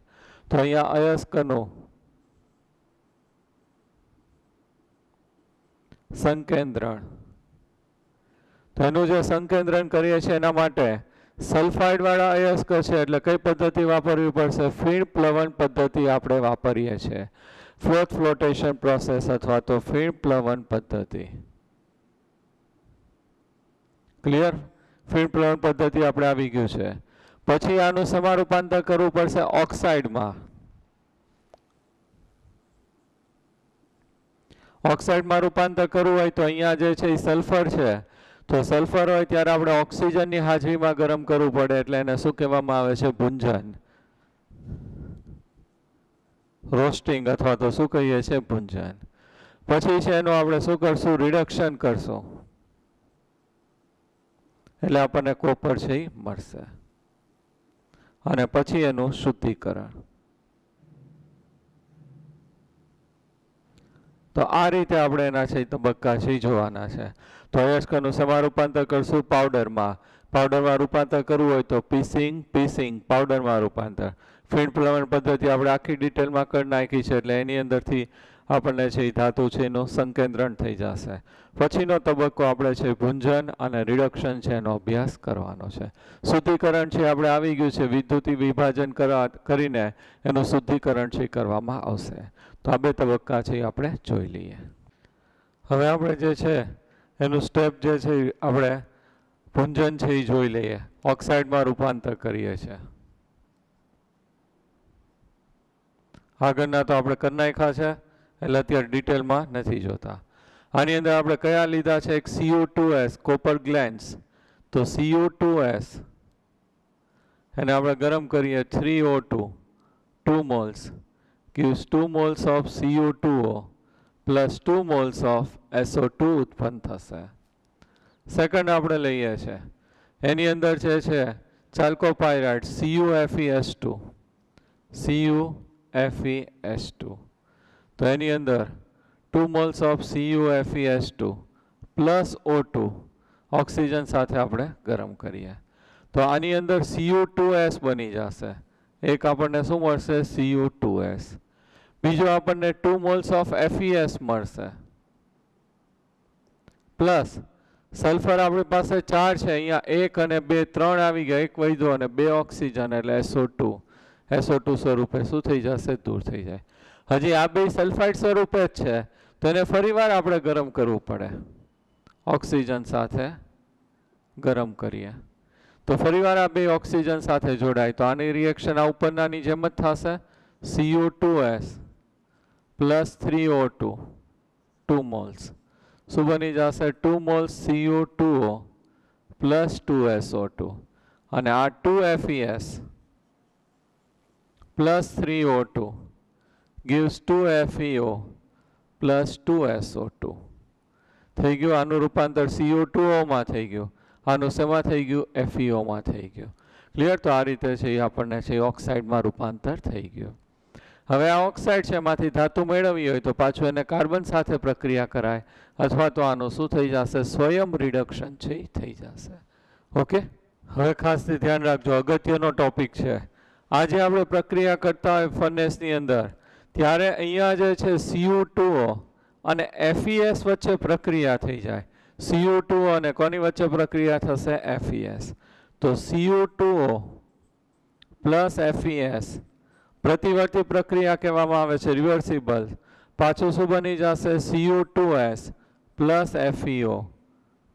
તો અહીંયા અયસ્કનું સંકેન્દ્રણ, તો એનું જે સંકેન્દ્રણ કરીએ છીએ એના માટે સલ્ફાઇડ વાળા અયસ્ક છે એટલે કઈ પદ્ધતિ વાપરવી પડશે, ફીણ પ્લવન પદ્ધતિ આપણે વાપરીએ છીએ, ફ્લોટ ફ્લોટેશન પ્રોસેસ અથવા તો ફીણ પ્લવન પદ્ધતિ. ક્લિયર? ફીણ પ્લવન પદ્ધતિ આપણે આવી ગયું છે. પછી આનું સમારૂપાંતર કરવું પડશે ઓક્સાઇડમાં. ઓક્સાઇડમાં રૂપાંતર કરવું હોય તો અહીંયા જે છે એ સલ્ફર છે, તો સલ્ફર હોય ત્યારે આપણે ઓક્સિજનની હાજરીમાં ગરમ કરવું પડે એટલે એને શું કહેવામાં આવે છે, ભૂંજન, રોસ્ટિંગ અથવા તો શું કહીએ છીએ, ભૂંજન. પછી છે એનું આપણે શું કરશું, રિડક્શન કરશું એટલે આપણને કોપર છે એ મળશે. અને પછી એનું શુદ્ધિકરણ. તો આ રીતે આપણે એના છે તબક્કા છે જોવાના છે. તો અયસ્કનું સમારૂપાંતર કરશું પાવડરમાં. પાવડરમાં રૂપાંતર કરવું હોય તો પીસિંગ પાવડરમાં રૂપાંતર. ફીણ પ્લવન પદ્ધતિ આપણે આખી ડિટેલમાં કરી નાખી છે એટલે એની અંદરથી આપણને છે એ ધાતુ છે એનું સંકેન્દ્રણ થઈ જશે. પછીનો તબક્કો આપણે છે ભૂંજન અને રિડક્શન છે એનો અભ્યાસ કરવાનો છે. શુદ્ધિકરણ છે આપણે આવી ગયું છે, વિદ્યુતી વિભાજન કરીને એનું શુદ્ધિકરણ છે કરવામાં આવશે. તો આ બે તબક્કા છે આપણે જોઈ લઈએ. હવે આપણે જે છે એનું સ્ટેપ જે છે આપણે ભૂંજન છે એ જોઈ લઈએ. ઓક્સાઇડમાં રૂપાંતર કરીએ છીએ. આગળના તો આપણે કરી નાખ્યા છે એટલે અત્યારે ડિટેલમાં નથી જોતા. આની અંદર આપણે કયા લીધા છે, એક Cu2S કોપર ગ્લેન્સ. તો Cu2S એને આપણે ગરમ કરીએ 3O2 2 moles gives 2 moles of Cu2O plus 2 moles of SO2 ઉત્પન્ન થશે. સેકન્ડ આપણે લઈએ છીએ એની અંદર જે છે ચાલ્કોપાયરાઇડ CuFeS2 તો એની અંદર 2 moles of CuFeS2 plus O2 oxygen સાથે આપણે ગરમ કરીએ તો આની અંદર Cu2S બની જશે. એક આપણને શું મળશે, Cu2S. બીજો આપણને 2 moles of FeS મળશે પ્લસ સલ્ફર આપણી પાસે 4 છે, અહીંયા 1 અને 2 3 આવી ગયા, 1 વધ્યો અને 2 ઓક્સિજન એટલે SO2 સ્વરૂપે શું થઈ જશે, દૂર થઈ જાય. હજી આ બે સલ્ફાઇડ સ્વરૂપે જ છે તો એને ફરીવાર આપણે ગરમ કરવું પડે. ઓક્સિજન સાથે ગરમ કરીએ તો ફરીવાર આ બે ઓક્સિજન સાથે જોડાય તો આની રિએક્શન આ ઉપરનાની જેમ જ થશે. Cu2S પ્લસ 3O2 2 moles શું બની જશે, 2 moles Cu2O પ્લસ 2SO2 અને આ 2FeS plus 3O2 gives 2FeO plus 2SO2 થઈ ગયું. આનું રૂપાંતર Cu2O માં થઈ ગયું, આનું શેમાં થઈ ગયું, FeO માં થઈ ગયું. ક્લિયર? તો આ રીતે છે એ આપણને છે ઓક્સાઇડમાં રૂપાંતર થઈ ગયું. હવે આ ઓક્સાઇડ છે એમાંથી ધાતુ મેળવવી હોય તો પાછું એને કાર્બન સાથે પ્રક્રિયા કરાય અથવા તો આનું શું થઈ જશે, સ્વયં રિડક્શન છે એ થઈ જશે. ઓકે, હવે ખાસ ધ્યાન રાખજો, અગત્યનો ટોપિક છે. આજે આપણે પ્રક્રિયા કરતા હોય ફર્નેસની અંદર ત્યારે અહીંયા જે છે Cu2O અને FeS વચ્ચે પ્રક્રિયા થઈ જાય. Cu2O અને કોની વચ્ચે પ્રક્રિયા થશે, FeS. તો Cu2O પ્લસ FeS પ્રતિવર્તી પ્રક્રિયા કહેવામાં આવે છે, રિવર્સિબલ. પાછું શું બની જશે, Cu2S પ્લસ FeO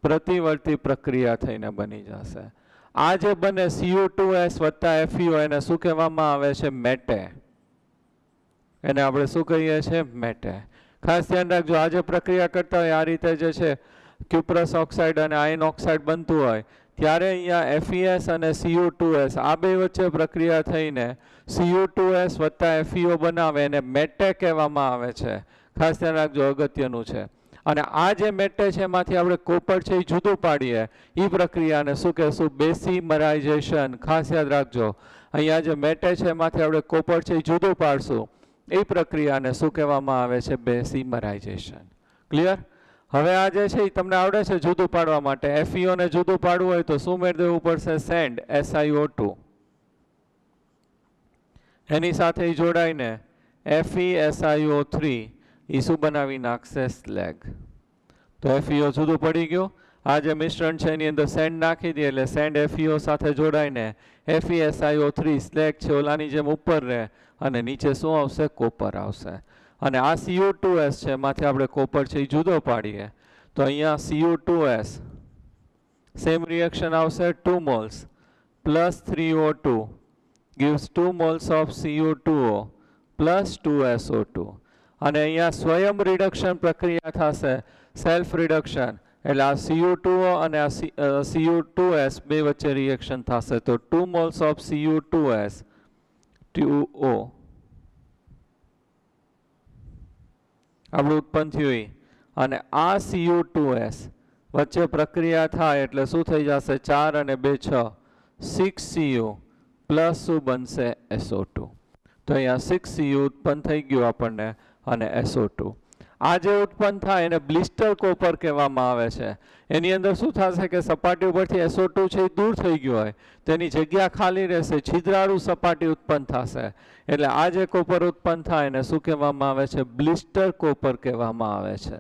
પ્રતિવર્તી પ્રક્રિયા થઈને બની જશે. આ જે બને Cu2S વત્તા FeO એને શું કહેવામાં આવે છે, મેટે. એને આપણે શું કહીએ છીએ, મેટે. ખાસ ધ્યાન રાખજો, આ જે પ્રક્રિયા કરતા હોય આ રીતે જે છે ક્યુપ્રસ ઓક્સાઇડ અને આયર્ન ઓક્સાઇડ બનતું હોય ત્યારે અહીંયા FeS અને Cu2S આ બે વચ્ચે પ્રક્રિયા થઈને Cu2S વત્તા FeO બનાવે એને મેટે કહેવામાં આવે છે. ખાસ ધ્યાન રાખજો, અગત્યનું છે. અને આ જે મેટે છે એમાંથી આપણે કોપર છે એ જુદું પાડીએ એ પ્રક્રિયાને શું કહેશું, બેસીમરાઇઝેશન. ખાસ યાદ રાખજો, અહીંયા જે મેટે છે એમાંથી આપણે કોપર છે એ જુદું પાડશું એ પ્રક્રિયાને શું કહેવામાં આવે છે, બેસીમરાઇઝેશન. ક્લિયર? હવે આ જે છે એ તમને આવડે છે જુદું પાડવા માટે. FeO ને જુદું પાડવું હોય તો શું મેળ દેવું પડશે? Send SiO2. એની સાથે જોડાઈને FeSiO3 એ શું બનાવી નાખશે? સ્લેગ. તો FeO જુદું પડી ગયું. આ જે મિશ્રણ છે એની અંદર સેન્ડ નાખી દે એટલે સેન્ડ FeO સાથે જોડાઈને FeSiO3 સ્લેગ છે ઓલાની જેમ ઉપર રહે અને નીચે શું આવશે? કોપર આવશે. અને આ Cu2S છે એમાંથી આપણે કોપર છે એ જુદો પાડીએ તો અહીંયા Cu2S સેમ રિએક્શન આવશે 2 moles plus 3O2 gives 2 moles of Cu2O plus 2SO2. અને અહીંયા સ્વયં રિડક્શન પ્રક્રિયા થશે, સેલ્ફ રિડક્શન, એટલે આ Cu2O અને આ Cu2S બે વચ્ચે રિએક્શન થશે તો 2 moles of Cu2S 2O આપણું ઉત્પન્ન થયું. અને આ Cu2S વચ્ચે પ્રક્રિયા થાય એટલે શું થઈ જશે? 4 અને 2 6 6Cu પ્લસ શું બનશે? SO2. તો અહીંયા 6Cu ઉત્પન્ન થઈ ગયું આપણને અને SO2. આ જે ઉત્પન્ન થાય એને બ્લિસ્ટર કોપર કહેવામાં આવે છે. એની અંદર શું થશે કે સપાટી ઉપરથી SO2 છે એ દૂર થઈ ગયું હોય તેની જગ્યા ખાલી રહેશે, છિદ્રાળુ સપાટી ઉત્પન્ન થશે. એટલે આ જે કોપર ઉત્પન્ન થાય એને શું કહેવામાં આવે છે? બ્લિસ્ટર કોપર કહેવામાં આવે છે.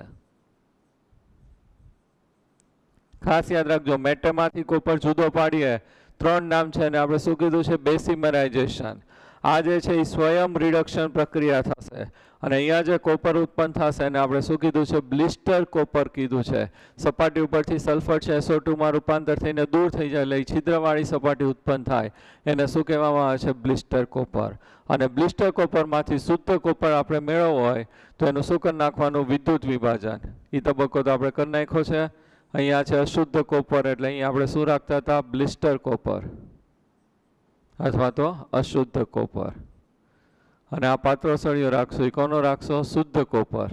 ખાસ યાદ રાખજો, મેટેમાંથી કોપર જુદો પાડીએ 3 નામ છે અને આપણે શું કીધું છે? બેસિમરાઇઝેશન. આ જે છે એ સ્વયં રિડક્શન પ્રક્રિયા થશે અને અહીંયા જે કોપર ઉત્પન્ન થશે એને આપણે શું કીધું છે? બ્લિસ્ટર કોપર કીધું છે. સપાટી ઉપરથી સલ્ફર છે SO2 માં રૂપાંતર થઈને દૂર થઈ જાય એટલે છિદ્રવાળી સપાટી ઉત્પન્ન થાય એને શું કહેવામાં આવે છે? Blister copper. અને બ્લિસ્ટર કોપરમાંથી શુદ્ધ કોપર આપણે મેળવવો હોય તો એનું શું કરી નાખવાનું? વિદ્યુત વિભાજન. એ તબક્કો તો આપણે કરી નાખ્યો છે. અહીંયા છે અશુદ્ધ કોપર એટલે અહીંયા આપણે શું રાખતા હતા? બ્લિસ્ટર કોપર અથવા તો અશુદ્ધ કોપર. અને આ પાતળો સળિયો રાખશો એ કોનો રાખશો? શુદ્ધ કોપર.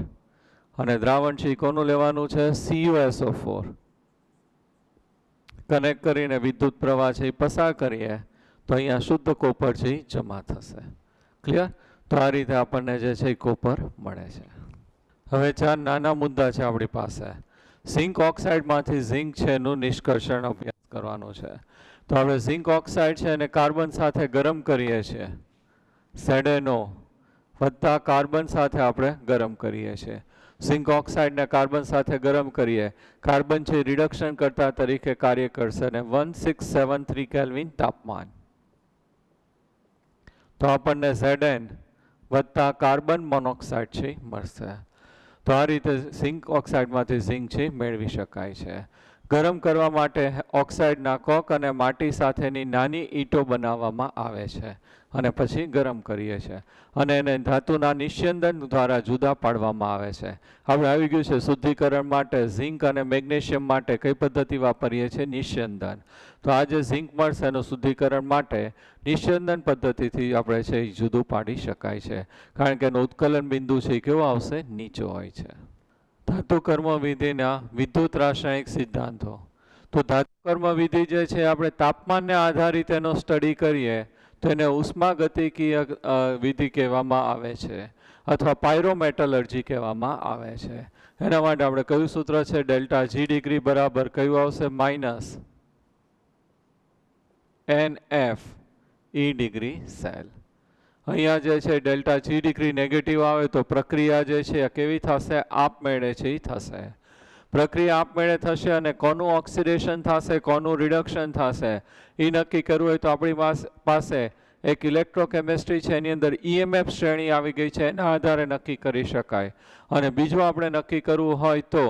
અને દ્રાવણ છે એ કોનું લેવાનું છે? CuSO4. કનેક્ટ કરીને વિદ્યુત પ્રવાહ છે એ પસાર કરીએ તો અહીંયા શુદ્ધ કોપર છે એ જમા થશે. ક્લિયર? તો આ રીતે આપણને જે છે એ કોપર મળે છે. હવે 4 નાના મુદ્દા છે આપણી પાસે. ઝિંક ઓક્સાઇડમાંથી ઝિંક છે એનું નિષ્કર્ષણ અભ્યાસ કરવાનું છે. તો આપણે ઝિંક ઓક્સાઇડ છે એને કાર્બન સાથે ગરમ કરીએ છીએ. ZnO વત્તા કાર્બન સાથે આપણે ગરમ કરીએ છીએ. ઝિંક ઓક્સાઇડને કાર્બન સાથે ગરમ કરીએ, કાર્બન છે રિડક્શન કરતા તરીકે કાર્ય કરશે અને 1673 કેલ્વિન તાપમાન. તો આપણને Zn વત્તા કાર્બન મોનોક્સાઇડ છે મળશે. તો આ રીતે ઝિંક ઓક્સાઇડમાંથી ઝિંક છે મેળવી શકાય છે. ગરમ કરવા માટે ઓક્સાઇડના કોક અને માટી સાથેની નાની ઈંટો બનાવવામાં આવે છે અને પછી ગરમ કરીએ છીએ અને એને ધાતુના નિસ્યંદન દ્વારા જુદા પાડવામાં આવે છે. આપણે આવી ગયું છે શુદ્ધિકરણ માટે ઝિંક અને મેગ્નેશિયમ માટે કઈ પદ્ધતિ વાપરીએ છીએ? નિસ્યંદન. તો આ જે ઝિંક મળશે એનું શુદ્ધિકરણ માટે નિસ્યંદન પદ્ધતિથી આપણે છે એ જુદું પાડી શકાય છે કારણ કે એનું ઉત્કલન બિંદુ છે એ કેવો આવશે? નીચો હોય છે. ધાતુ કર્મ વિધિના વિદ્યુત રાસાયણિક સિદ્ધાંતો. તો ધાતુ કર્મ વિધિ જે છે આપણે તાપમાનને આધારિત એનો સ્ટડી કરીએ તો એને ઉષ્માગતિકીય વિધિ કહેવામાં આવે છે અથવા પાયરોમેટલર્જી કહેવામાં આવે છે. એના માટે આપણે કયું સૂત્ર છે? ડેલ્ટા G ડિગ્રી બરાબર કયું આવશે? Minus NF E degree cell. અહીંયા જે છે ડેલ્ટા G ડિગ્રી નેગેટિવ આવે તો પ્રક્રિયા જે છે કેવી થશે? આપમેળે છે એ થશે. પ્રક્રિયા આપમેળે થશે અને કોનું ઓક્સિડેશન થશે, કોનું રિડક્શન થશે એ નક્કી કરવું હોય તો આપણી પાસે એક ઇલેક્ટ્રોકેમિસ્ટ્રી છે એની અંદર EMF શ્રેણી આવી ગઈ છે, એના આધારે નક્કી કરી શકાય. અને બીજું આપણે નક્કી કરવું હોય તો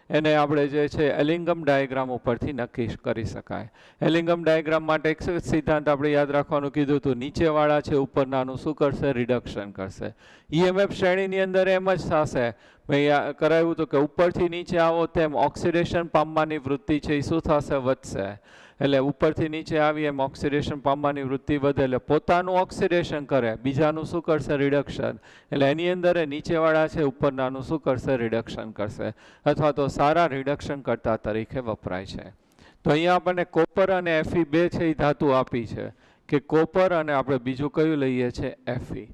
એને આપણે જે છે એલિંગમ ડાયાગ્રામ ઉપરથી નક્કી કરી શકાય. એલિંગમ ડાયાગ્રામ માટે એક સિદ્ધાંત આપણે યાદ રાખવાનું કીધું હતું, નીચેવાળા છે ઉપરનાનું શું કરશે? રિડક્શન કરશે. EMF શ્રેણીની અંદર એમ જ થશે. મેં કરાવ્યું હતું કે ઉપરથી નીચે આવો તેમ ઓક્સિડેશન પામવાની વૃત્તિ છે એ શું થશે? વધશે. એટલે ઉપરથી નીચે આવી એમ ઓક્સિડેશન પામવાની વૃત્તિ વધે એટલે પોતાનું ઓક્સિડેશન કરે, બીજાનું શું કરશે? રિડક્શન. એટલે એની અંદર નીચેવાળા છે ઉપરનાનું શું કરશે? રિડક્શન કરશે અથવા તો સારા રિડક્શન કરતા તરીકે વપરાય છે. તો અહીંયા આપણને કોપર અને Fe બે છે એ ધાતુ આપી છે કે કોપર અને આપણે બીજું કયું લઈએ છીએ? Fe.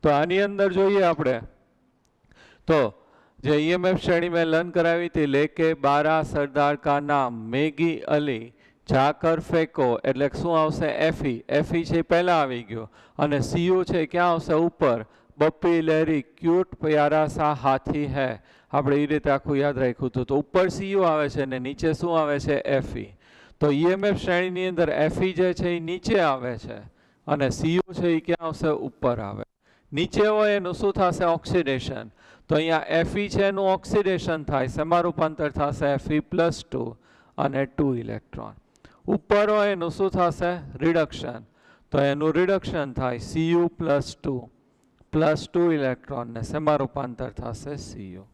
તો આની અંદર જોઈએ આપણે તો जो ईएमएफ श्रेणी में लर्न करावी थी, लेके 12 सरदार का नाम, मैगी अली, जाकर फेंको, એટલે શું આવશે? એફી. એફી છે પહેલા આવી ગયો અને સીયુ છે ક્યાં આવશે? ઉપર. બપ્પી લહેરી ક્યુટ પ્યારા સા હાથી હે, આપણે એ રીતે આખું યાદ રાખ્યું હતું. તો ઉપર સીયુ આવે છે ને નીચે શું આવે છે? એફી. તો ઈએમએફ શ્રેણીની અંદર એફી જે છે એ નીચે આવે છે અને સીયુ છે એ ક્યાં આવશે? ઉપર આવે. નીચે હોય એનું શું થશે? ઓક્સિડેશન. તો અહીંયા એફઈ છે એનું ઓક્સિડેશન થાય, શેમાં રૂપાંતર થશે? Fe+2 અને 2 ઇલેક્ટ્રોન. ઉપર હોય એનું શું થશે? રિડક્શન. તો એનું રિડક્શન થાય Cu+2 +2 ઇલેક્ટ્રોન ને શેમાં રૂપાંતર થશે? Cu.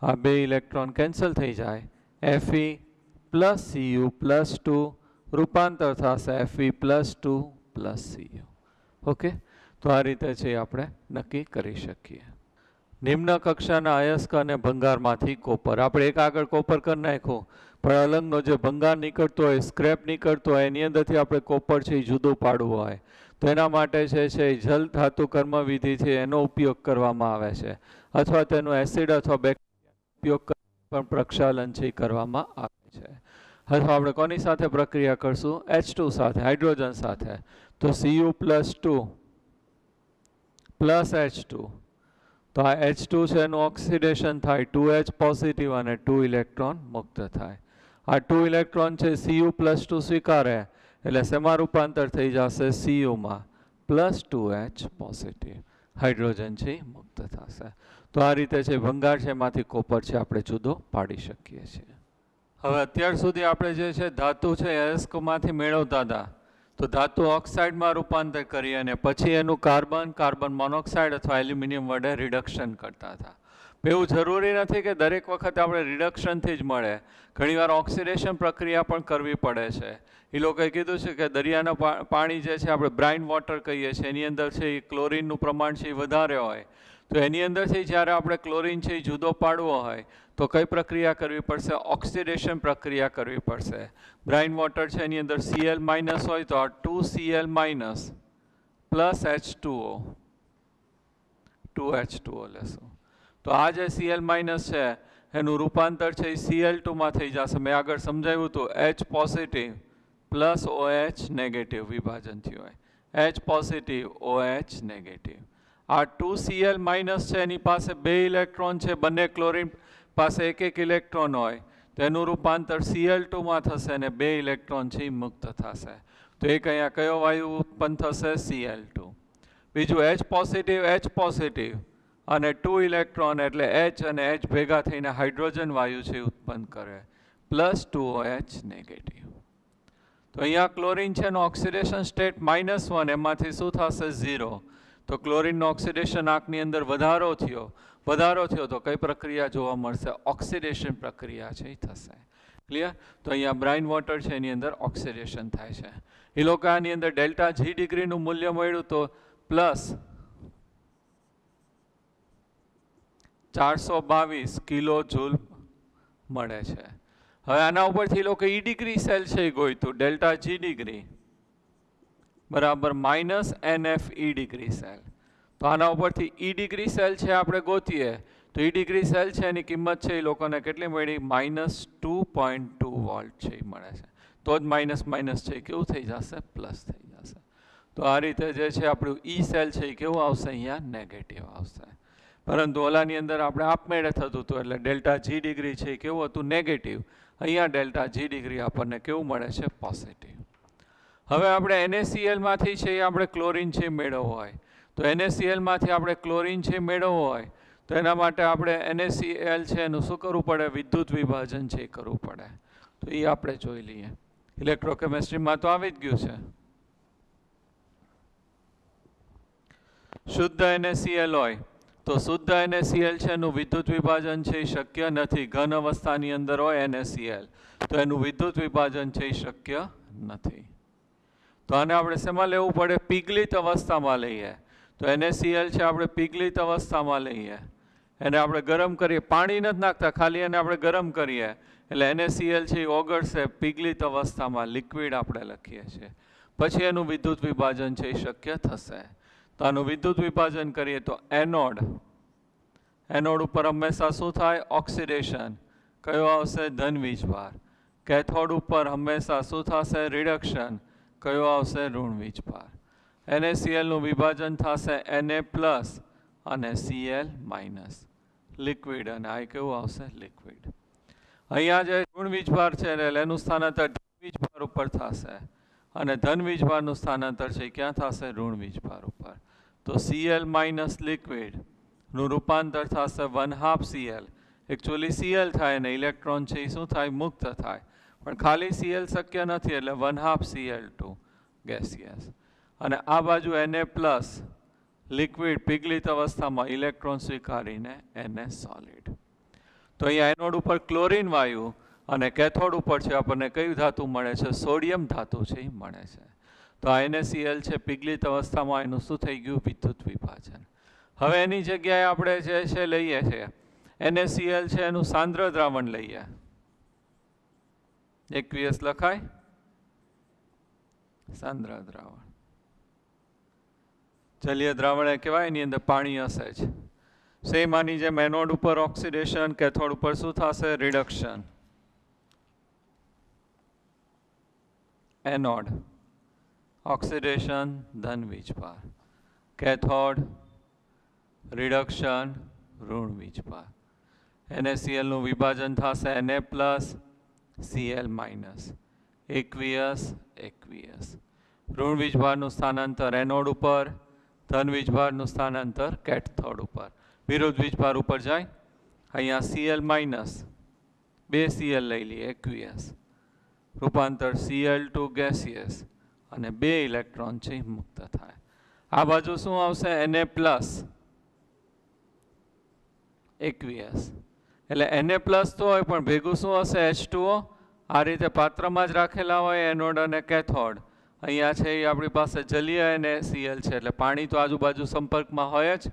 આ બે ઇલેક્ટ્રોન કેન્સલ થઈ જાય, Fe+Cu+2 રૂપાંતર થશે Fe+2 +Cu. ઓકે, તો આ રીતે છે આપણે નક્કી કરી શકીએ. નિમ્ન કક્ષાના અયસ્ક અને ભંગારમાંથી કોપર, આપણે એક આગળ કોપર કરી નાખ્યું, પણ અલંગનો જે ભંગાર નીકળતો હોય, સ્ક્રેપ નીકળતો હોય, એની અંદરથી આપણે કોપર છે એ જુદું પાડવું હોય તો એના માટે છે જલ ધાતુ કર્મવિધિ છે એનો ઉપયોગ કરવામાં આવે છે, અથવા તેનો એસિડ અથવા બેક્ટેરિયાનો ઉપયોગ કરી પણ પ્રક્ષાલન છે કરવામાં આવે છે. અથવા આપણે કોની સાથે પ્રક્રિયા કરશું? H2 સાથે, હાઇડ્રોજન સાથે. તો Cu+2 + H2, તો આ H2 છે એનું ઓક્સિડેશન થાય, 2H પોઝિટિવ અને 2 ઇલેક્ટ્રોન મુક્ત થાય. આ 2 ઇલેક્ટ્રોન છે Cu+2 સ્વીકારે એટલે શેમાં રૂપાંતર થઈ જશે? Cu માં +2H પોઝિટિવ, હાઇડ્રોજન છે મુક્ત થશે. તો આ રીતે છે ભંગાર છે એમાંથી કોપર છે આપણે જુદો પાડી શકીએ છીએ. હવે અત્યાર સુધી આપણે જે છે ધાતુ છે અયસ્કમાંથી મેળવતા હતા, તો ધાતુ ઓક્સાઇડમાં રૂપાંતર કરી અને પછી એનું કાર્બન મોનોક્સાઇડ અથવા એલ્યુમિનિયમ વડે રિડક્શન કરતા હતા. એવું જરૂરી નથી કે દરેક વખતે આપણે રિડક્શનથી જ મળે, ઘણીવાર ઓક્સિડેશન પ્રક્રિયા પણ કરવી પડે છે. એ લોકોએ કીધું છે કે દરિયાનું પાણી જે છે આપણે બ્રાઇન વોટર કહીએ છીએ, એની અંદર છે એ ક્લોરિનનું પ્રમાણ છે એ વધારે હોય, તો એની અંદરથી જ્યારે આપણે ક્લોરિન છે એ જુદો પાડવો હોય તો કઈ પ્રક્રિયા કરવી પડશે? ઓક્સિડેશન પ્રક્રિયા કરવી પડશે. બ્રાઇન વોટર છે એની અંદર Cl- હોય તો આ 2Cl- + H2O, 2H2O લેશું. તો આ જે Cl- છે એનું રૂપાંતર છે એ Cl2માં થઈ જશે. મેં આગળ સમજાવ્યું હતું, H પોઝિટિવ + OH નેગેટિવ વિભાજન થયું હોય, H પોઝિટિવ OH નેગેટિવ. આ 2Cl- છે એની પાસે 2 ઇલેક્ટ્રોન છે, બંને ક્લોરિન પાસે 1 ઇલેક્ટ્રોન હોય તો એનું રૂપાંતર Cl2માં થશે અને 2 ઇલેક્ટ્રોન છે મુક્ત થશે. તો એક અહીંયા કયો વાયુ ઉત્પન્ન થશે? Cl2. બીજું H પોઝિટિવ અને 2 ઇલેક્ટ્રોન એટલે H અને H ભેગા થઈને હાઇડ્રોજન વાયુ છે ઉત્પન્ન કરે, +2OH નેગેટિવ. તો અહીંયા ક્લોરિન છે એનો ઓક્સિડેશન સ્ટેટ -1, એમાંથી શું થશે? 0. તો ક્લોરિનનો ઓક્સિડેશન આંકની અંદર વધારો થયો તો કઈ પ્રક્રિયા જોવા મળશે? ઓક્સિડેશન પ્રક્રિયા છે એ થશે. ક્લિયર? તો અહીંયા બ્રાઇન વોટર છે એની અંદર ઓક્સિડેશન થાય છે. એ લોકો આની અંદર ΔG ડિગ્રીનું મૂલ્ય મળ્યું તો +422 કિલો જૂલ મળે છે. હવે આના ઉપરથી લોકો E ડિગ્રી સેલ છે એ ગોઈતું, ΔG ડિગ્રી બરાબર -NFE ડિગ્રી સેલ. તો આના ઉપરથી E ડિગ્રી સેલ છે આપણે ગોતીએ તો E ડિગ્રી સેલ છે એની કિંમત છે એ લોકોને કેટલી મળી? -2.2 વોલ્ટ છે એ મળે છે. તો જ માઇનસ છે કેવું થઈ જશે? પ્લસ થઈ જશે. તો આ રીતે જે છે આપણું E સેલ છે એ કેવું આવશે? અહીંયા નેગેટિવ આવશે. પરંતુ ઓલાની અંદર આપણે આપમેળે થતું હતું એટલે ΔG ડિગ્રી છે એ કેવું હતું? નેગેટિવ. અહીંયા ΔG ડિગ્રી આપણને કેવું મળે છે? પોઝિટિવ. હવે આપણે NaCl-માંથી છે એ આપણે ક્લોરિન છે મેળવવો હોય તો NaCl-માંથી આપણે ક્લોરિન છે મેળવવો હોય તો એના માટે આપણે NaCl છે એનું શું કરવું પડે? વિદ્યુત વિભાજન છે એ કરવું પડે. તો એ આપણે જોઈ લઈએ. ઇલેક્ટ્રોકેમિસ્ટ્રીમાં તો આવી જ ગયું છે. શુદ્ધ NaCl હોય તો શુદ્ધ NaCl છે એનું વિદ્યુત વિભાજન છે એ શક્ય નથી. ઘન અવસ્થાની અંદર હોય NaCl તો એનું વિદ્યુત વિભાજન છે એ શક્ય નથી. તો આને આપણે શેમાં લેવું પડે? પીગલિત અવસ્થામાં લઈએ. તો NaCl છે આપણે પીગલિત અવસ્થામાં લઈએ, એને આપણે ગરમ કરીએ, પાણી નથી નાખતા, ખાલી એને આપણે ગરમ કરીએ એટલે NaCl છે એ ઓગળશે પીગલિત અવસ્થામાં, લિક્વિડ આપણે લખીએ છીએ. પછી એનું વિદ્યુત વિભાજન છે એ શક્ય થશે. તો આનું વિદ્યુત વિભાજન કરીએ તો એનોડ એનોડ ઉપર હંમેશા શું થાય? ઓક્સિડેશન. કયો આવશે? ધન વીજભાર. કેથોડ ઉપર હંમેશા શું થશે? રિડક્શન. કયો આવશે? ઋણ વીજભાર. NaCl નું વિભાજન થશે Na+ અને Cl-. લિક્વિડ, અને આ કેવું આવશે? લિક્વિડ. અહીંયા જે ઋણ વીજભાર છે એનું સ્થાનાંતર ધન વીજભાર ઉપર થશે, અને ધન વીજભારનું સ્થાનાંતર છે ક્યાં થશે? ઋણ વીજભાર ઉપર. તો Cl- લિક્વિડ નું રૂપાંતર થશે 1/2 Cl. એકચ્યુઅલી Cl થાય અને ઇલેક્ટ્રોન છે એ શું થાય? મુક્ત થાય. પણ ખાલી Cl શક્ય નથી, એટલે 1/2 Cl2 ગેસિયસ. અને આ બાજુ Na+ લિક્વિડ પીગલિત અવસ્થામાં ઇલેક્ટ્રોન સ્વીકારીને Na સોલિડ. તો અહીંયા એનોડ ઉપર ક્લોરીન વાયુ અને કેથોડ ઉપર છે આપણને કઈ ધાતુ મળે છે? સોડિયમ ધાતુ છે એ મળે છે. તો આ NaCl છે પીગલિત અવસ્થામાં એનું શું થઈ ગયું? વિદ્યુત વિભાજન. હવે એની જગ્યાએ આપણે જે છે લઈએ છીએ NaCl છે એનું સાંદ્ર દ્રાવણ લઈએ. aqueous લખાય? સાંદ્ર દ્રાવણ. જલીય દ્રાવણ કહેવાય, એની અંદર પાણી હશે જ. સેમ આની જેમ એનોડ ઉપર ઓક્સિડેશન, કેથોડ ઉપર શું થશે? રિડક્શન. એનોડ ઓક્સિડેશન ધન વીજભાર, કેથોડ રિડક્શન ઋણ વીજભાર. NaCl નું વિભાજન થશે Na+, Cl-. aqueous. ઋણ વીજભારનું સ્થાનાંતર એનોડ ઉપર, ધન વીજભારનું સ્થાનાંતર કેથોડ ઉપર. વિરુદ્ધ વીજભાર ઉપર જાય. અહીંયા Cl- 2 Cl લઈ લઈએ, aqueous. રૂપાંતર Cl2 ગેસિયસ, અને 2 ઇલેક્ટ્રોન છે મુક્ત થાય. આ બાજુ શું આવશે? Na+, aqueous. એટલે Na+ તો હોય પણ ભેગું શું હશે? H2O. આ રીતે પાત્રમાં જ રાખેલા હોય એનોડ અને કેથોડ. અહીંયા છે એ આપણી પાસે જલીય NaCl છે, એટલે પાણી તો આજુબાજુ સંપર્કમાં હોય જ.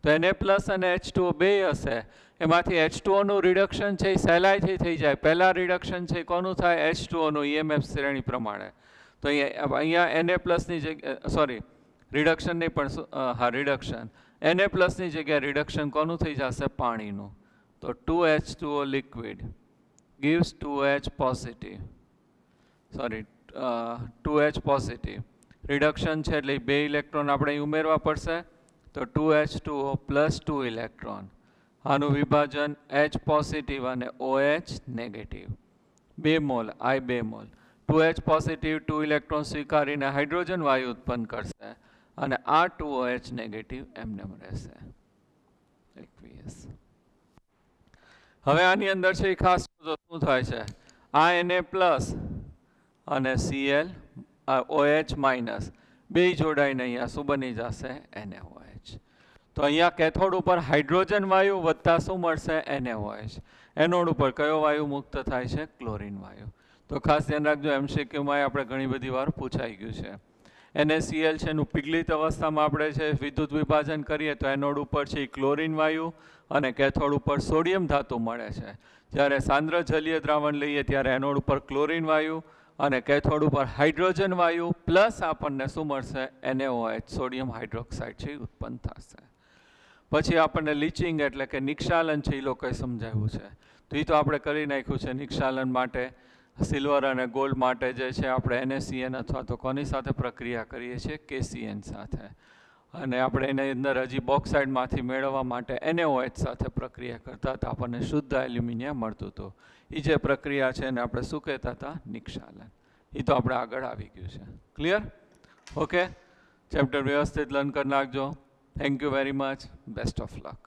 તો Na+ અને H2O બે હશે. એમાંથી H2O નું રિડક્શન છે એ સહેલાઈથી થઈ જાય. પહેલા રિડક્શન છે કોનું થાય? H2O નું, EMF શ્રેણી પ્રમાણે. તો અહીંયા Na+ ની જગ્યાએ, સોરી રિડક્શન નહીં પણ હા રિડક્શન, Na+ ની જગ્યાએ રિડક્શન કોનું થઈ જશે? પાણીનું. તો 2H2O liquid gives 2H positive. Sorry 2H positive. Reduction છે એટલે 2 ઇલેક્ટ્રોન આપણે ઉમેરવા પડશે. તો 2H2O + 2 ઇલેક્ટ્રોન. આનું વિભાજન H પોઝિટિવ અને OH negative. 2 mall, I 2 mall. 2H positive 2 electron સ્વીકારીને હાઇડ્રોજન વાયુ ઉત્પન્ન કરશે, અને આ 2OH નેગેટિવ એમને રહેશે. હવે આની અંદર છે એ ખાસ શું થાય છે? આ Na+ અને Cl OH- બે જોડાઈને અહીંયા શું બની જશે? NaOH. તો અહીંયા કેથોડ ઉપર હાઇડ્રોજન વાયુ વધતા શું મળશે? NaOH. એનોડ ઉપર કયો વાયુ મુક્ત થાય છે? ક્લોરીન વાયુ. તો ખાસ ધ્યાન રાખજો, MCQમાં આપણે ઘણી બધી વાર પૂછાઈ ગયું છે. NaCl છે એનું પીગલિત અવસ્થામાં આપણે છે વિદ્યુત વિભાજન કરીએ તો એનોડ ઉપર છે એ ક્લોરીન વાયુ અને કેથોડ ઉપર સોડિયમ ધાતુ મળે છે. જ્યારે સાંદ્ર જલીય દ્રાવણ લઈએ ત્યારે એનોડ ઉપર ક્લોરીન વાયુ અને કેથોડ ઉપર હાઇડ્રોજન વાયુ પ્લસ આપણને શું મળશે? NaOH, સોડિયમ હાઇડ્રોક્સાઇડ છે ઉત્પન્ન થશે. પછી આપણને લીચિંગ એટલે કે નિક્ષાલન છે એ લોકોએ સમજાવ્યું છે. તો એ તો આપણે કરી નાખ્યું છે. નિક્ષાલન માટે સિલ્વર અને ગોલ્ડ માટે જે છે આપણે NaCN અથવા તો કોની સાથે પ્રક્રિયા કરીએ છીએ? KCN સાથે. અને આપણે એની અંદર હજી બોક્સાઇડમાંથી મેળવવા માટે NaOH સાથે પ્રક્રિયા કરતા હતા, આપણને શુદ્ધ એલ્યુમિનિયમ મળતું હતું. એ જે પ્રક્રિયા છે એને આપણે શું કહેતા હતા? નિક્ષાલન. એ તો આપણે આગળ આવી ગયું છે. ક્લિયર? ઓકે, ચેપ્ટર વ્યવસ્થિત લર્ન કરી નાખજો. Thank you very much. Best of luck.